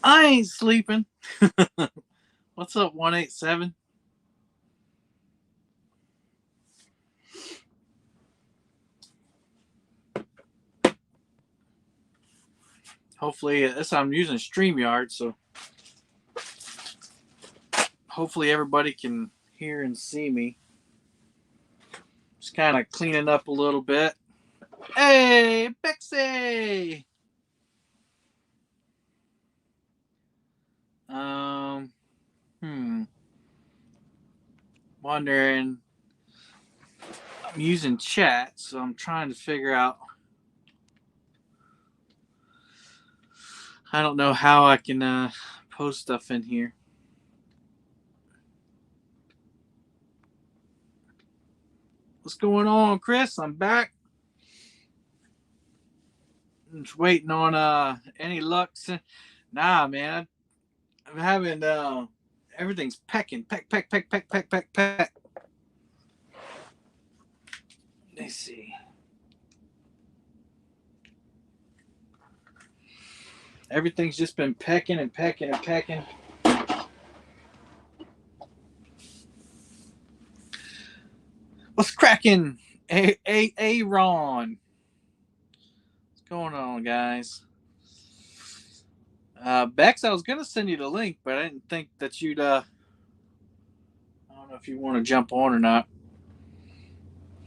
I ain't sleeping. What's up, 187? Hopefully, this I'm using StreamYard, so hopefully everybody can hear and see me. Just kind of cleaning up a little bit. Hey, Bexy! Um, hmm. Wondering. I'm using chat, so I'm trying to figure out. I don't know how I can post stuff in here. What's going on, Chris? I'm back. I'm just waiting on any luck. Nah, man. I'm having everything's pecking, peck. Let's see. Everything's just been pecking and pecking and pecking. What's cracking? Aaron. What's going on, guys? Bex, I was gonna send you the link, but I didn't think that you'd I don't know if you want to jump on or not.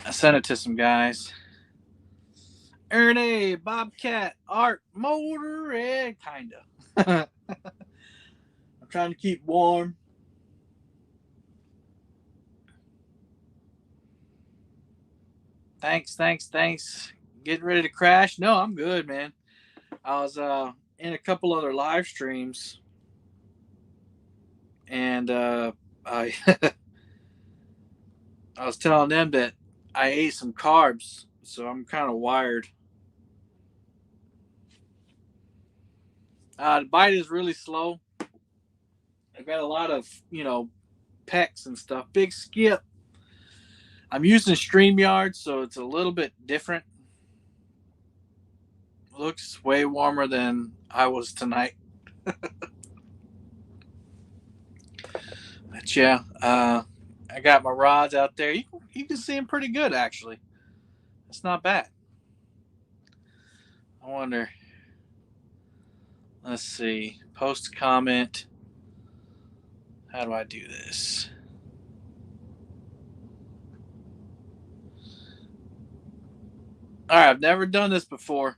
I sent it to some guys. Ernie, Bobcat, Art, Motor, kinda. I'm trying to keep warm. Thanks. Getting ready to crash? No, I'm good, man. I was in a couple other live streams, and I I was telling them that I ate some carbs, so I'm kind of wired. The bite is really slow. I got a lot of pecs and stuff. Big skip. I'm using StreamYard, so it's a little bit different. Looks way warmer than I was tonight. But yeah, I got my rods out there. You can see them pretty good, actually. It's not bad. I wonder. Let's see. Post comment. How do I do this? All right, I've never done this before.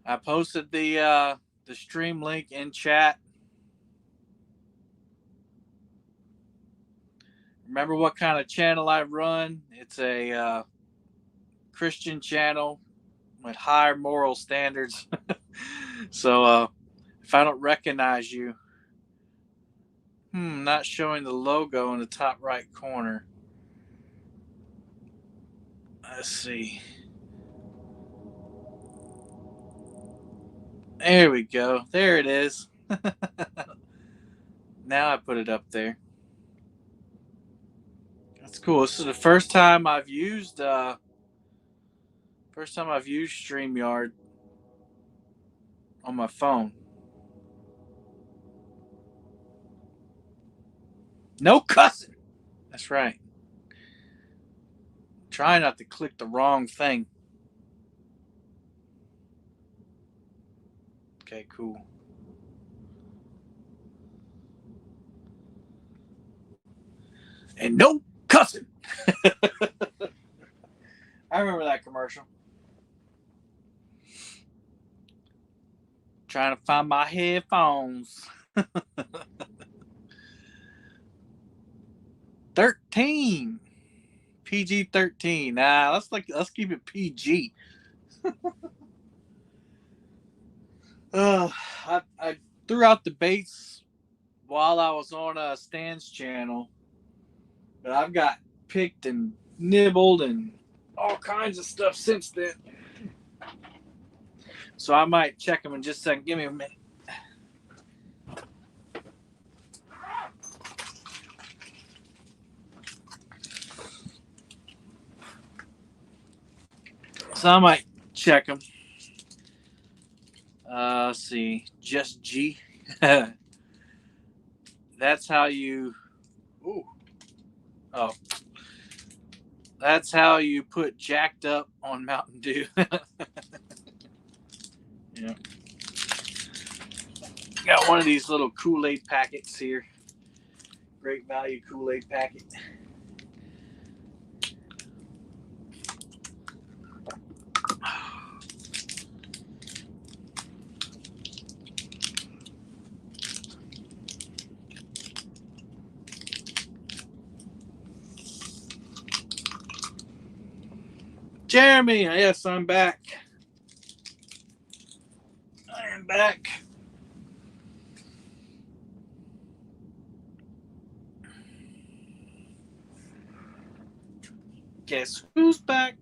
I posted the stream link in chat. Remember what kind of channel I run? It's a Christian channel with high moral standards. So if I don't recognize you, not showing the logo in the top right corner. Let's see. There we go. There it is. Now I put it up there. That's cool. This is the first time I've used StreamYard on my phone. No cussing. That's right. Try not to click the wrong thing. Okay, cool. And no cussing. I remember that commercial. Trying to find my headphones. 13. PG-13. Nah, let's keep it PG. I threw out the baits while I was on Stan's channel, but I've got picked and nibbled and all kinds of stuff since then. So I might check them in just a second. Give me a minute. So I might check them. Let's see. Just G. That's how you. Ooh. Oh. That's how you put jacked up on Mountain Dew. Yeah. Got one of these little Kool-Aid packets here. Great value Kool-Aid packet. Jeremy, yes, I'm back. I am back. Guess who's back?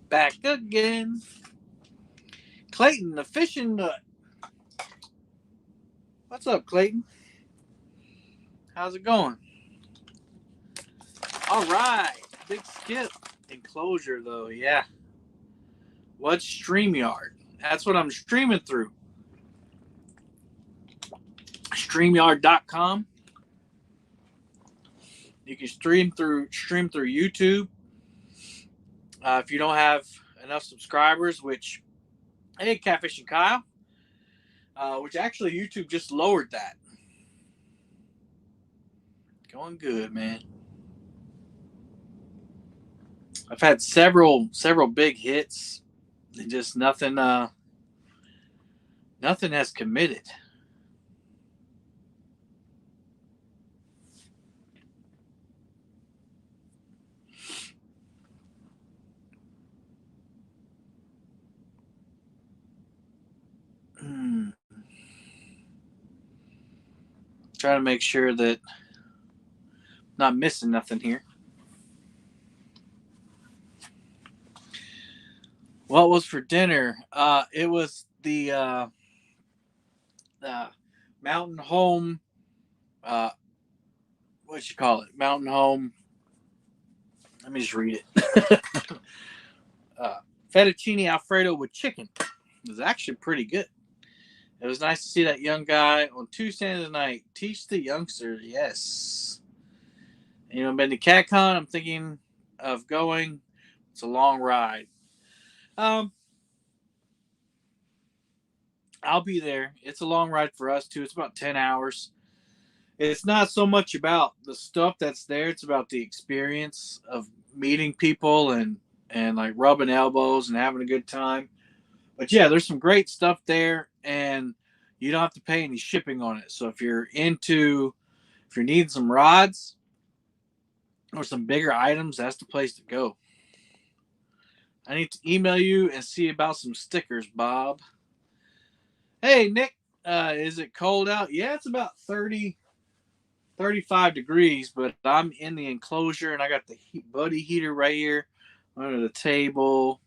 Back again. Clayton, the fishing nut. What's up, Clayton? How's it going? All right. Big skip. Enclosure, though, yeah. What's StreamYard? That's what I'm streaming through. StreamYard.com. You can stream through YouTube. If you don't have enough subscribers, which, hey, Catfishing Kyle, which actually YouTube just lowered that. Going good, man. I've had several big hits, and just nothing has committed. Trying to make sure that I'm not missing nothing here. What was for dinner? It was the Mountain Home. What you call it? Mountain Home. Let me just read it. Fettuccine Alfredo with chicken. It was actually pretty good. It was nice to see that young guy on Tuesday night teach the youngsters. Yes. You know, been to CatCon. I'm thinking of going. It's a long ride. I'll be there. It's a long ride for us too. It's about 10 hours. It's not so much about the stuff that's there. It's about the experience of meeting people and like rubbing elbows and having a good time. But yeah, there's some great stuff there, and you don't have to pay any shipping on it. So if you're needing some rods or some bigger items, that's the place to go. I need to email you and see about some stickers, Bob. Hey, Nick, is it cold out? Yeah, it's about 35 degrees, but I'm in the enclosure and I got the buddy heater right here under the table.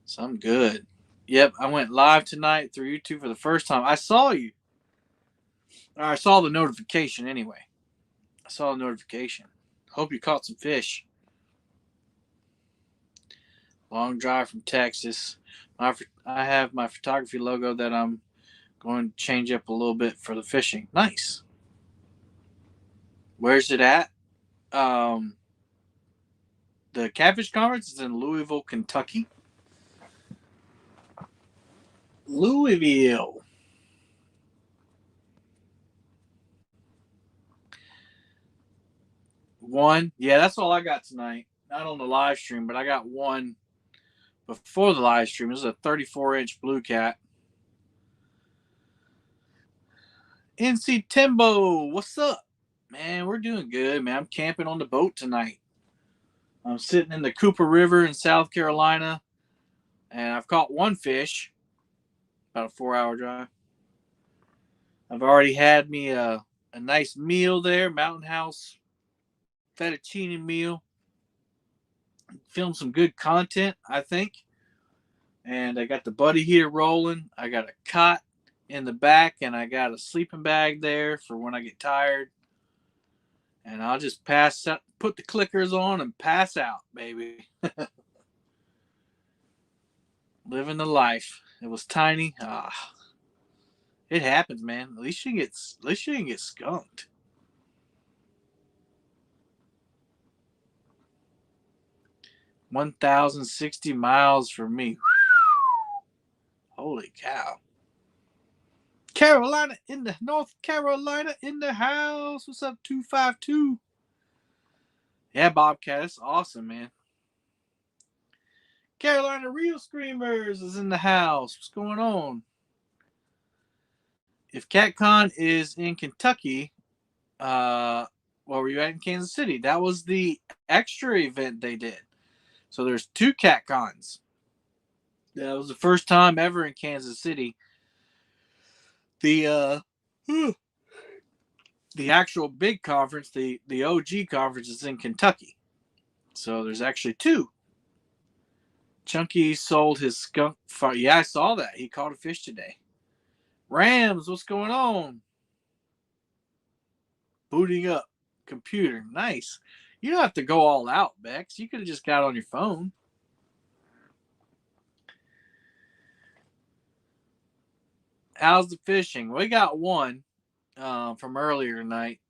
So I'm good. Yep, I went live tonight through YouTube for the first time. I saw you. I saw the notification anyway. I saw the notification. Hope you caught some fish. Long drive from Texas. I have my photography logo that I'm going to change up a little bit for the fishing. Nice. Where's it at? The Catfish Conference is in Louisville, Kentucky. Louisville. One. Yeah, that's all I got tonight. Not on the live stream, but I got one before the live stream. This is a 34-inch blue cat. NC Timbo, what's up? Man, we're doing good, man. I'm camping on the boat tonight. I'm sitting in the Cooper River in South Carolina, and I've caught one fish. About a 4-hour drive. I've already had me a nice meal there, Mountain House fettuccine meal. Filmed some good content, I think. And I got the buddy heater rolling. I got a cot in the back, and I got a sleeping bag there for when I get tired. And I'll just pass out, put the clickers on, and pass out, baby. Living the life. It was tiny. It happens, man. At least you didn't get skunked. 1,060 miles from me. Holy cow. Carolina in the North Carolina in the house. What's up, 252? Yeah, Bobcat, that's awesome, man. Carolina Real Screamers is in the house. What's going on? If CatCon is in Kentucky, what were you at in Kansas City? That was the extra event they did. So there's two CatCons. That was the first time ever in Kansas City. The the actual big conference, the OG conference, is in Kentucky. So there's actually two. Chunky sold his skunk fire. Yeah, I saw that. He caught a fish today. Rams, what's going on? Booting up computer. Nice. You don't have to go all out, Bex. You could have just got on your phone. How's the fishing? We got one from earlier tonight.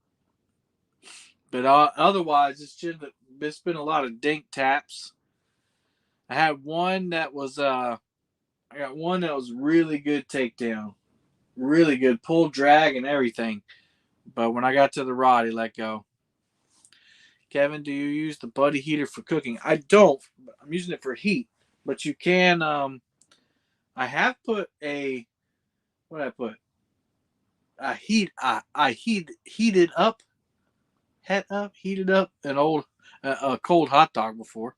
But otherwise, it's been a lot of dink taps. I had one that was I got one that was really good takedown, really good pull, drag, and everything. But when I got to the rod, he let go. Kevin, do you use the buddy heater for cooking? I don't. I'm using it for heat. But you can. I have put a. What did I put? Heated up, heated up an old a cold hot dog before.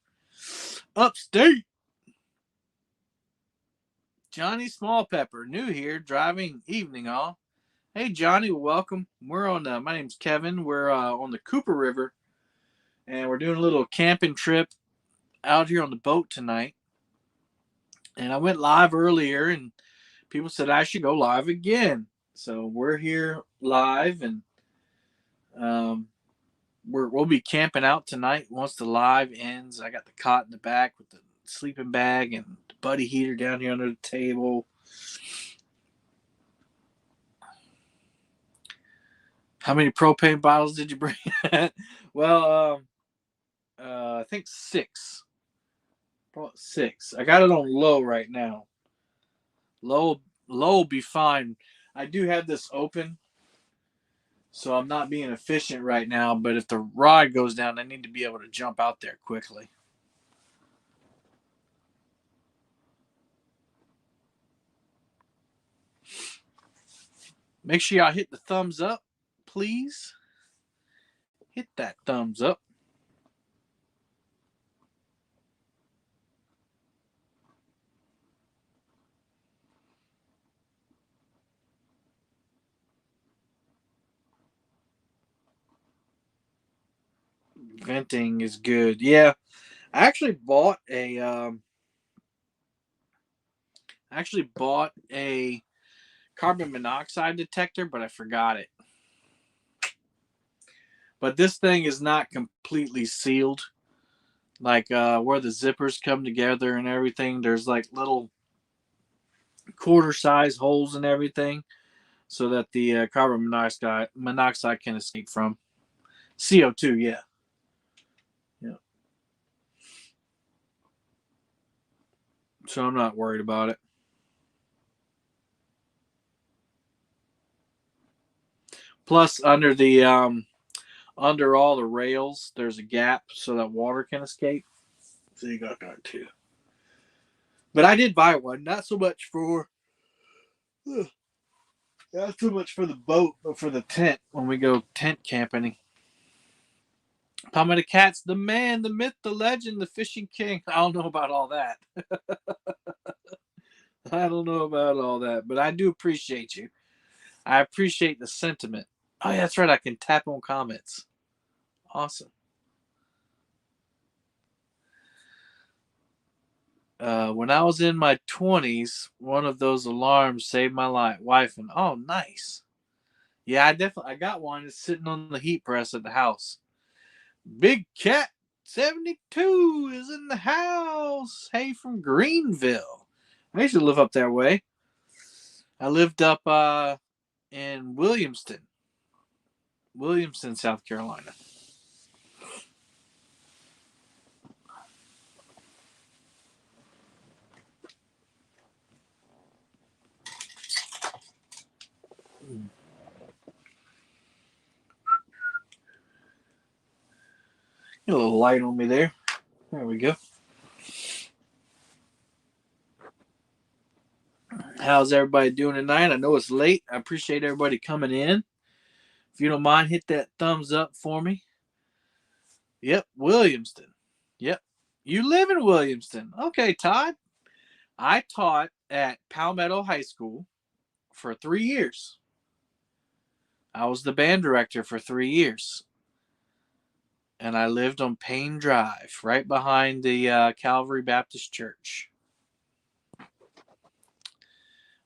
Upstate. Johnny Small Pepper, new here, driving evening all. Hey Johnny, welcome. We're on. My name's Kevin. We're on the Cooper River, and we're doing a little camping trip out here on the boat tonight. And I went live earlier, and people said I should go live again. So we're here live, and we'll be camping out tonight once the live ends. I got the cot in the back with the sleeping bag and the buddy heater down here under the table. How many propane bottles did you bring? Well, I think 6. Probably 6. I got it on low right now. Low will be fine. I do have this open, so I'm not being efficient right now. But if the rod goes down, I need to be able to jump out there quickly. Make sure y'all hit the thumbs up, please. Hit that thumbs up. Venting is good. Yeah, I actually bought a carbon monoxide detector, but I forgot it. But this thing is not completely sealed. Like where the zippers come together and everything, there's like little quarter size holes and everything, so that the carbon monoxide can escape from. CO2, yeah. Yeah. So I'm not worried about it. Plus, under all the rails, there's a gap so that water can escape. So you got that too. But I did buy one, not so much for the boat, but for the tent when we go tent camping. Palmetto the Cat's the man, the myth, the legend, the fishing king. I don't know about all that. I don't know about all that, but I do appreciate you. I appreciate the sentiment. Oh, yeah, that's right. I can tap on comments. Awesome. When I was in my 20s, one of those alarms saved my wife. And oh, nice. Yeah, I got one. It's sitting on the heat press at the house. Big Cat 72 is in the house. Hey, from Greenville. I used to live up that way. I lived up in Williamston, South Carolina. Get a little light on me there. There we go. How's everybody doing tonight? I know it's late. I appreciate everybody coming in. If you don't mind, hit that thumbs up for me. Yep, Williamston. Yep. You live in Williamston. Okay, Todd. I taught at Palmetto High School for 3 years. I was the band director for 3 years. And I lived on Payne Drive, right behind the Calvary Baptist Church.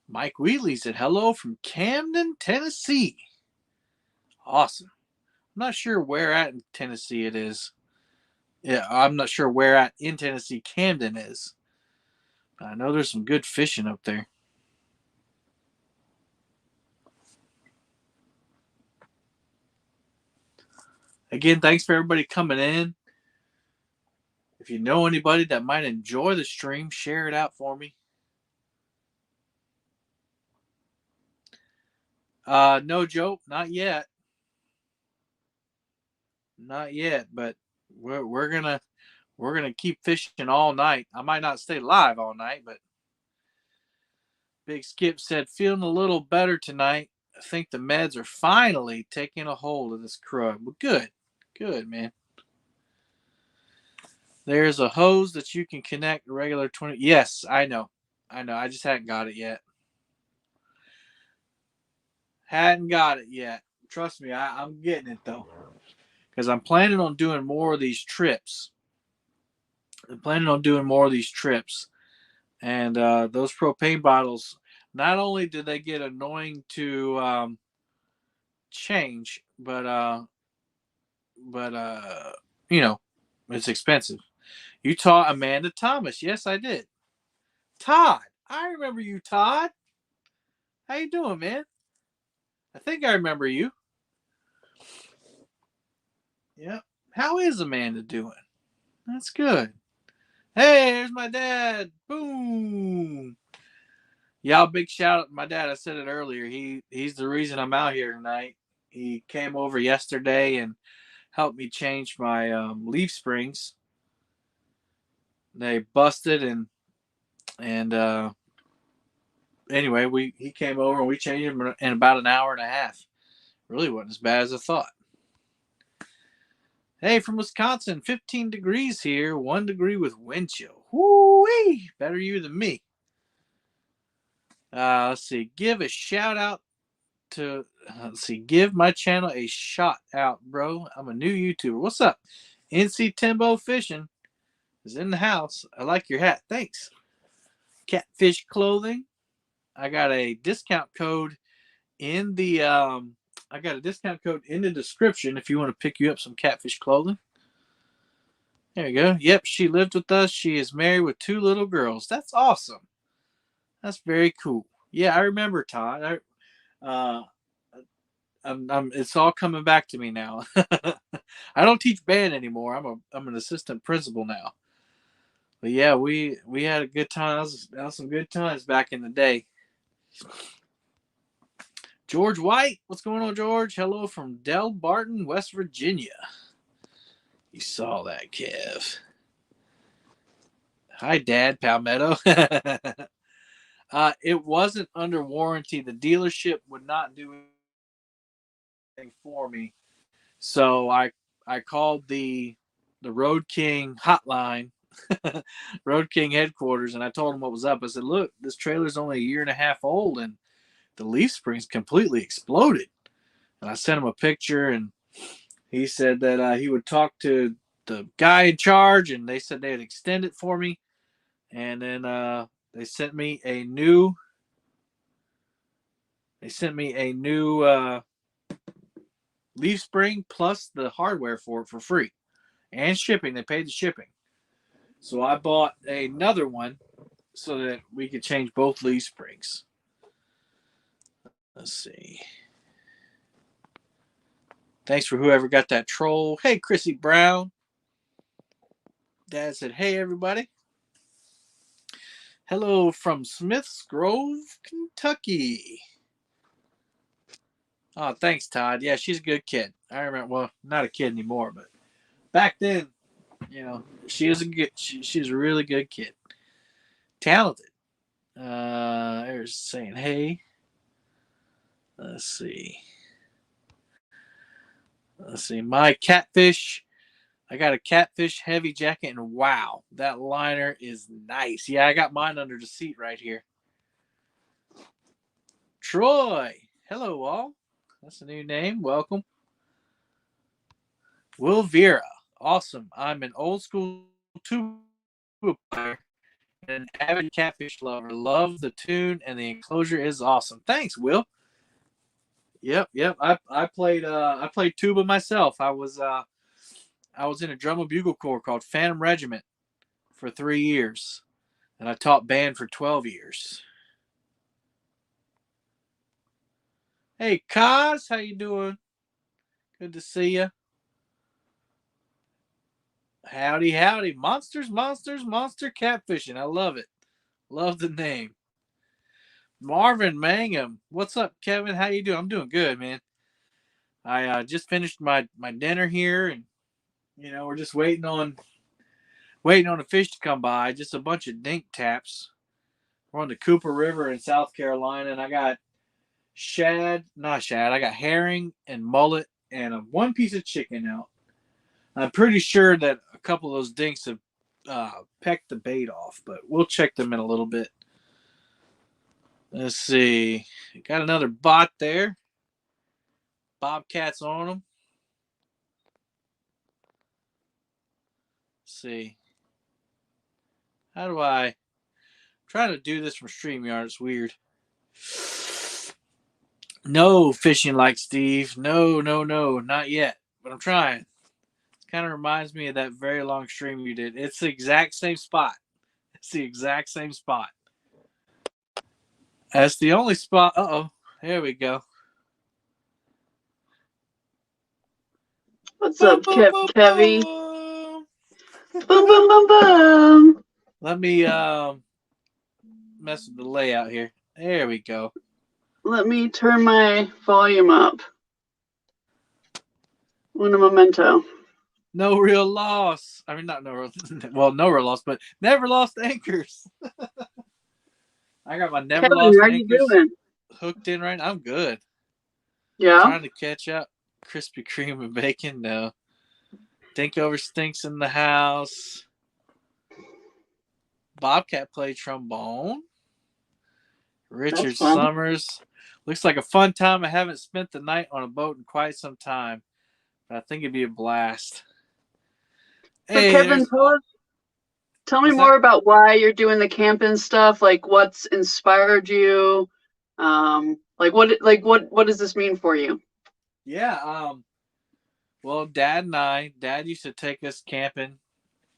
Mike Wheatley said, hello from Camden, Tennessee. Awesome. I'm not sure where at in Tennessee it is. Yeah, I'm not sure where at in Tennessee Camden is. But I know there's some good fishing up there. Again, thanks for everybody coming in. If you know anybody that might enjoy the stream, share it out for me. No joke, not yet. Not yet, but we're gonna keep fishing all night. I might not stay live all night, but Big Skip said, feeling a little better tonight. I think the meds are finally taking a hold of this crud. Well, good, man. There's a hose that you can connect a regular 20. Yes, I know. I just hadn't got it yet. Hadn't got it yet. Trust me, I'm getting it though, because I'm planning on doing more of these trips. I'm planning on doing more of these trips. And those propane bottles, not only do they get annoying to change, but you know, it's expensive. You taught Amanda Thomas. Yes, I did. Todd, I remember you, Todd. How you doing, man? I think I remember you. Yep. How is Amanda doing? That's good. Hey, there's my dad. Boom. Y'all, big shout out to my dad. I said it earlier. He's the reason I'm out here tonight. He came over yesterday and helped me change my leaf springs. They busted and anyway, he came over and we changed them in about an hour and a half. Really wasn't as bad as I thought. Hey, from Wisconsin, 15 degrees here, 1 degree with wind chill. Woo-wee! Better you than me. Let's see. Give a shout out to, give my channel a shout out, bro. I'm a new YouTuber. What's up? NC Timbo Fishing is in the house. I like your hat. Thanks. Catfish Clothing. I got a discount code in the description if you want to pick you up some Catfish Clothing. There you go. Yep, she lived with us. She is married with 2 little girls. That's awesome. That's very cool. Yeah, I remember Todd. It's all coming back to me now. I don't teach band anymore. I'm an assistant principal now. But yeah, we had a good time. That was some good times back in the day. George White, what's going on, George? Hello from Del Barton, West Virginia. You saw that, Kev. Hi, Dad, Palmetto. It wasn't under warranty. The dealership would not do anything for me, so I called the Road King hotline, Road King headquarters, and I told them what was up. I said, "Look, this trailer's only a year and a half old, and the leaf springs completely exploded." And I sent him a picture, and he said that he would talk to the guy in charge, and they said they'd extend it for me. And then they sent me a new. They sent me a new leaf spring plus the hardware for it for free, and shipping. They paid the shipping. So I bought another one, so that we could change both leaf springs. Let's see. Thanks for whoever got that troll. Hey, Chrissy Brown. Dad said, hey, everybody. Hello from Smiths Grove, Kentucky. Oh, thanks, Todd. Yeah, she's a good kid. I remember, well, not a kid anymore, but back then, she is a good, she's a really good kid. Talented. There's saying, hey. Let's see. My catfish. I got a catfish heavy jacket, and wow, that liner is nice. Yeah, I got mine under the seat right here. Troy. Hello, all. That's a new name. Welcome. Will Vera. Awesome. I'm an old school tuba player and an avid catfish lover. Love the tune, and the enclosure is awesome. Thanks, Will. Yep. I played tuba myself. I was in a drum and bugle corps called Phantom Regiment for 3 years, and I taught band for 12 years. Hey, Kaz, how you doing? Good to see you. Howdy, howdy. Monster catfishing. I love it. Love the name. Marvin Mangum. What's up, Kevin? How you doing? I'm doing good, man. I just finished my dinner here, and we're just waiting on the fish to come by. Just a bunch of dink taps. We're on the Cooper River in South Carolina, and I got I got herring and mullet and one piece of chicken out. I'm pretty sure that a couple of those dinks have pecked the bait off, but we'll check them in a little bit. Let's see. Got another bot there. Bobcats on them. Let's see. How do I'm trying to do this from StreamYard. It's weird. No fishing like Steve. No, not yet. But I'm trying. It kind of reminds me of that very long stream you did. It's the exact same spot. That's the only spot. Uh-oh. There we go. What's up, Kevy? Boom, boom, boom, boom. Let me mess with the layout here. There we go. Let me turn my volume up. Una momento. No real loss. I mean, not no real. Well, no real loss, but never lost anchors. I got my never Kevin, lost how anchors you doing? hooked in right now. I'm good. Yeah. Trying to catch up. Krispy Kreme and bacon. No. Think over stinks in the house. Bobcat played trombone. Richard Summers. Looks like a fun time. I haven't spent the night on a boat in quite some time. But I think it'd be a blast. So hey, Kevin, tell me more about why you're doing the camping stuff. Like, what's inspired you? What does this mean for you? Yeah. Well, Dad used to take us camping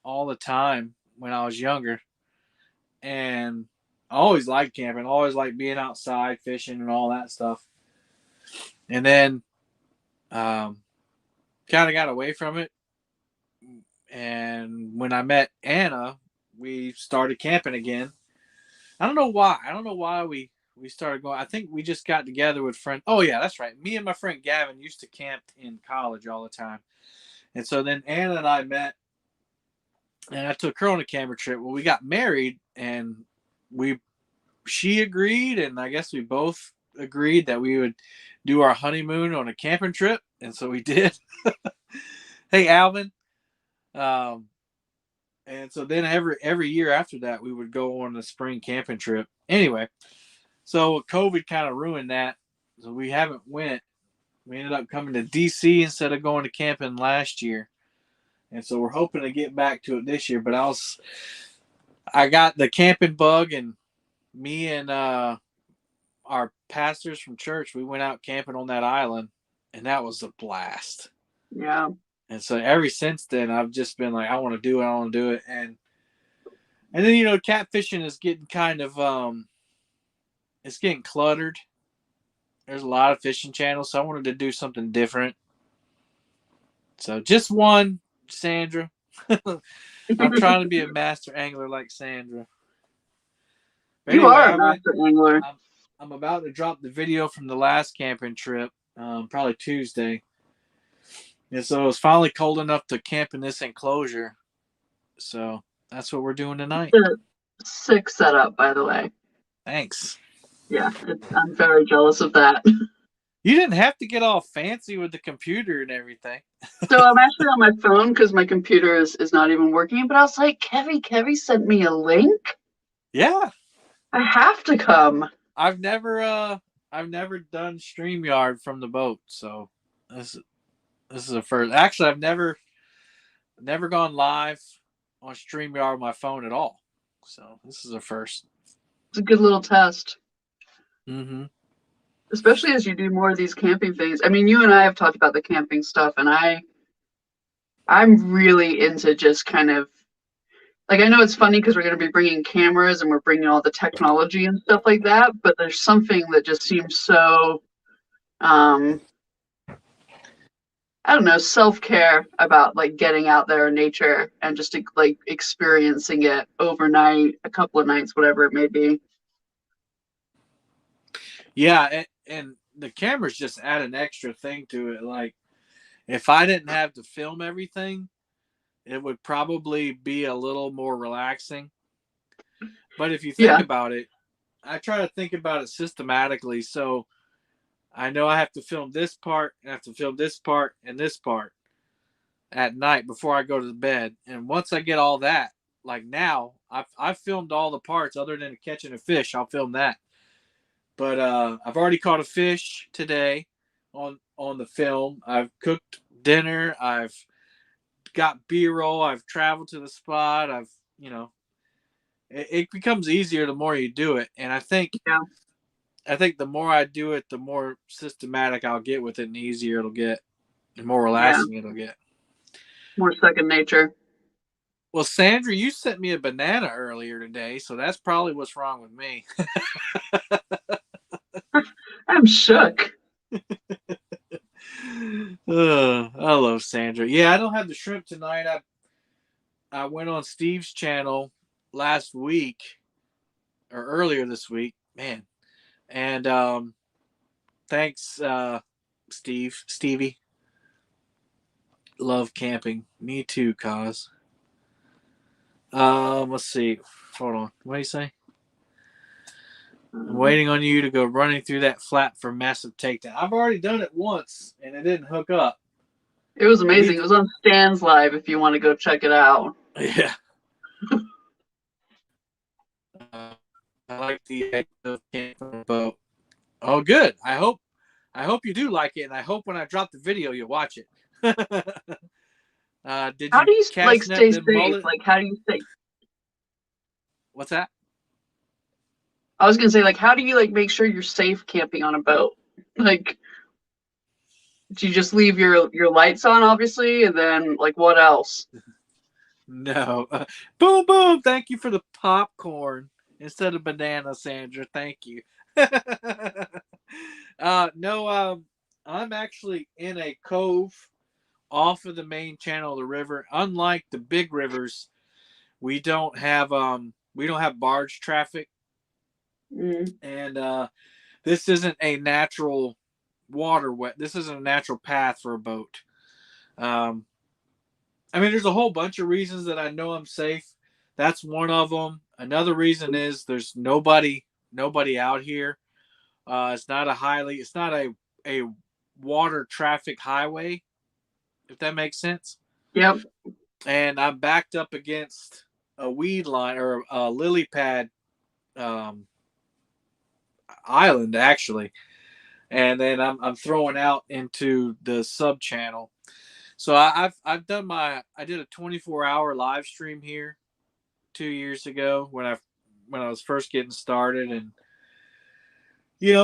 all the time when I was younger, and I always liked camping. Always liked being outside, fishing, and all that stuff. And then, kind of got away from it. And when I met Anna, we started camping again. I don't know why we started going. I think we just got together with friends. Oh yeah, that's right. Me and my friend Gavin used to camp in college all the time. And so then Anna and I met, and I took her on a camping trip. Well, we got married, and she agreed, and I guess we both agreed that we would do our honeymoon on a camping trip, and so we did. Hey, Alvin. And so then every year after that, we would go on a spring camping trip. Anyway, so COVID kind of ruined that, so we haven't went. We ended up coming to DC instead of going to camping last year, and so we're hoping to get back to it this year. But I got the camping bug, and me and our pastors from church, we went out camping on that island, and that was a blast. Yeah. And so ever since then, I've just been like, I want to do it. And And then catfishing is getting kind of it's getting cluttered. There's a lot of fishing channels, so I wanted to do something different. So just one, Sandra. I'm trying to be a master angler like Sandra. But You anyway, are a master angler. I'm about to drop the video from the last camping trip, probably Tuesday. And so it's finally cold enough to camp in this enclosure. So that's what we're doing tonight. Sick setup, by the way. Thanks. Yeah, I'm very jealous of that. You didn't have to get all fancy with the computer and everything. So I'm actually on my phone because my computer is not even working. But I was like, Kevy sent me a link. Yeah, I have to come. I've never done StreamYard from the boat, so this is a first. Actually, I've never gone live on StreamYard on my phone at all. So this is a first. It's a good little test. Mm-hmm. Especially as you do more of these camping things. I mean, you and I have talked about the camping stuff, and I'm really into just kind of like, I know it's funny because we're going to be bringing cameras and we're bringing all the technology and stuff like that, but there's something that just seems so I don't know, self-care about like getting out there in nature and just like experiencing it overnight, a couple of nights, whatever it may be. Yeah, and the cameras just add an extra thing to it. Like, if I didn't have to film everything, it would probably be a little more relaxing. But if you think about it, I try to think about it systematically. So I know I have to film this part, I have to film this part, and this part at night before I go to bed. And once I get all that, like now, I've filmed all the parts other than catching a fish. I'll film that. But I've already caught a fish today on the film. I've cooked dinner. I've got B-roll. I've traveled to the spot. It becomes easier the more you do it. And I think the more I do it, the more systematic I'll get with it, and the easier it'll get, the more relaxing it'll get. More second nature. Well, Sandra, you sent me a banana earlier today, so that's probably what's wrong with me. I'm shook. I love Sandra. Yeah, I don't have the shrimp tonight. I went on Steve's channel last week or earlier this week, man. And thanks, Stevie. Love camping. Me too, cause. Let's see. Hold on. What do you say? I'm waiting on you to go running through that flap for massive takedown. I've already done it once and it didn't hook up. It was amazing. It was on Stan's Live if you want to go check it out. Yeah. I like the idea of camping on a boat. Oh, good. I hope you do like it, and I hope when I drop the video you'll watch it. How do you like stay safe? Like, how do you stay? What's that? I was gonna say, like, how do you like make sure you're safe camping on a boat? Like, do you just leave your lights on, obviously, and then like what else? No. Boom, boom. Thank you for the popcorn instead of banana, Sandra. Thank you. No, I'm actually in a cove off of the main channel of the river. Unlike the big rivers, we don't have barge traffic. And this isn't a natural waterway. This isn't a natural path for a boat. I mean, there's a whole bunch of reasons that I know I'm safe. That's one of them. Another reason is there's nobody out here. It's not a water traffic highway, if that makes sense. Yep. And I'm backed up against a weed line or a lily pad island, actually. And then I'm throwing out into the sub channel. So I did a 24-hour live stream here 2 years ago when I was first getting started, and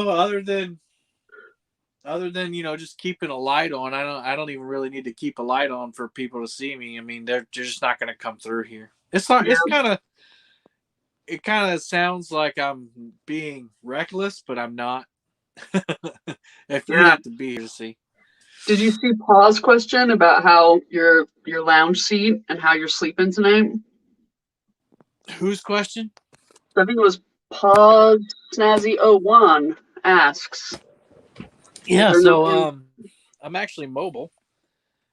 other than just keeping a light on, I don't even really need to keep a light on for people to see me. I mean, they're just not going to come through here. It's hard. Yeah. it kind of sounds like I'm being reckless, but I'm not. If you'd Yeah. have to be here to see. Did you see Paul's question about how your lounge seat and how you're sleeping tonight? Whose question? I think it was Paul Snazzy01 asks, is Yeah, there so nothing? I'm actually mobile.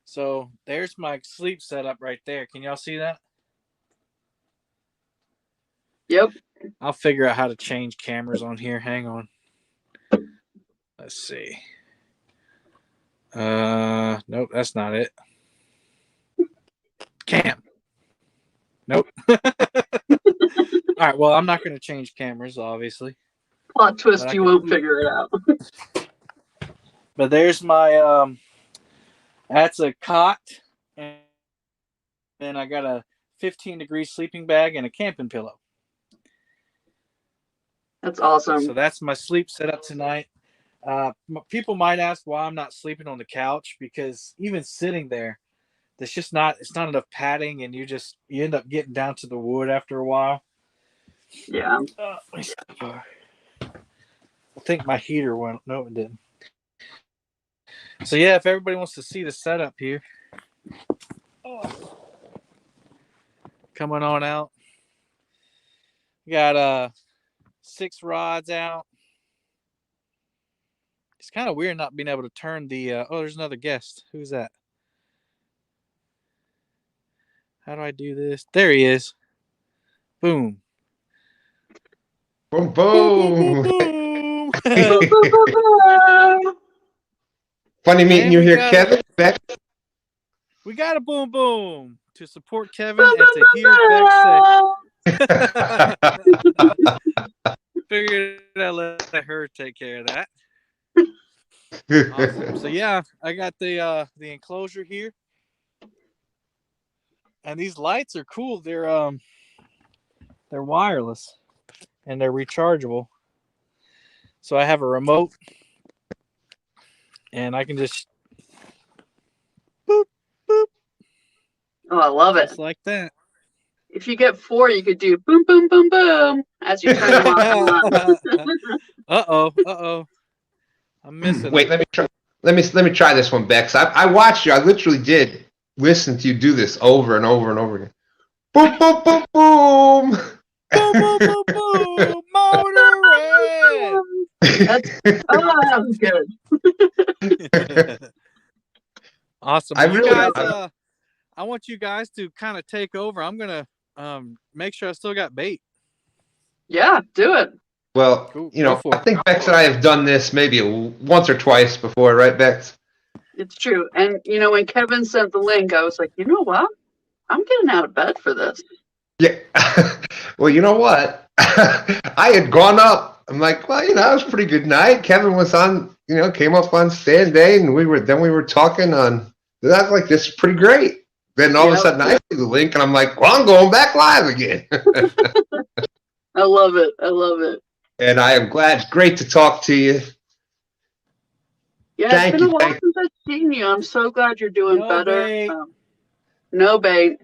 So there's my sleep setup right there. Can y'all see that? Yep. I'll figure out how to change cameras on here. Hang on. Let's see. Nope, that's not it. Cam. Nope. All right, well, I'm not going to change cameras, obviously. Plot But twist, I you can. won't figure it out. But there's my that's a cot, and then I got a 15-degree sleeping bag and a camping pillow. That's awesome. So that's my sleep setup tonight. People might ask why I'm not sleeping on the couch, because even sitting there, there's just not it's not enough padding, and you end up getting down to the wood after a while. Yeah. I think my heater went. No, it didn't. So yeah, if everybody wants to see the setup here, coming on out. Got 6 rods out. It's kind of weird not being able to turn the. Oh, there's another guest. Who's that? How do I do this? There he is. Boom. Boom, Boom, boom, boom, boom. boom. Funny meeting And you here, Kevin. Beck. we got a boom boom to support Kevin and to hear Beck say. Figured I'd let her take care of that. Awesome. So yeah, I got the enclosure here, and these lights are cool. They're wireless and they're rechargeable. So I have a remote, and I can just boop boop Oh, I love it. just like that. If you get 4, you could do boom, boom, boom, boom as you turn them off and on. Uh oh. I'm missing Wait, them. let me try. Let me try this one, Bex. I watched you. I literally did listen to you do this over and over and over again. Boom, boom, boom, boom. Boom boom boom boom. Motor red. That's that was good. Awesome. I Well, you really, guys, I want you guys to kind of take over. I'm gonna make sure I still got bait. Yeah, do it. well, Cool. Go for I it. think Bex and I have done this maybe once or twice before, right, Bex? It's true. And when Kevin sent the link, I was like, you know what? I'm getting out of bed for this. Yeah. Well, you know what? I had gone up. I'm like, well, it was a pretty good night. Kevin was on, came up on stand day, and we were talking on. That's like, this is pretty great. Then all of a Yeah, sudden, I see the link, and I'm like, well, I'm going back live again. I love it. I love it. And I am glad. It's great to talk to you. Yeah, it's Thank been a you. while Thank since I've seen you. I'm so glad you're doing No better. bait. No bait.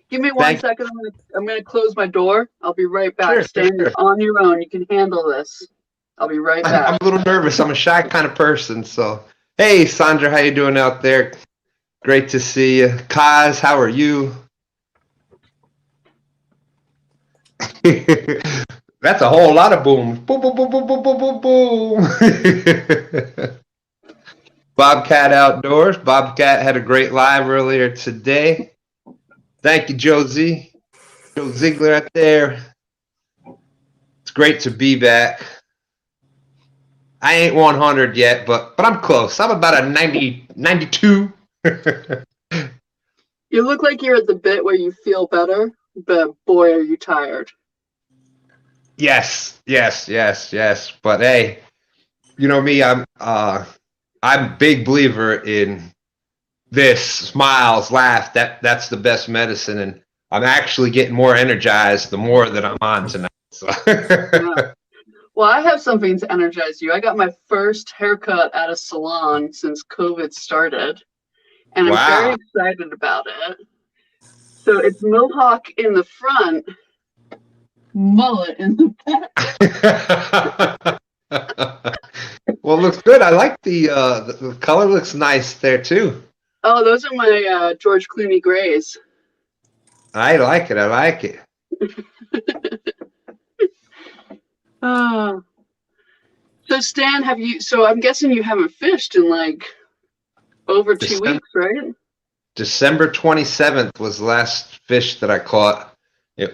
Give me one thank second. I'm gonna close my door. I'll be right back. Sure, Stand sure. on your own. You can handle this. I'll be right I'm back. a little nervous. I'm a shy kind of person. So, hey, Sandra, how you doing out there? Great to see you. Kaz, how are you? That's a whole lot of booms. Boom, boom, boom, boom, boom, boom, boom, boom. Bobcat Outdoors. Bobcat had a great live earlier today. Thank you, Josie. Joe Ziegler out there. It's great to be back. I ain't 100 yet, but I'm close. I'm about a 90, 92. You look like you're at the bit where you feel better, but boy, are you tired. Yes. But hey, you know me, I'm a big believer in this smiles, laugh. That's the best medicine, and I'm actually getting more energized the more that I'm on tonight. So. Yeah. Well, I have something to energize you. I got my first haircut at a salon since COVID started, and I'm very Wow. excited about it. So it's mohawk in the front, mullet in the back. Well, it looks good. I like the color looks nice there too. Oh, those are my George Clooney grays. I like it. I like it. So Stan, so I'm guessing you haven't fished in like over 2 weeks, right? December 27th was the last fish that I caught.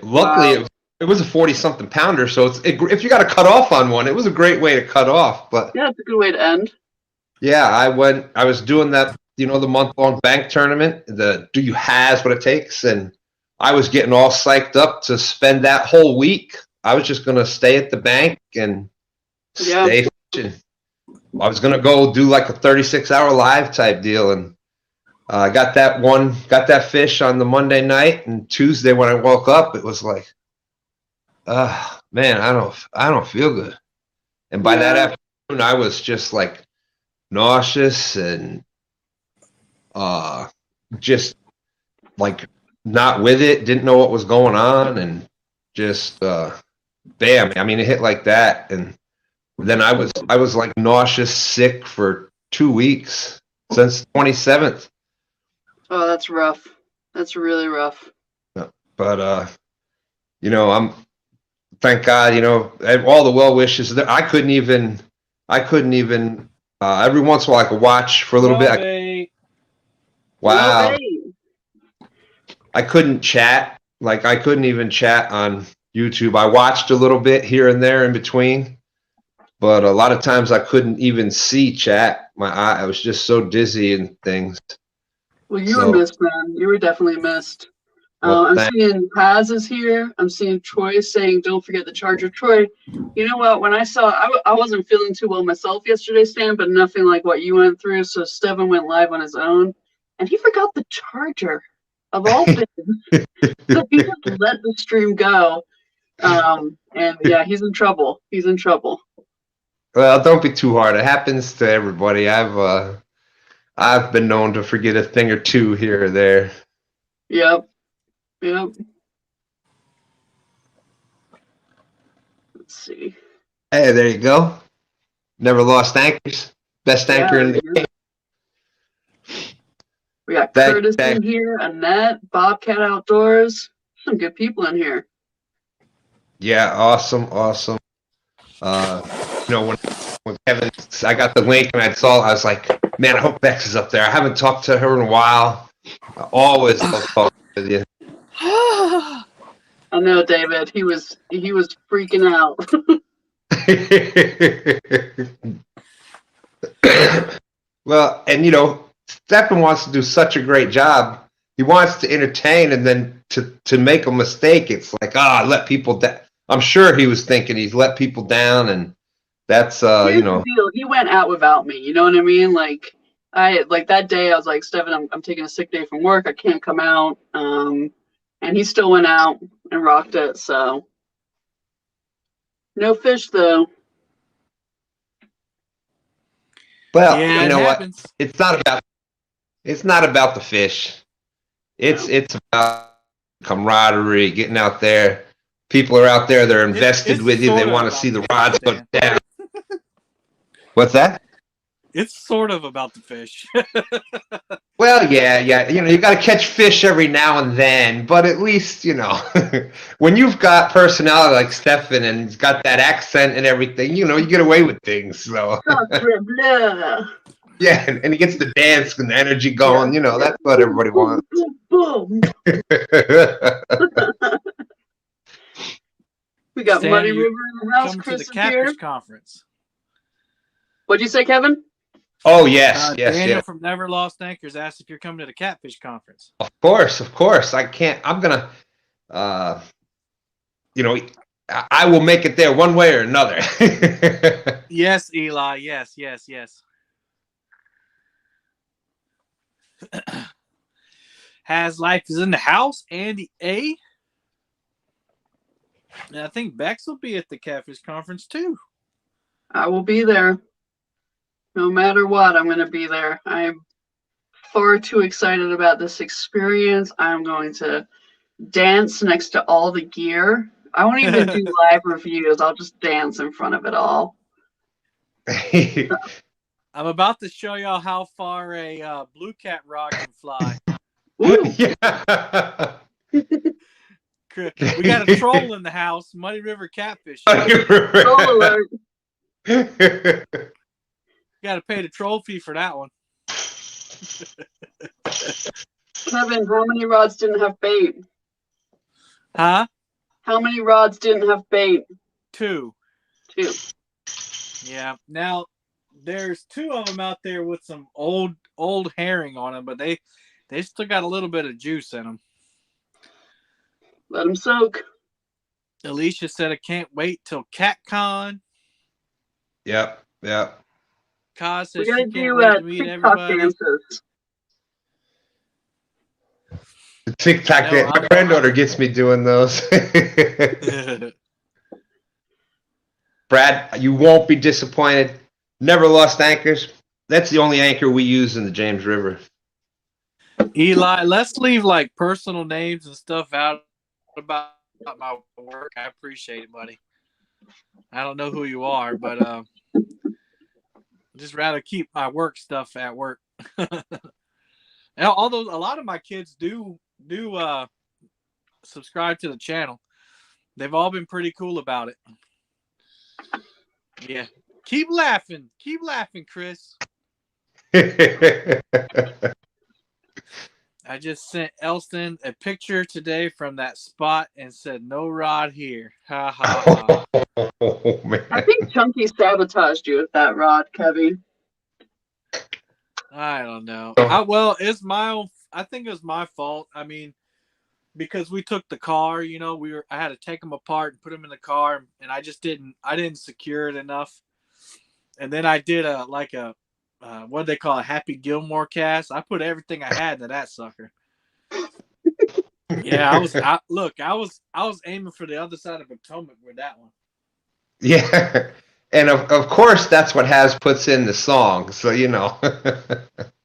Luckily, Wow. it was a 40-something pounder, so if you got to cut off on one, it was a great way to cut off. But Yeah, it's a good way to end. yeah, I was doing that, the month-long bank tournament, the Do You Has What It Takes, and I was getting all psyched up to spend that whole week. I was just going to stay at the bank and stay fishing. I was going to go do like a 36-hour live type deal, and I got that fish on the Monday night, and Tuesday when I woke up, it was like, man, I don't feel good. And by that afternoon, I was just like nauseous and just like not with it, didn't know what was going on, and just bam. I mean, it hit like that, and then I was like nauseous, sick for 2 weeks since the 27th. Oh, that's rough. That's really rough. But I'm thank God, all the well wishes. I couldn't even. Every once in a while, I could watch for a little bit. Wow. I couldn't chat. Like, I couldn't even chat on YouTube. I watched a little bit here and there in between, but a lot of times I couldn't even see chat. I was just so dizzy and things. Well, you were missed, man. You were definitely missed. I'm seeing Paz is here. I'm seeing Troy saying, "Don't forget the charger." Troy, you know what? When I saw, I wasn't feeling too well myself yesterday, Stan, but nothing like what you went through. So Steven went live on his own, and he forgot the charger of all things. So he just let the stream go. And yeah, he's in trouble. He's in trouble. Well, don't be too hard. It happens to everybody. I've been known to forget a thing or two here or there. Yep. Let's see. Hey, there you go. Never lost anchors. Best anchor in the game. We got Curtis in here, Annette, Bobcat Outdoors. Some good people in here. Yeah, awesome. When Kevin, I got the link and I was like, man, I hope Bex is up there. I haven't talked to her in a while. I always love talking with you. I know, David. He was freaking out. Well, and Stephen wants to do such a great job. He wants to entertain, and then to make a mistake, it's like, let people down. I'm sure he was thinking he's let people down, and that's Here's the deal. He went out without me. You know what I mean? Like that day, I was like, Stephen, I'm taking a sick day from work. I can't come out. And he still went out and rocked it. So no fish though. Well, yeah, you know what? It's not about the fish. It's about camaraderie, getting out there. People are out there, they're invested with you, they want to see the rods go down. What's that? It's sort of about the fish. Well, yeah. You got to catch fish every now and then, but at least, when you've got personality like Stefan and he's got that accent and everything, you get away with things. So. Yeah, and he gets the dance and the energy going. That's what everybody wants. Boom. We got Stan, Muddy River in the house. Come Chris to the Catfish Conference. What'd you say, Kevin? Oh, yes. Daniel from Never Lost Anchors asked if you're coming to the Catfish Conference. Of course. I can't. I'm going to, I will make it there one way or another. Yes, Eli. Yes. Has Life is in the house, Andy A. And I think Bex will be at the Catfish Conference too. I will be there. No matter what, I'm going to be there. I'm far too excited about this experience. I'm going to dance next to all the gear. I won't even do live reviews. I'll just dance in front of it all. I'm about to show y'all how far a blue cat rod can fly. Yeah. We got a troll in the house, Muddy River catfishing. Troll alert. Got to pay the troll fee for that one. Kevin, how many rods didn't have bait? Huh? How many rods didn't have bait? 2. 2. Yeah. Now there's 2 of them out there with some old herring on them, but they still got a little bit of juice in them. Let them soak. Alicia said, I can't wait till CatCon. Yep. Kaz says We gotta she can't do wait to meet TikTok everybody. dances. The TikTok, my granddaughter gets me doing those. Brad, you won't be disappointed. Never lost anchors. That's the only anchor we use in the James River. Eli, let's leave like personal names and stuff out about my work. I appreciate it, buddy. I don't know who you are, but just rather keep my work stuff at work. Although a lot of my kids do subscribe to the channel. They've all been pretty cool about it. Yeah. Keep laughing, Chris. I just sent Elston a picture today from that spot and said, no rod here. Ha ha ha. Oh, man. I think Chunky sabotaged you with that rod, Kevin. I don't know. It's my own. I think it was my fault. I mean, because we took the car, I had to take them apart and put them in the car, and I didn't secure it enough. And then I did what do they call a Happy Gilmore cast. I put everything I had into that sucker. Yeah, I was aiming for the other side of Potomac with that one. Yeah. And of course, that's what Has puts in the song. So,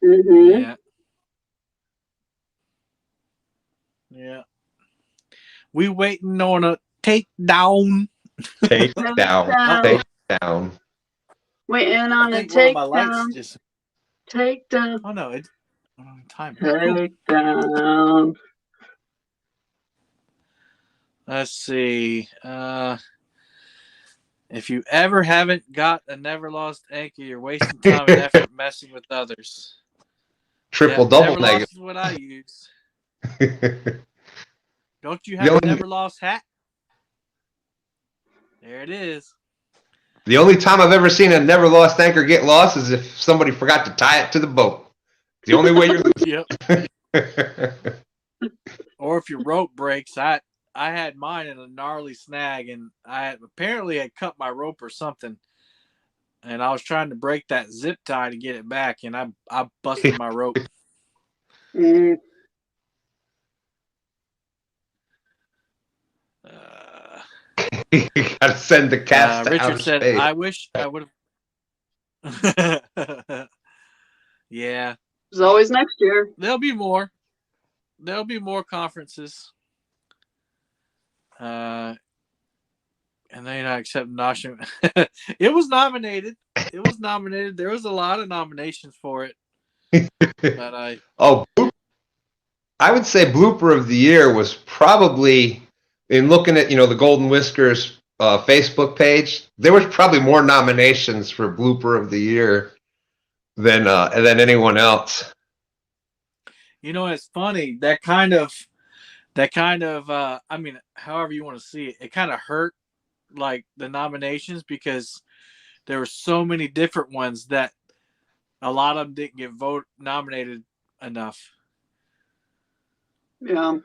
Mm-hmm. Yeah. We waiting on a takedown. Take down. Waiting on a takedown. Takedown. Oh no, it's time. Takedown. Let's see. If you ever haven't got a never lost anchor, you're wasting time and effort messing with others. Triple double never negative. Lost is what I use. Don't you have a never lost hat? There it is. The only time I've ever seen a never lost anchor get lost is if somebody forgot to tie it to the boat. The only way you're losing. Yep. Or if your rope breaks, I had mine in a gnarly snag, and I apparently had cut my rope or something, and I was trying to break that zip tie to get it back, and I busted my rope. Mm. You gotta send the cast to Richard outer said, space. I wish I would have. Yeah. There's always next year. There'll be more. There'll be more conferences. And they're not accepting nomination. It was nominated. There was a lot of nominations for it. But I would say blooper of the year was probably, in looking at the Golden Whiskers Facebook page, there was probably more nominations for blooper of the year than anyone else. It's funny, that kind of I mean, however you want to see it, it kind of hurt like the nominations, because there were so many different ones that a lot of them didn't get nominated enough. Yeah.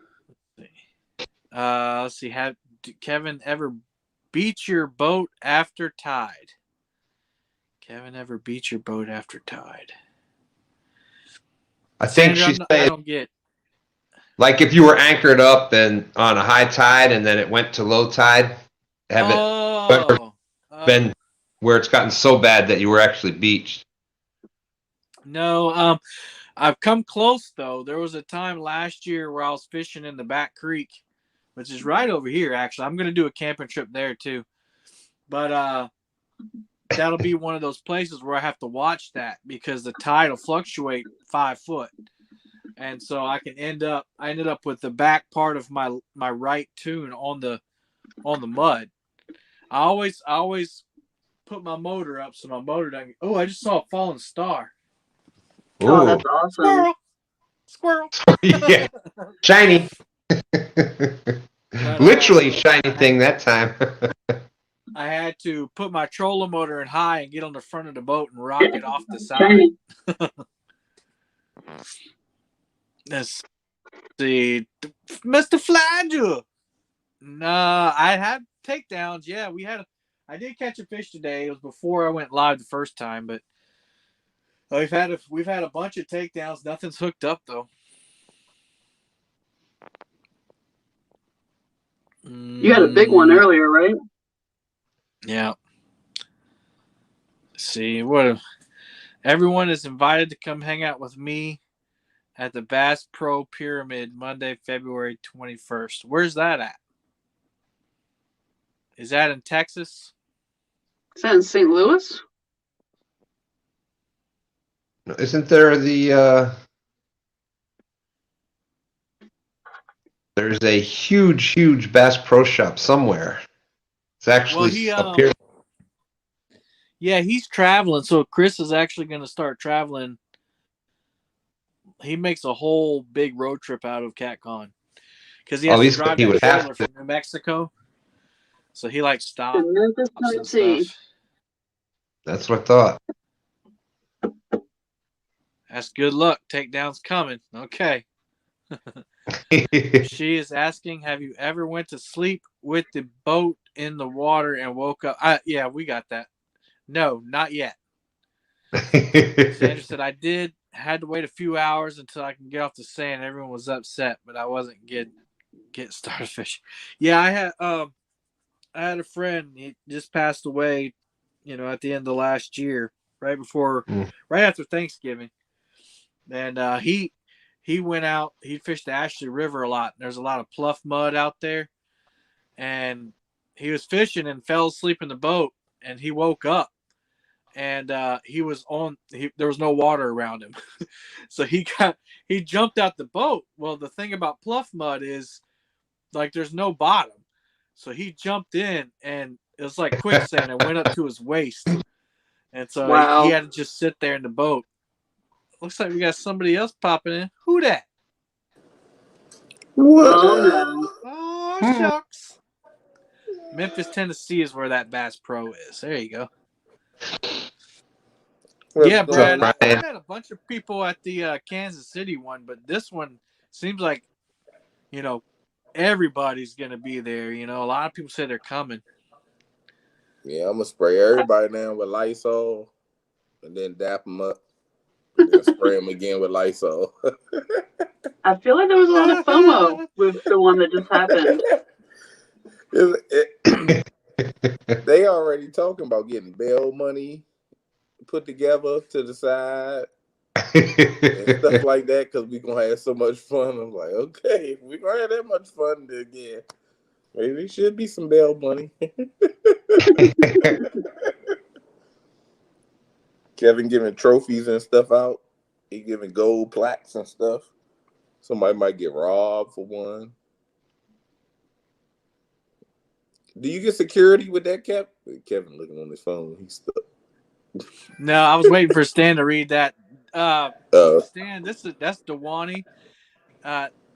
Let's see. Did Kevin ever beat your boat after tide? Kevin ever beat your boat after tide? I think she's saying, I don't get. Like if you were anchored up and on a high tide and then it went to low tide, been where it's gotten so bad that you were actually beached? No, I've come close though. There was a time last year where I was fishing in the back creek which is right over here. Actually, I'm going to do a camping trip there too. But that'll be one of those places where I have to watch that because the tide will fluctuate 5 foot, and so I ended up with the back part of my right tune on the mud. I always put my motor up so my motor doesn't. Oh, I just saw a falling star. Oh, that's awesome. Squirrel. Yeah, shiny. Literally shiny thing that time. I had to put my trolling motor in high and get on the front of the boat and rock it off the side. Let's see, Mr. Flagger. No, I had takedowns. Yeah, I did catch a fish today. It was before I went live the first time, but we've had a bunch of takedowns. Nothing's hooked up though. You had a big one earlier, right? Yeah. Let's see everyone is invited to come hang out with me at the Bass Pro Pyramid Monday, February 21st. Where's that at? Is that in Texas? Is that in St. Louis? Isn't there there's a huge Bass Pro Shop somewhere. It's actually up here. Yeah, he's traveling. So Chris is actually going to start traveling. He makes a whole big road trip out of CatCon because he has to drive that trailer from New Mexico. So he likes stops and stuff. That's what I thought. That's good luck. Takedown's coming. Okay. She is asking, have you ever went to sleep with the boat in the water and woke up? Yeah, we got that. No, not yet. Sandra said, I had to wait a few hours until I can get off the sand. Everyone was upset, but I wasn't getting started fishing. Yeah, I had a friend. He just passed away, at the end of last year, right after Thanksgiving. And he went out. He fished the Ashley River a lot. There's a lot of pluff mud out there. And he was fishing and fell asleep in the boat. And he woke up. And there was no water around him. So he jumped out the boat. Well, the thing about pluff mud is, like, there's no bottom. So he jumped in, and it was like quicksand and went up to his waist. And so he had to just sit there in the boat. Looks like we got somebody else popping in. Who that? What? Oh, shucks. Memphis, Tennessee is where that Bass Pro is. There you go. Yeah, Brad, I met a bunch of people at the Kansas City one, but this one seems like, everybody's going to be there. A lot of people say they're coming. Yeah, I'm going to spray everybody down with Lysol and then dap them up. And spray them again with Lysol. I feel like there was a lot of FOMO with the one that just happened. They already talking about getting bail money put together to the side and stuff like that because we're going to have so much fun. I'm like, okay, if we're going to have that much fun again, maybe there should be some bail money. Kevin giving trophies and stuff out. He giving gold plaques and stuff. Somebody might get robbed for one. Do you get security with that, Kevin looking on his phone. He's stuck. No, I was waiting for Stan to read that. Stan, that's Dewani.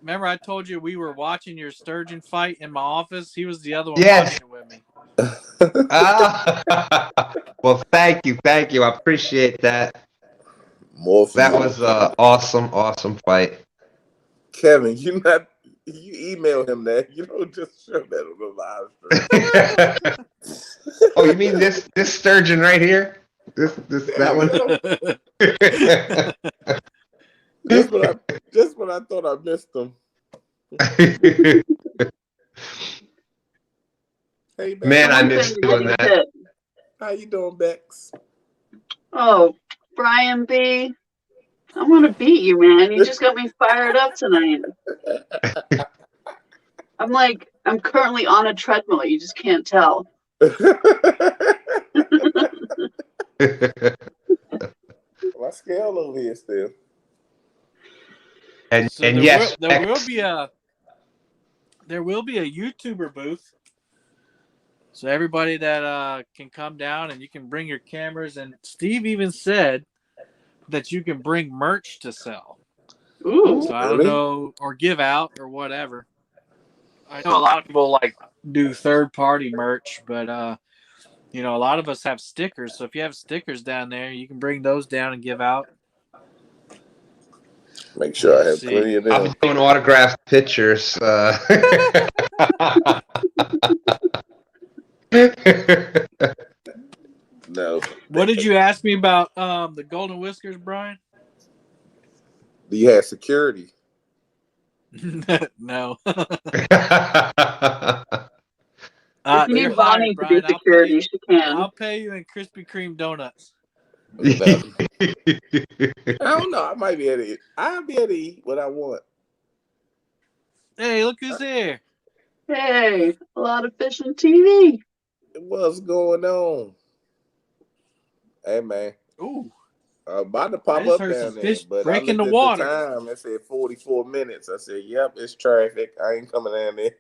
Remember I told you we were watching your sturgeon fight in my office? He was the other one watching it with me. Well, thank you. I appreciate that. That was an awesome fight. Kevin, you email him that. You don't just show that on the live stream. Oh, you mean this sturgeon right here? That one? Just when I thought I missed him. Hey, man, I missed doing that. How you doing, Bex? Oh, Brian B. I want to beat you, man. You just got me fired up tonight. I'm like, I'm currently on a treadmill. You just can't tell. My scale over here still. And So and there yes, there will be a YouTuber booth. So everybody that can come down and you can bring your cameras. And Steve even said that you can bring merch to sell. Ooh. So I don't know, or give out or whatever. I know a lot of people like do third-party merch, but you know, a lot of us have stickers. So if you have stickers down there, you can bring those down and give out. Make sure I have See. plenty of them. I'll be doing autographed pictures. No. What did you ask me about the golden whiskers, Brian? Do you have security? No. If you You're need Bonnie hired, to Brian. be security, she can. I'll pay you in Krispy Kreme donuts. No. I don't know. I might be able to eat. I'll be able to eat what I want. Hey, look who's here. Hey, a lot of fish on TV. What's going on? Hey, man. Ooh. About to pop I just up heard down some there, fish but I breaking looked the at water. the time. It said 44 minutes. I said, "Yep, it's traffic. I ain't coming down there."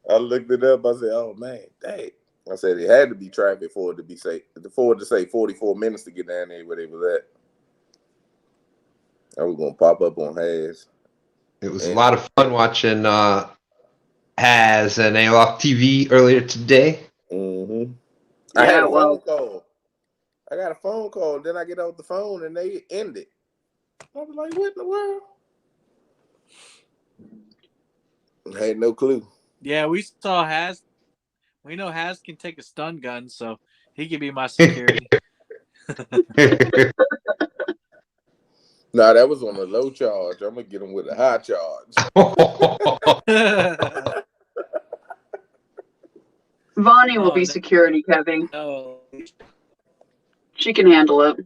I looked it up. I said, "Oh man, dang!" I said it had to be traffic for it to be safe. For it to say 44 minutes to get down there where they was at. I was gonna pop up on Has. It was a lot of fun watching Has and AOF TV earlier today. Mm-hmm. Yeah, I had a phone call. I got a phone call. Then I get off the phone and they end it. I was like, "What in the world?" I had no clue. Yeah, we saw Has. We know Has can take a stun gun, so he could be my security. Nah, that was on a low charge. I'm gonna get him with a high charge. Bonnie will be security, Kevin. No. She can handle it.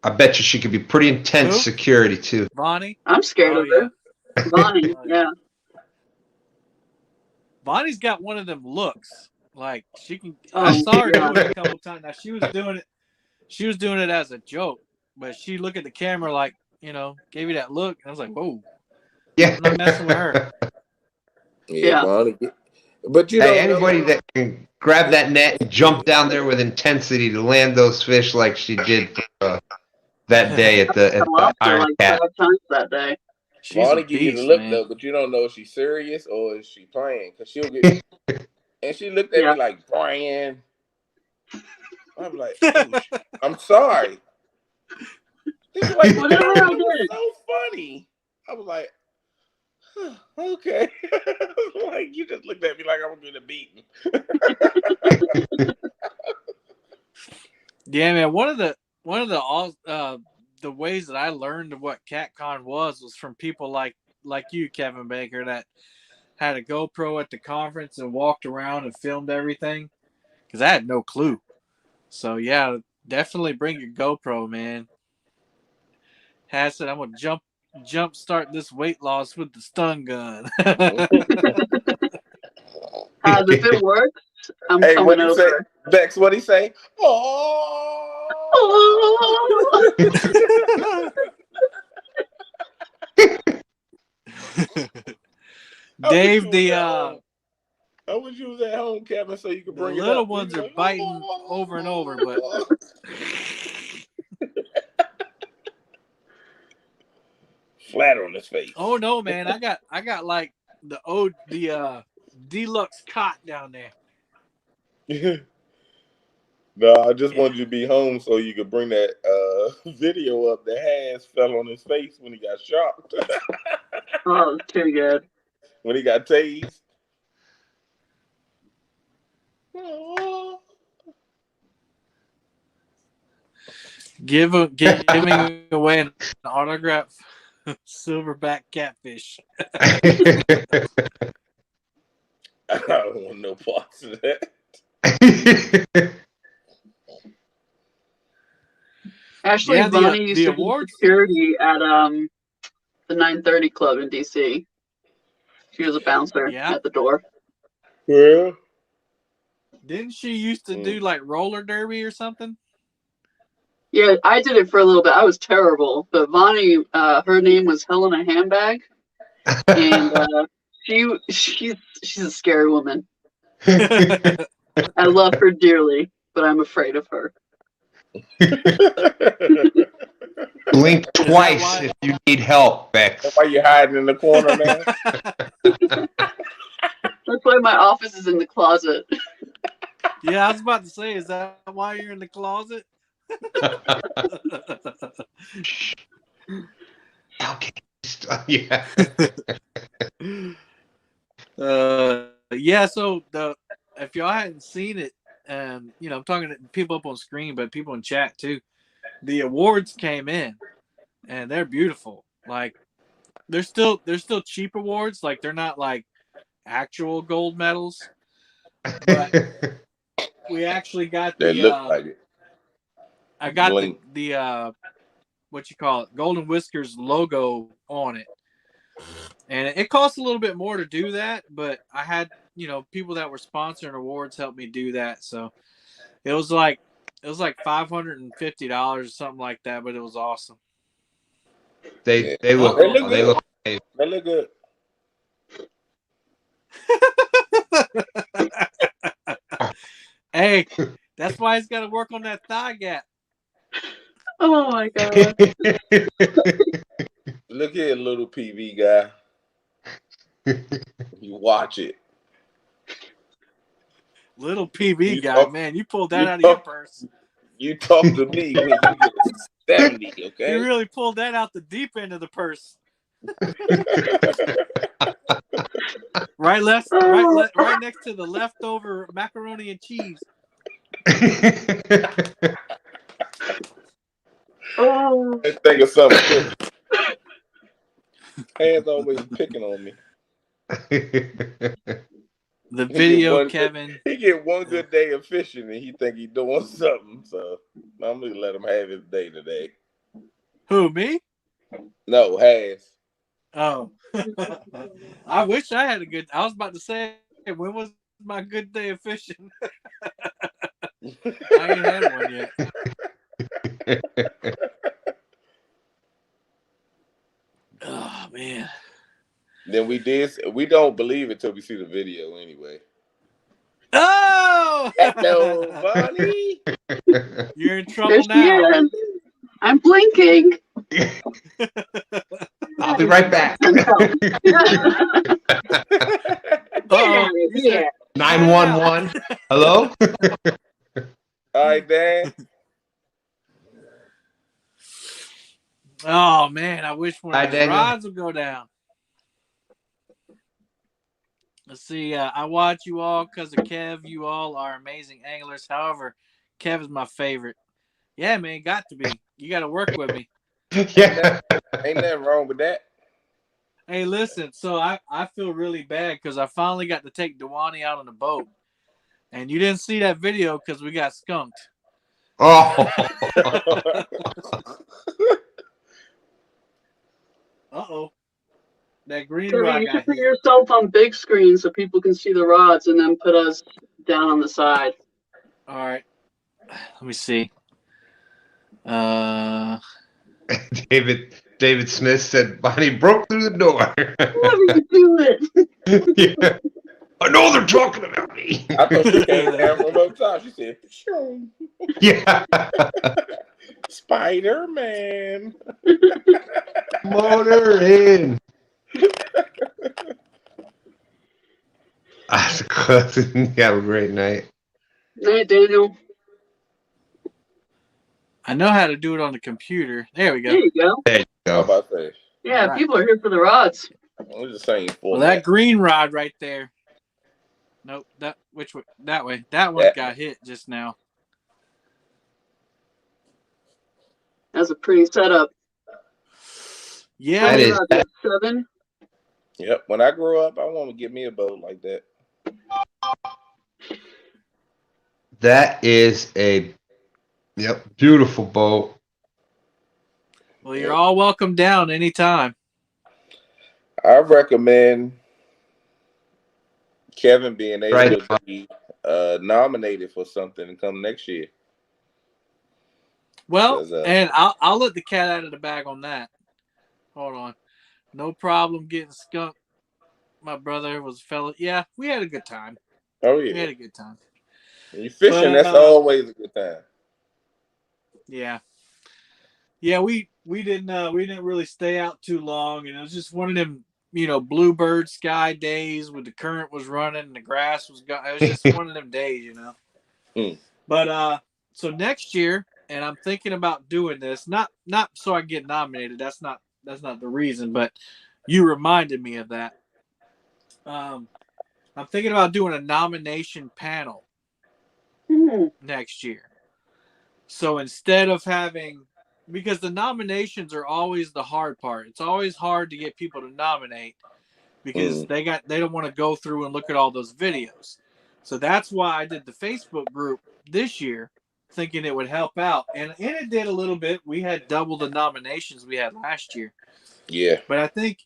I bet you she could be pretty intense Who? security too. Bonnie? I'm scared of her. Bonnie, yeah. Bonnie's got one of them looks. Like she can. Oh, I saw her yeah. do it a couple times. Now she was doing it. She was doing it as a joke, but she looked at the camera like, you know, gave you that look. And I was like, whoa. Yeah. I'm not messing with her. Yeah. Bonnie. But you know, hey, anybody that can grab that net and jump down there with intensity to land those fish like she did that day at the Iron like Cat. 5 times that day. Bonnie give you the look though, but you don't know if she's serious or is she playing. Cause she'll get and she looked at me like, "Brian." I'm like, "Oh, I'm sorry." She's like, "Whatever I did." So funny. I was like, huh, okay. Like you just looked at me like I was gonna beat him. Yeah, man. One of the ways that I learned what CatCon was from people like you, Kevin Baker, that had a GoPro at the conference and walked around and filmed everything. Because I had no clue. So yeah, definitely bring your GoPro, man. Has said I'm gonna jump start this weight loss with the stun gun. If it works, I'm hey, coming what he over. say? Bex, what he say? Dave, I wish you was at home, Kevin, so you could bring the it little up. ones are biting over and over, but flat on his face. Oh no, man! I got like the deluxe cot down there. No, I just wanted you to be home so you could bring that video up that Has fell on his face when he got shocked. Oh, too good. When he got tased. Giving away an autograph silverback catfish. I don't want no parts of that. Actually, Bonnie used to be security at the 930 Club in DC. She was a bouncer Yeah. at the door. Yeah. Didn't she used to do like roller derby or something? Yeah, I did it for a little bit. I was terrible, but Vonnie, her name was Helena Handbag, and she's a scary woman. I love her dearly, but I'm afraid of her. Blink twice if you need help, Bex. That's why you hiding in the corner now? That's why my office is in the closet. Yeah, I was about to say, is that why you're in the closet? Okay. Yeah. Yeah. So if y'all hadn't seen it, I'm talking to people up on screen, but people in chat too. The awards came in, and they're beautiful. Like they're still cheap awards. Like they're not like actual gold medals, but we actually got They the. look like it. I got Blink. the what you call it, Golden Whiskers logo on it, and it costs a little bit more to do that. But I had people that were sponsoring awards help me do that, so it was like $550 or something like that. But it was awesome. They They look look good. Hey, that's why he's got to work on that thigh gap. Oh my god! Look here, little PV guy. You watch it. Little PV guy, man, you pulled that out of your purse. You talk to me when you get 70, okay? You really pulled that out the deep end of the purse. right next to the leftover macaroni and cheese. Oh. Let's think of something. Hands always picking on me. The video, Kevin. He get one good day of fishing and he think he doing something. So I'm gonna let him have his day today. Who, me? No, Has. Oh. I wish I had I was about to say, when was my good day of fishing? I ain't had one yet. Oh man. Then we don't believe it till we see the video anyway. Oh! Hello, buddy. You're in trouble now. I'm blinking. I'll be right back. Yeah. 911. Hello? All right, Dan. Oh man, I wish one of these rods would go down. Let's see. I watch you all because of Kev. You all are amazing anglers. However, Kev is my favorite. Yeah, man, got to be. You got to work with me. Yeah. Ain't nothing wrong with that. Hey, listen. So I feel really bad because I finally got to take Dewani out on the boat, and you didn't see that video because we got skunked. Oh. Uh-oh. That green So rod you got should put hit. yourself on big screen so people can see the rods, and then put us down on the side. All right. Let me see. David Smith said Bonnie broke through the door. How did you do it? Yeah. I know they're talking about me. I thought she came down from up top. She said, sure. Yeah. Spider-Man. Motor in. That's a cousin. You have a great night. Night, Daniel. I know how to do it on the computer. There we go. There you go. There you How go. about that? Yeah, Right. people are here for the rods. We're the same Well, format. that green rod right there. Nope. Which way? That way. That one got hit just now. That's a pretty setup. Yeah. That is. 7. Yep. When I grow up, I want to get me a boat like that. That is a beautiful boat. Well, you're all welcome down anytime. I recommend Kevin being able to be nominated for something and come next year. Well, and I'll let the cat out of the bag on that. Hold on. No problem getting skunked. My brother was a fellow. Yeah, we had a good time. Oh yeah, we had a good time. When you fishing, that's always a good time. Yeah, yeah. We didn't really stay out too long, and it was just one of them bluebird sky days with the current was running and the grass was going. It was just one of them days, But so next year, and I'm thinking about doing this, not so I get nominated. That's not the reason, but you reminded me of that. I'm thinking about doing a nomination panel next year. So instead of having, because the nominations are always the hard part. It's always hard to get people to nominate because they don't want to go through and look at all those videos. So that's why I did the Facebook group this year, thinking it would help out. And it did a little bit. We had double the nominations we had last year. Yeah. But I think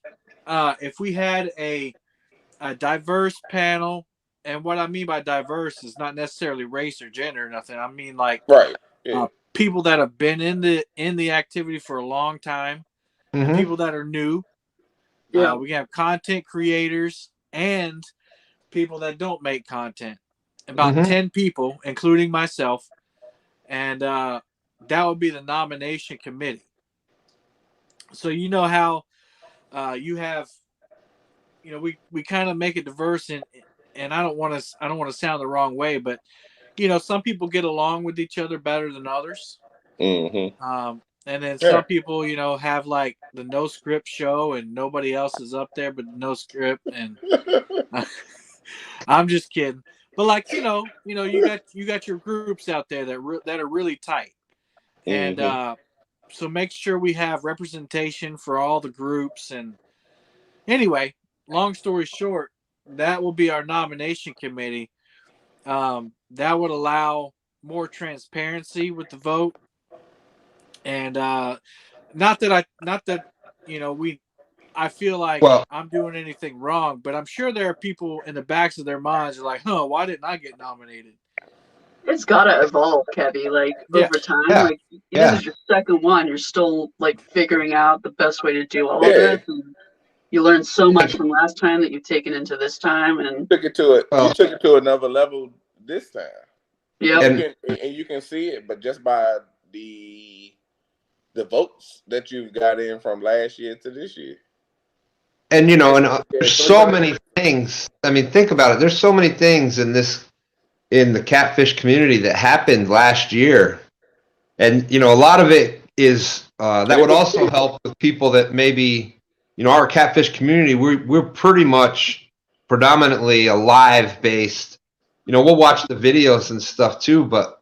if we had a diverse panel, and what I mean by diverse is not necessarily race or gender or nothing. I mean like people that have been in the activity for a long time, and people that are new. Yeah. We have content creators and people that don't make content. About 10 people, including myself, and that would be the nomination committee. So you know how you have, we kind of make it diverse, and I don't want to sound the wrong way, but some people get along with each other better than others. And then some people, have like the no script show, and nobody else is up there but no script. And I'm just kidding. But like you got your groups out there that are really tight, and so make sure we have representation for all the groups. And anyway, long story short, that will be our nomination committee. That would allow more transparency with the vote. And not that I feel like I'm doing anything wrong, but I'm sure there are people in the backs of their minds are like, why didn't I get nominated? It's gotta evolve, Kevy, over time. Like this is your second one. You're still figuring out the best way to do all of this. And you learned so much from last time that you've taken into this time, and you took it to another level this time. Yeah. And you can see it, but just by the votes that you've got in from last year to this year. And there's so many things. I mean, think about it. There's so many things in the catfish community that happened last year, and a lot of it is that would also help with people that maybe our catfish community. We're pretty much predominantly a live based. We'll watch the videos and stuff too, but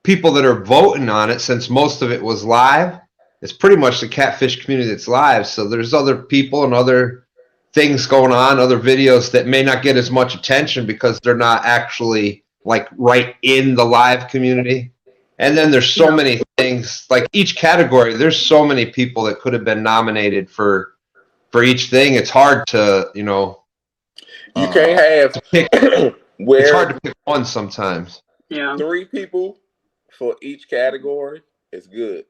people that are voting on it, since most of it was live, it's pretty much the catfish community that's live. So there's other people and other things going on, other videos that may not get as much attention because they're not actually right in the live community. And then there's so many things, like each category, there's so many people that could have been nominated for each thing. It's hard to, you can't have it's hard to pick one sometimes. Yeah. 3 people for each category is good.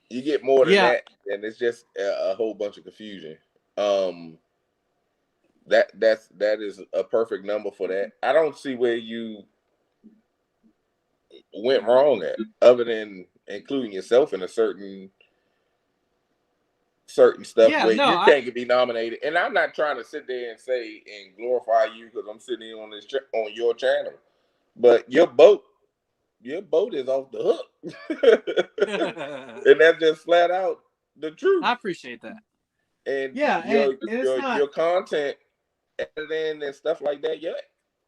You get more than that, and it's just a whole bunch of confusion. That is a perfect number for that. I don't see where you went wrong at, other than including yourself in a certain stuff where you can't be nominated. And I'm not trying to sit there and say and glorify you because I'm sitting here on your channel, but your boat is off the hook. And that's just flat out the truth. I appreciate that. And your content editing and stuff like that. Yeah,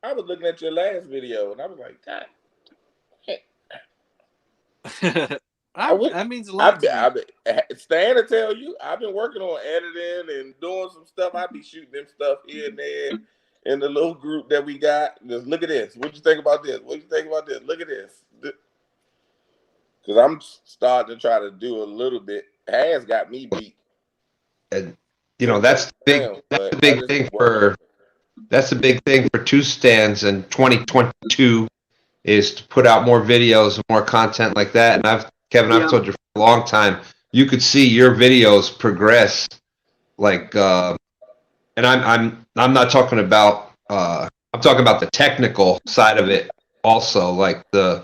I was looking at your last video and I was like, God. That means a lot. Stan to tell you, I've been working on editing and doing some stuff. I be shooting them stuff here and there in the little group that we got. Just look at this. What you think about this? What you think about this? Look at this. Because I'm starting to try to do a little bit has got me beat. And that's the big thing for two stands in 2022 is to put out more videos and more content like that. And Kevin, I've told you for a long time, you could see your videos progress. Like, and I'm not talking about I'm talking about the technical side of it also, like the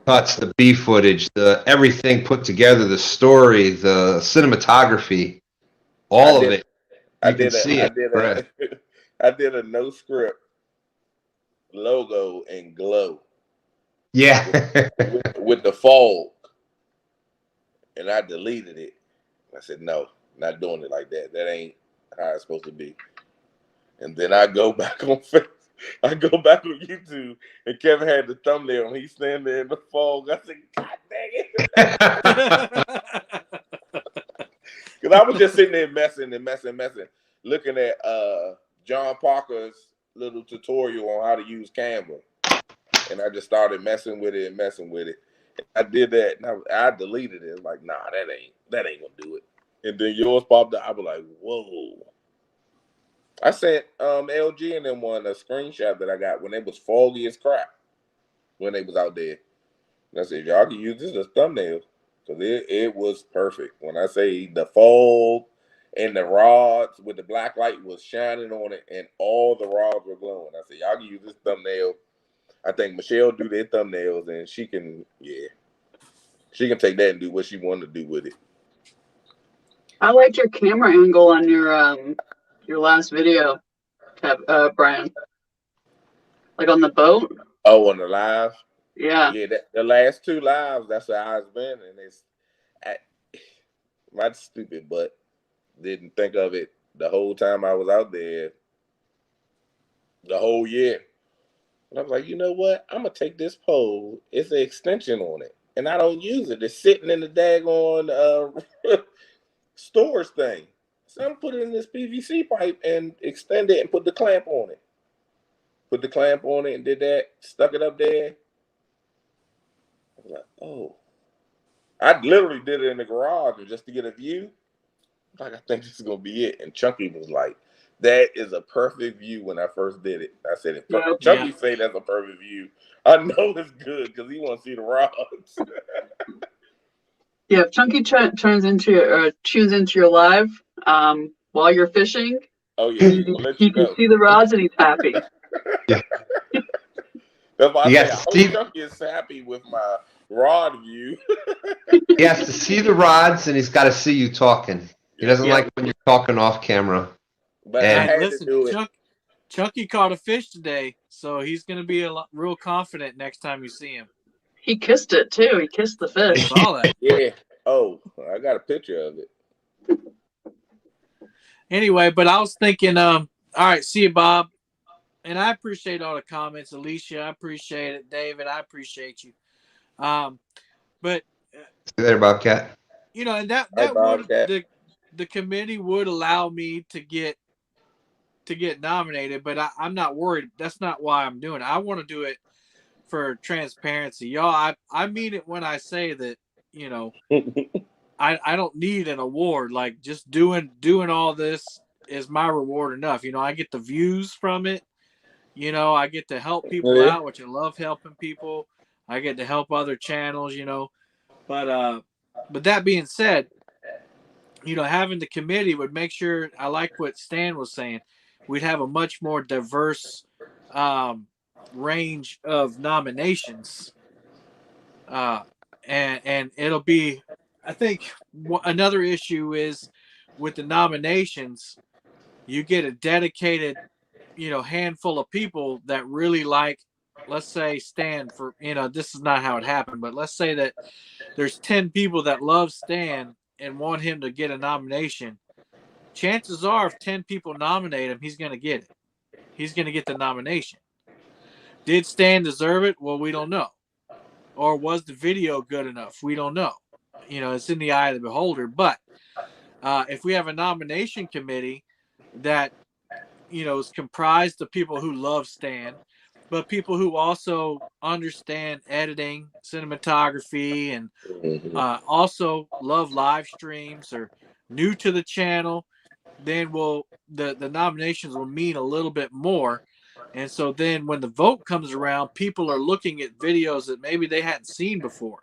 cuts, the B footage, the everything put together, the story, the cinematography, all of it. You can see it. I did a no script logo in Glow. Yeah. with the fog. And I deleted it. I said, no, not doing it like that. That ain't how it's supposed to be. And then I go back on YouTube, and Kevin had the thumbnail, and he's standing there in the fog. I said, God dang it. Because I was just sitting there messing, looking at John Parker's little tutorial on how to use Canva. And I just started messing with it. I did that, and I deleted it. Like, nah, that ain't gonna do it. And then yours popped up. I was like, whoa. I sent LG and them one a screenshot that I got when it was foggy as crap when they was out there. And I said, y'all can use this as thumbnails because it was perfect. When I say the fog and the rods with the black light was shining on it and all the rods were glowing. I said, y'all can use this thumbnail. I think Michelle do their thumbnails and she can take that and do what she wanted to do with it. I liked your camera angle on your last video, Brian. Like on the boat. Oh, on the live? Yeah. Yeah, the last two lives, that's how it's been. And my stupid butt didn't think of it the whole time I was out there, the whole year. And I was like, you know what? I'm going to take this pole. It's an extension on it. And I don't use it. It's sitting in the daggone storage thing. So I'm put it in this PVC pipe and extend it and put the clamp on it. Put the clamp on it and did that. Stuck it up there. I was like, oh. I literally did it in the garage just to get a view. Like, I think this is going to be it. And Chunky was like, that is a perfect view when I first did it. I said, if Chunky say that's a perfect view, I know it's good because he wants to see the rods. Yeah, if Chunky tunes into your live while you're fishing, he can see the rods and he's happy. Yeah. That's why I say I hope Chunky is happy with my rod view. He has to see the rods and he's got to see you talking. He doesn't like when you're talking off camera. But I had to do it. Chunky caught a fish today, so he's going to be real confident next time you see him. He kissed it too. He kissed the fish. I saw that. Yeah. Oh, I got a picture of it. Anyway, but I was thinking, all right, see you, Bob. And I appreciate all the comments. Alicia, I appreciate it. David, I appreciate you. But see you later, Bobcat. And that would the committee would allow me to get nominated, but I'm not worried. That's not why I'm doing it. I want to do it for transparency, y'all. I mean it when I say that. I don't need an award. Like, just doing all this is my reward enough. I get the views from it. I get to help people out, which I love helping people. I get to help other channels, But that being said, having the committee would make sure, I like what Stan was saying, we'd have a much more diverse range of nominations. And it'll be, I think another issue is with the nominations, you get a dedicated, handful of people that really like, let's say Stan for, this is not how it happened, but let's say that there's 10 people that love Stan and want him to get a nomination. Chances are if 10 people nominate him, he's going to get it. He's going to get the nomination. Did Stan deserve it? Well, we don't know. Or was the video good enough? We don't know. It's in the eye of the beholder. But if we have a nomination committee that, is comprised of people who love Stan but people who also understand editing, cinematography, and also love live streams or new to the channel, then the nominations will mean a little bit more. And so then when the vote comes around, people are looking at videos that maybe they hadn't seen before.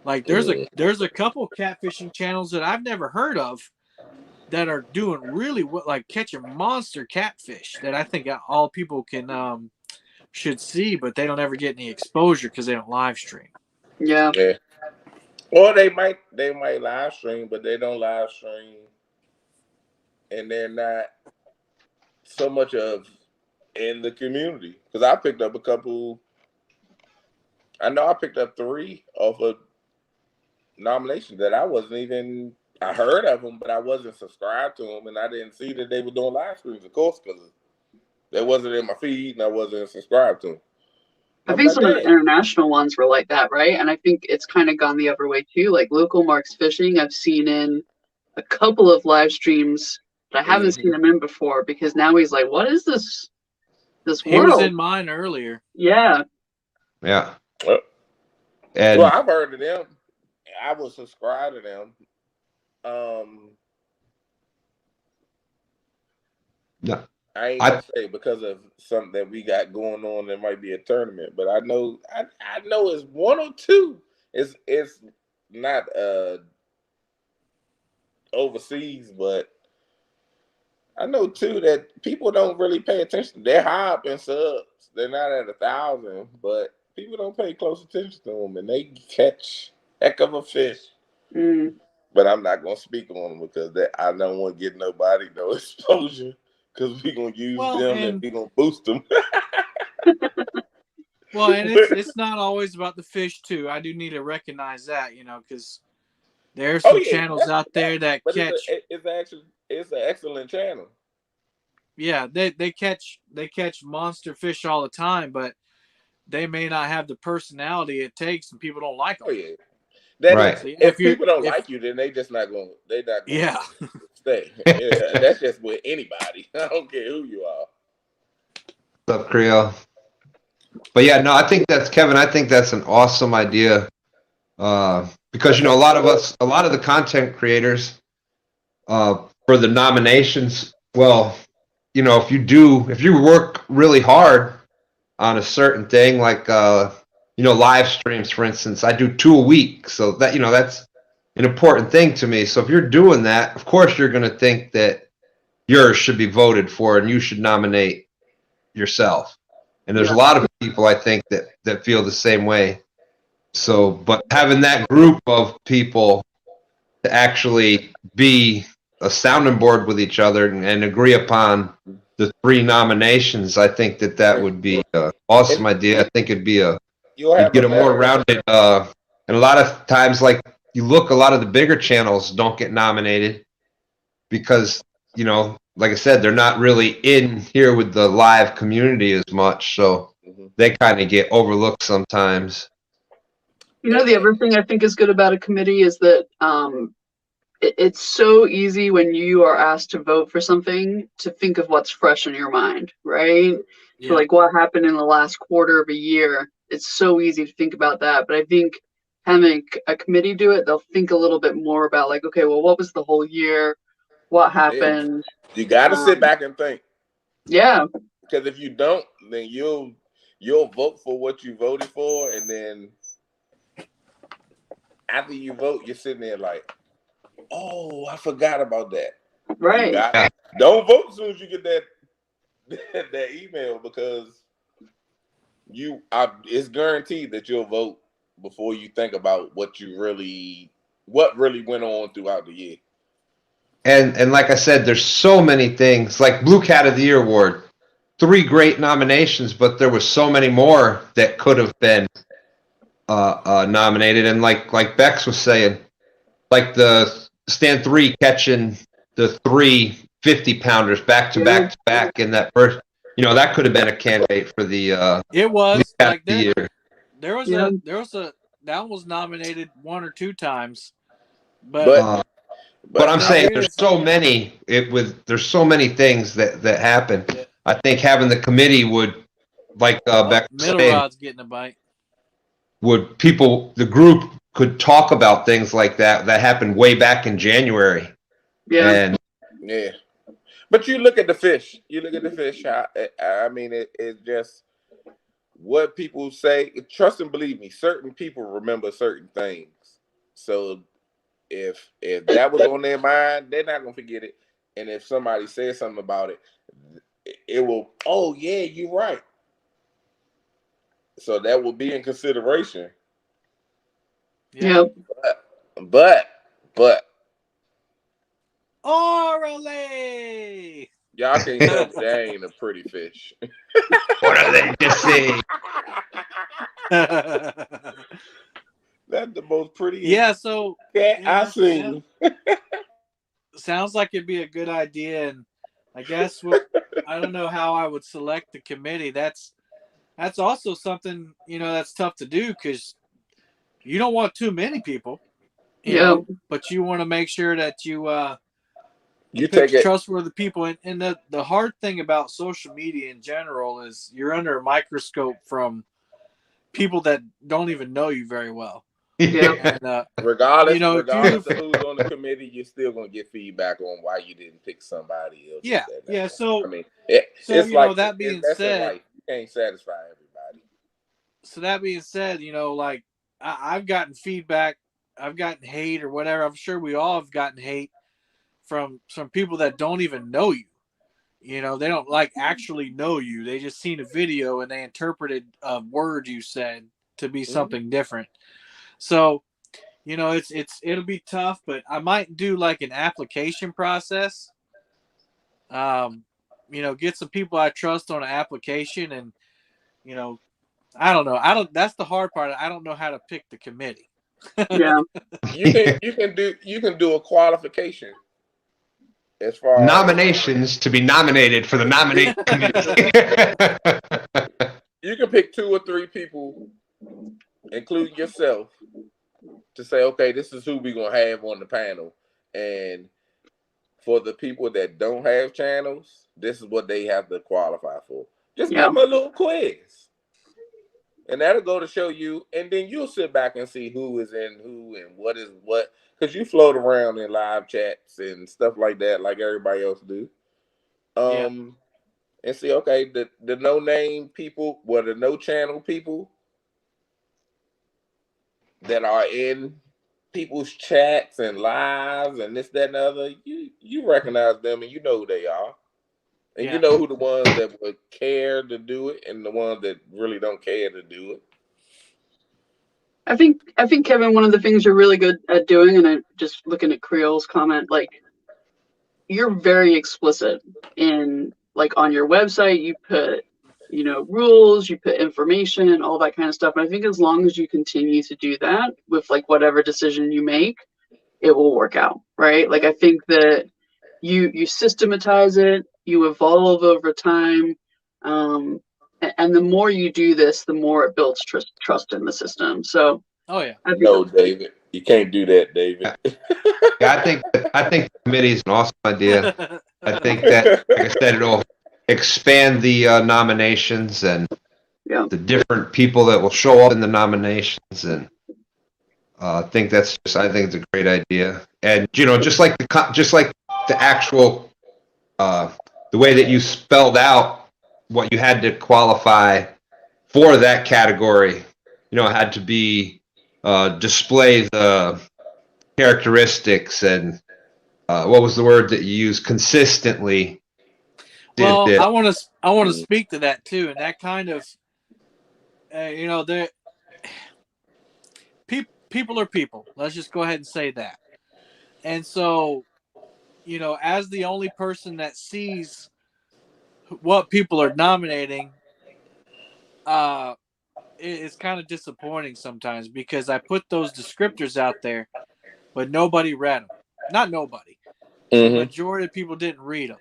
Like there's a couple catfishing channels that I've never heard of that are doing really well, like catching monster catfish that I think all people can should see, but they don't ever get any exposure because they don't live stream. Yeah. Or they might live stream, but they don't live stream, and they're not so much of in the community. Because I picked up a couple. I know I picked up 3 off of nominations that I wasn't even. I heard of them, but I wasn't subscribed to them, and I didn't see that they were doing live streams, of course, because that wasn't in my feed, and I wasn't subscribed to them. I think some of the international ones were like that, right? And I think it's kind of gone the other way too. Like Local Marks Fishing, I've seen in a couple of live streams, but I haven't seen him in before because now he's like, "What is this world?" He was in mine earlier. Yeah. Yeah. And well, I've heard of them. I was subscribed to them. No. I ain't gonna say because of something that we got going on. There might be a tournament, but I know it's 1 or 2. It's not overseas, but I know 2 that people don't really pay attention. They're high up in subs. They're not at 1,000, but people don't pay close attention to them, and they catch heck of a fish. But I'm not gonna speak on them because I don't want to get nobody no exposure. Because we're going to use them and we're going to boost them. Well, and it's not always about the fish, too. I do need to recognize that, because there's some channels out there that catch. It's an excellent channel. Yeah, they catch monster fish all the time, but they may not have the personality it takes, and people don't like them. Oh, yeah. Right. So, if people don't like you, then they just not going to stay. Yeah, that's just with anybody. I don't care who you are. What's up, Creole? But yeah, no, I think that's Kevin. I think that's an awesome idea because a lot of the content creators for the nominations. Well, if you work really hard on a certain thing, like live streams, for instance, I do 2 a week, so that that's an important thing to me. So if you're doing that, of course you're going to think that yours should be voted for and you should nominate yourself. And there's a lot of people, I think, that feel the same way. So, but having that group of people to actually be a sounding board with each other and agree upon the 3 nominations, I think that would be an awesome idea. I think it'd be you'd get a more rounded, and a lot of times, like, you look, a lot of the bigger channels don't get nominated because, like I said, they're not really in here with the live community as much. So they kind of get overlooked sometimes. The other thing I think is good about a committee is that it's so easy when you are asked to vote for something to think of what's fresh in your mind, right? Yeah. So like what happened in the last quarter of a year, it's so easy to think about that. But I think having a committee do it, they'll think a little bit more about like, okay, well, what was the whole year? What happened? You got to sit back and think. Yeah. Because if you don't, then you'll vote for what you voted for, and then after you vote, you're sitting there like, oh, I forgot about that. Right. Don't vote as soon as you get that email because it's guaranteed that you'll vote before you think about what really went on throughout the year. And like I said, there's so many things, like Blue Cat of the Year Award, 3 great nominations, but there was so many more that could have been nominated. And like Bex was saying, like the Stand 3 catching the 3 50-pounders back to back in that first, that could have been a candidate for the it was like the year. There was that was nominated 1 or 2 times, but I'm saying there's so many. There's so many things that happen. Yeah. I think having the committee would like Beck was Middle saying, rod's getting a bite. would people, the group could talk about things like that happened way back in January. Yeah. And Yeah. But you look at the fish. You look at the fish. I mean, it's just what people say. Trust and believe me, certain people remember certain things. So if that was on their mind, they're not gonna forget it. And if somebody says something about it, it will. Oh yeah, you're right. So that will be in consideration. Yeah. But Orally. y'all can't tell me that ain't a pretty fish. what are they just saying? That's the most prettiest Yeah, so cat you I know, seen. sounds like it'd be a good idea, and I guess I don't know how I would select the committee. That's also something, that's tough to do because you don't want too many people, Yeah. but you want to make sure that you You pick take it. trustworthy people. And the hard thing about social media in general is you're under a microscope from people that don't even know you very well. Yeah. And Regardless if you, of who's on the committee, you're still gonna get feedback on why you didn't pick somebody else. yeah. So I mean, so it's like that being that's in said, life. You can't satisfy everybody. so that being said, like I've gotten feedback, I've gotten hate or whatever. I'm sure we all have gotten hate from some people that don't even know you. They don't like actually know you. They just seen a video and they interpreted a word you said to be something different. So, it'll be tough, but I might do like an application process. Get some people I trust on an application and, I don't know. That's the hard part. I don't know how to pick the committee. Yeah. You can do a qualification as far as Nominations to be nominated for the nominate committee. you can pick 2 or 3 people, including yourself, to say, okay, this is who we're gonna have on the panel. And for the people that don't have channels, this is what they have to qualify for. Just give them a little quiz. And that'll go to show you, and then you'll sit back and see who is in who and what is what. Because you float around in live chats and stuff like that, like everybody else do. And see, okay, the no name people, the no channel people that are in people's chats and lives and this, that, and the other, you recognize them and you know who they are. And you know who the ones that would care to do it and the ones that really don't care to do it. I think Kevin, one of the things you're really good at doing, and I'm just looking at Creole's comment, like you're very explicit in like on your website, you put, rules, you put information and all that kind of stuff. And I think as long as you continue to do that with like whatever decision you make, it will work out, right? Like I think that you systematize it, you evolve over time. And the more you do this, the more it builds trust in the system. So, oh yeah, no, David, you can't do that, David. Yeah, I think the committee is an awesome idea. I think that, like I said, it'll expand the nominations and the different people that will show up in the nominations, and I think it's a great idea. And just like the actual the way that you spelled out what you had to qualify for that category, it had to be display the characteristics and what was the word that you used, consistently. Well, I want to speak to that too, and that kind of people are people. Let's just go ahead and say that. And so, as the only person that sees what people are nominating, it's kind of disappointing sometimes because I put those descriptors out there, but nobody read them. Not nobody. The majority of people didn't read them.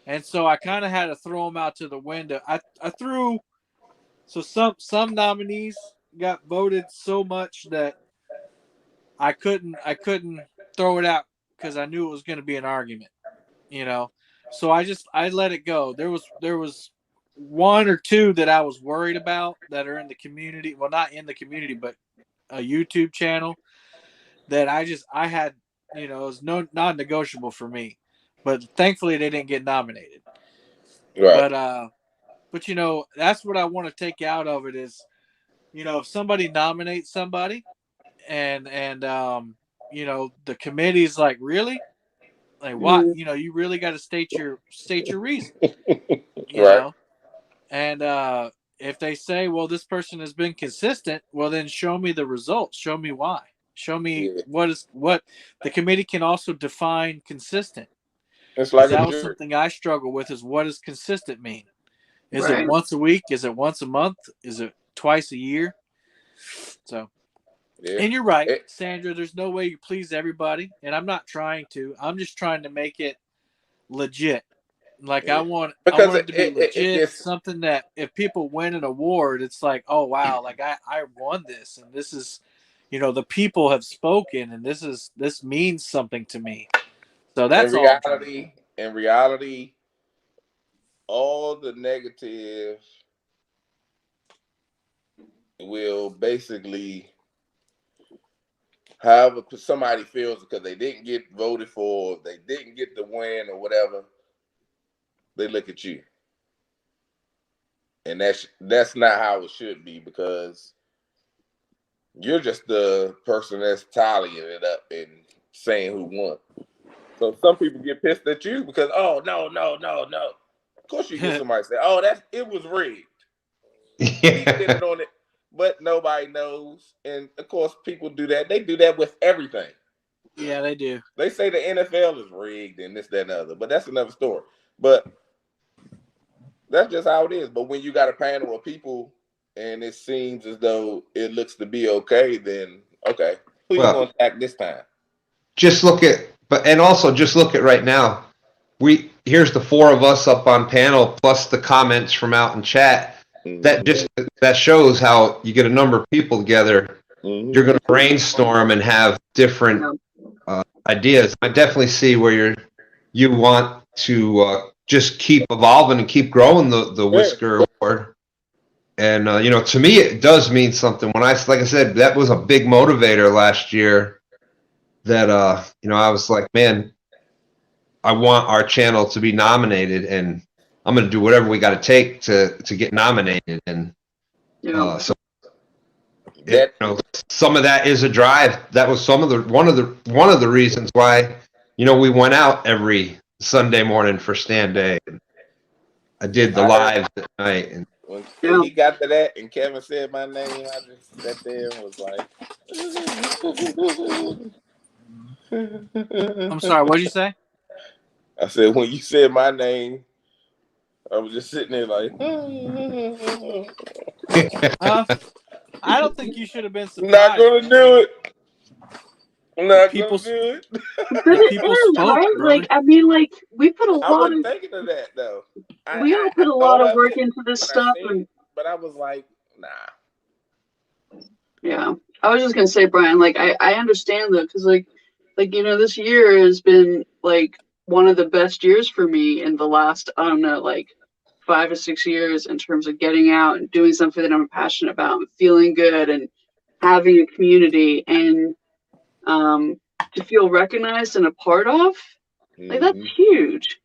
And so I kind of had to throw them out to the window. I threw, so some nominees got voted so much that I couldn't throw it out because I knew it was going to be an argument, So I let it go. There was one or two that I was worried about that are in the community. Well, not in the community, but a YouTube channel that I had, it was non-negotiable for me. But thankfully they didn't get nominated. Right. But that's what I want to take out of it is, if somebody nominates somebody and the committee's like, really? Like what? You really got to state your reason, Right. And if they say, well, this person has been consistent, well, then show me the results. Show me why. Show me what the committee can also define consistent. It's like that was something I struggle with is what does consistent mean? Is it once a week? Is it once a month? Is it twice a year? So, and you're right, Sandra, there's no way you please everybody. And I'm not trying to. I'm just trying to make it legit. Like I want it to be legit, something that if people win an award, it's like, oh wow, like I won this, and this is, the people have spoken, and this means something to me. So that's in reality, all the negative will basically, however somebody feels because they didn't get voted for, they didn't get the win or whatever, they look at you. And that's not how it should be, because you're just the person that's tallying it up and saying who won. So some people get pissed at you because, oh, no. Of course you get somebody say, oh, it was rigged. He did it on it, but nobody knows. And of course people do that. They do that with everything. Yeah, they do. They say the NFL is rigged and this, that, and the other, but that's another story. But that's just how it is. But when you got a panel of people and it seems as though it looks to be okay, then okay, who you going to attack this time? Just look at, just look at right now. Here's the four of us up on panel plus the comments from out in chat. That shows how you get a number of people together. You're going to brainstorm and have different ideas. I definitely see where you want to just keep evolving and keep growing the Whisker Award. And to me, it does mean something. Like I said, that was a big motivator last year. That I was like, man, I want our channel to be nominated, and I'm going to do whatever we got to take to get nominated. And so some of that is a drive. That was one of the reasons why we went out every Sunday morning for stand day. I did the live at night. And when he got to that and Kevin said my name, I just sat there and was like, I'm sorry, what did you say? I said, when you said my name, I was just sitting there like, I don't think you should have been surprised. Not going to do it. Not going to do it. But people spoke, right? Brother. Like, I mean, like, we put a lot of... I wasn't thinking of that, though. We all put a lot of work into this stuff. But I was like, nah. Yeah. I was just going to say, Brian, like, I understand that, because, like, this year has been, like, one of the best years for me in the last, I don't know, like, 5 or 6 years in terms of getting out and doing something that I'm passionate about and feeling good and having a community and to feel recognized and a part of, like, that's huge,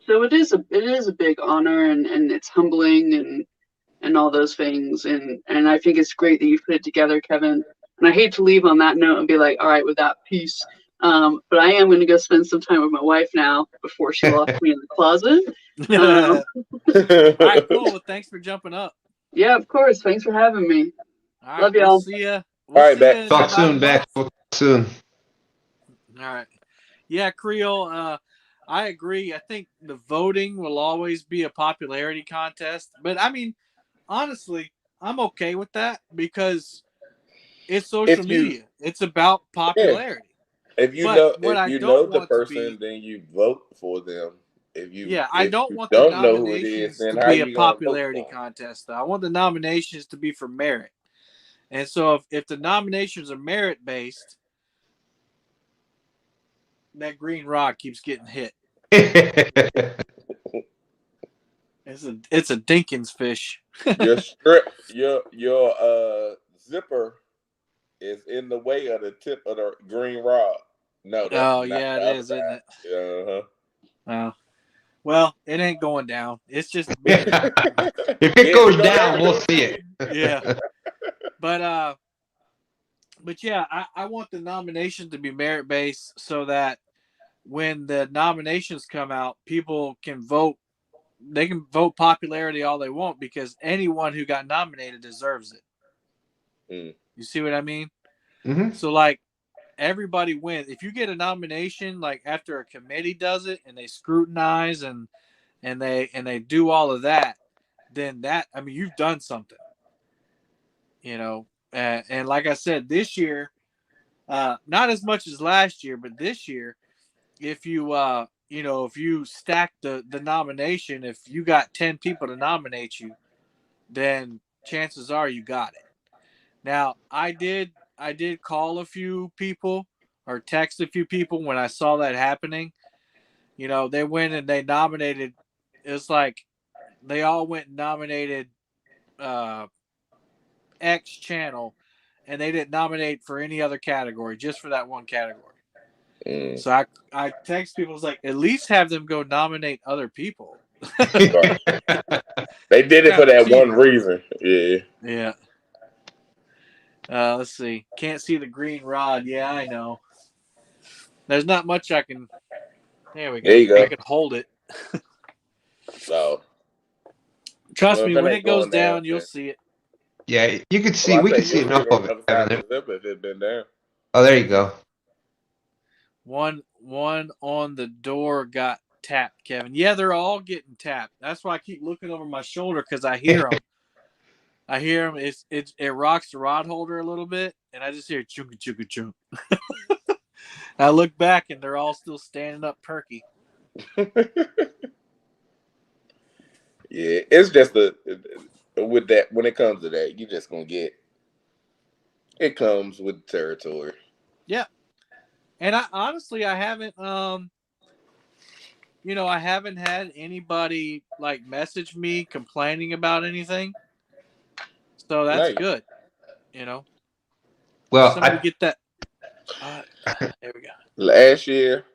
So it is a big honor and it's humbling and all those things and I think it's great that you put it together, Kevin. And I hate to leave on that note and be like, all right, with that piece. But I am going to go spend some time with my wife now before she locks me in the closet. All right, cool. Well, thanks for jumping up. Yeah, of course. Thanks for having me. All right, love y'all. See ya. All right, back. Talk soon, back. Soon. All right. Yeah, Creole. I agree. I think the voting will always be a popularity contest, but I mean, honestly, I'm okay with that because it's social media. It's about popularity. Yeah. If you know the person, then you vote for them. I don't want the nominations to be a popularity contest, though. I want the nominations to be for merit. And so if the nominations are merit based, that green rod keeps getting hit. It's a Dinkins fish. Your strip, your zipper is in the way of the tip of the green rod. No, that's Oh not yeah, the it other is, isn't it? side. Oh, well, it ain't going down. It's just If it Yeah, goes go down, we'll you'll see it. yeah. But yeah, I want the nominations to be merit based so that when the nominations come out, people can vote. They can vote popularity all they want because anyone who got nominated deserves it. You see what I mean? Mm-hmm. So like everybody wins. If you get a nomination, like after a committee does it and they scrutinize and they do all of that, then that, I mean, you've done something. You know, and like I said, this year, not as much as last year, but this year, if you if you stack the nomination, if you got 10 people to nominate you, then chances are you got it. Now, I did call a few people or text a few people when I saw that happening. You know, they went and they nominated. It's like they all went and nominated uh, X channel, and they didn't nominate for any other category, just for that one category. So I text people, was like, at least have them go nominate other people. Right. They did it for that one reason. Yeah. Yeah. Let's see. Can't see the green rod. Yeah, I know. There's not much I can. There we go. There you go. I can hold it. So, Trust well, me, if it when ain't it goes going down, down, you'll then see it. Yeah, you could see. I We say could see you'll see enough it on of the it, other side Kevin. of the zipper if it's been down. Oh, there you go. One on the door got tapped, Kevin. Yeah, they're all getting tapped. That's why I keep looking over my shoulder because I hear them. I hear them. It rocks the rod holder a little bit, and I just hear chunk chunk chunk. I look back and they're all still standing up perky. Yeah, it's just with that when it comes to that, you just gonna get it comes with the territory. Yeah, and I honestly I haven't I haven't had anybody like message me complaining about anything, so that's Nice. good. You know, Well, somebody get that. There we go. Last year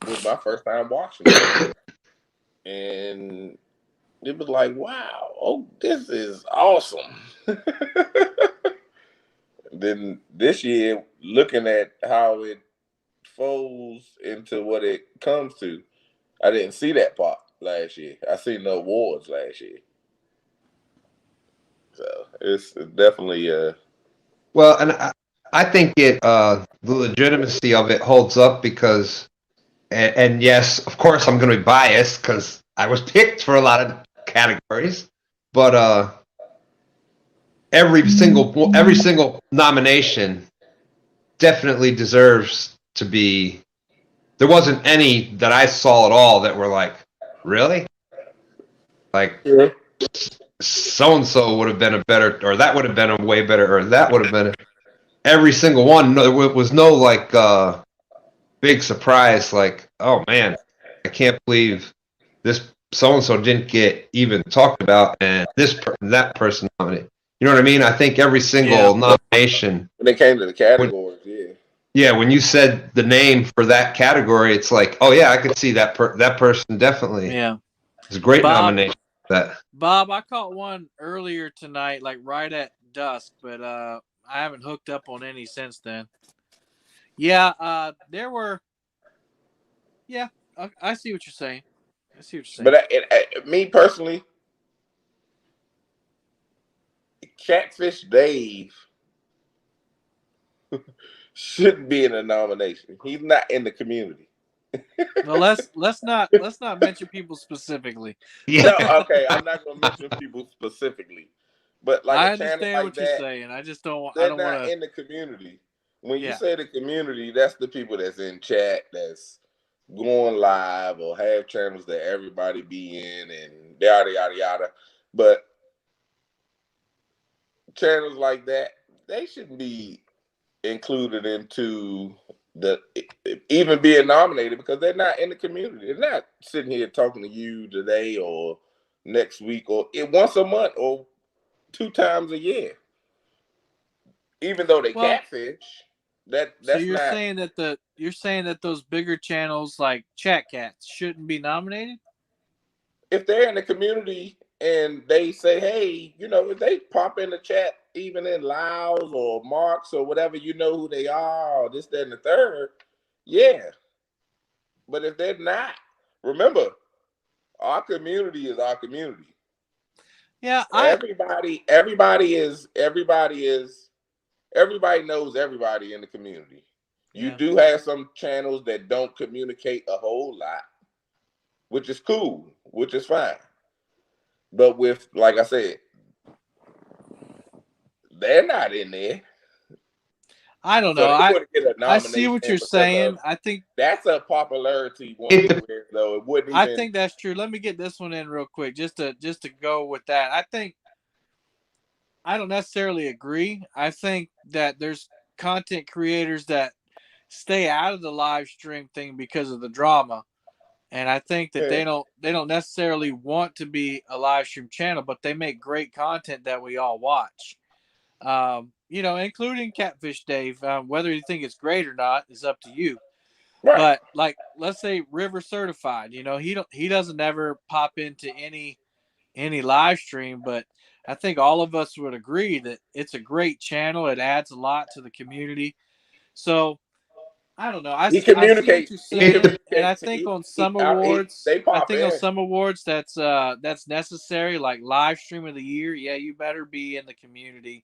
was my first time watching it, and it was like, wow, oh, this is awesome. Then this year, looking at how it folds into what it comes to, I didn't see that part last year. I seen the awards last year, so it's definitely well, and I think the legitimacy of it holds up because, and yes, of course, I'm going to be biased because I was picked for a lot of categories, but every single nomination definitely deserves to be. There wasn't any that I saw at all that were like, really? Like, yeah. so and so would have been a better, or that would have been a way better, or that would have been every single one. No, there was no like big surprise. Like, oh man, I can't believe this so and so didn't get even talked about, and that person nominated. You know what I mean? I think every single nomination. When they came to the categories, yeah. Yeah, when you said the name for that category, it's like, oh yeah, I could see that that person definitely. Yeah, It's a great Bob, nomination. That Bob, I caught one earlier tonight, like right at dusk, but I haven't hooked up on any since then. Yeah, there were. Yeah, I see what you're saying. I see what you're saying. But me personally, Catfish Dave shouldn't be in a nomination. He's not in the community. Well, let's not mention people specifically. yeah. No, okay, I'm not gonna mention people specifically, but like I a channel understand like what you're that, saying. I just don't. I they're don't want not to. in the community. When you Yeah. say the community, that's the people that's in chat, that's going live, or have channels that everybody be in, and yada yada yada. But channels like that, they shouldn't be included into even being nominated because they're not in the community. They're not sitting here talking to you today or next week or once a month or 2 times a year. Even though they catfish, so that's not. you're saying that those bigger channels like Chat Cats shouldn't be nominated? If they're in the community and they say, hey, if they pop in the chat, even in Laos or Marks or whatever, you know who they are, or this, that, and the third, yeah. But if they're not, remember, our community is our community. Yeah, everybody knows everybody in the community. You do have some channels that don't communicate a whole lot, which is cool, which is fine. But with, like I said, they're not in there. I don't know. I see what you're saying. I think that's a popularity one, though. It wouldn't even. I think that's true. Let me get this one in real quick, just to go with that. I think I don't necessarily agree. I think that there's content creators that stay out of the live stream thing because of the drama. And I think that they don't necessarily want to be a live stream channel, but they make great content that we all watch. Including Catfish Dave. Whether you think it's great or not is up to you. Right. But like, let's say River Certified, he doesn't ever pop into any live stream, but I think all of us would agree that it's a great channel. It adds a lot to the community. So I don't know. I see what you're saying, and I think on some awards, that's necessary, like live stream of the year. Yeah, you better be in the community.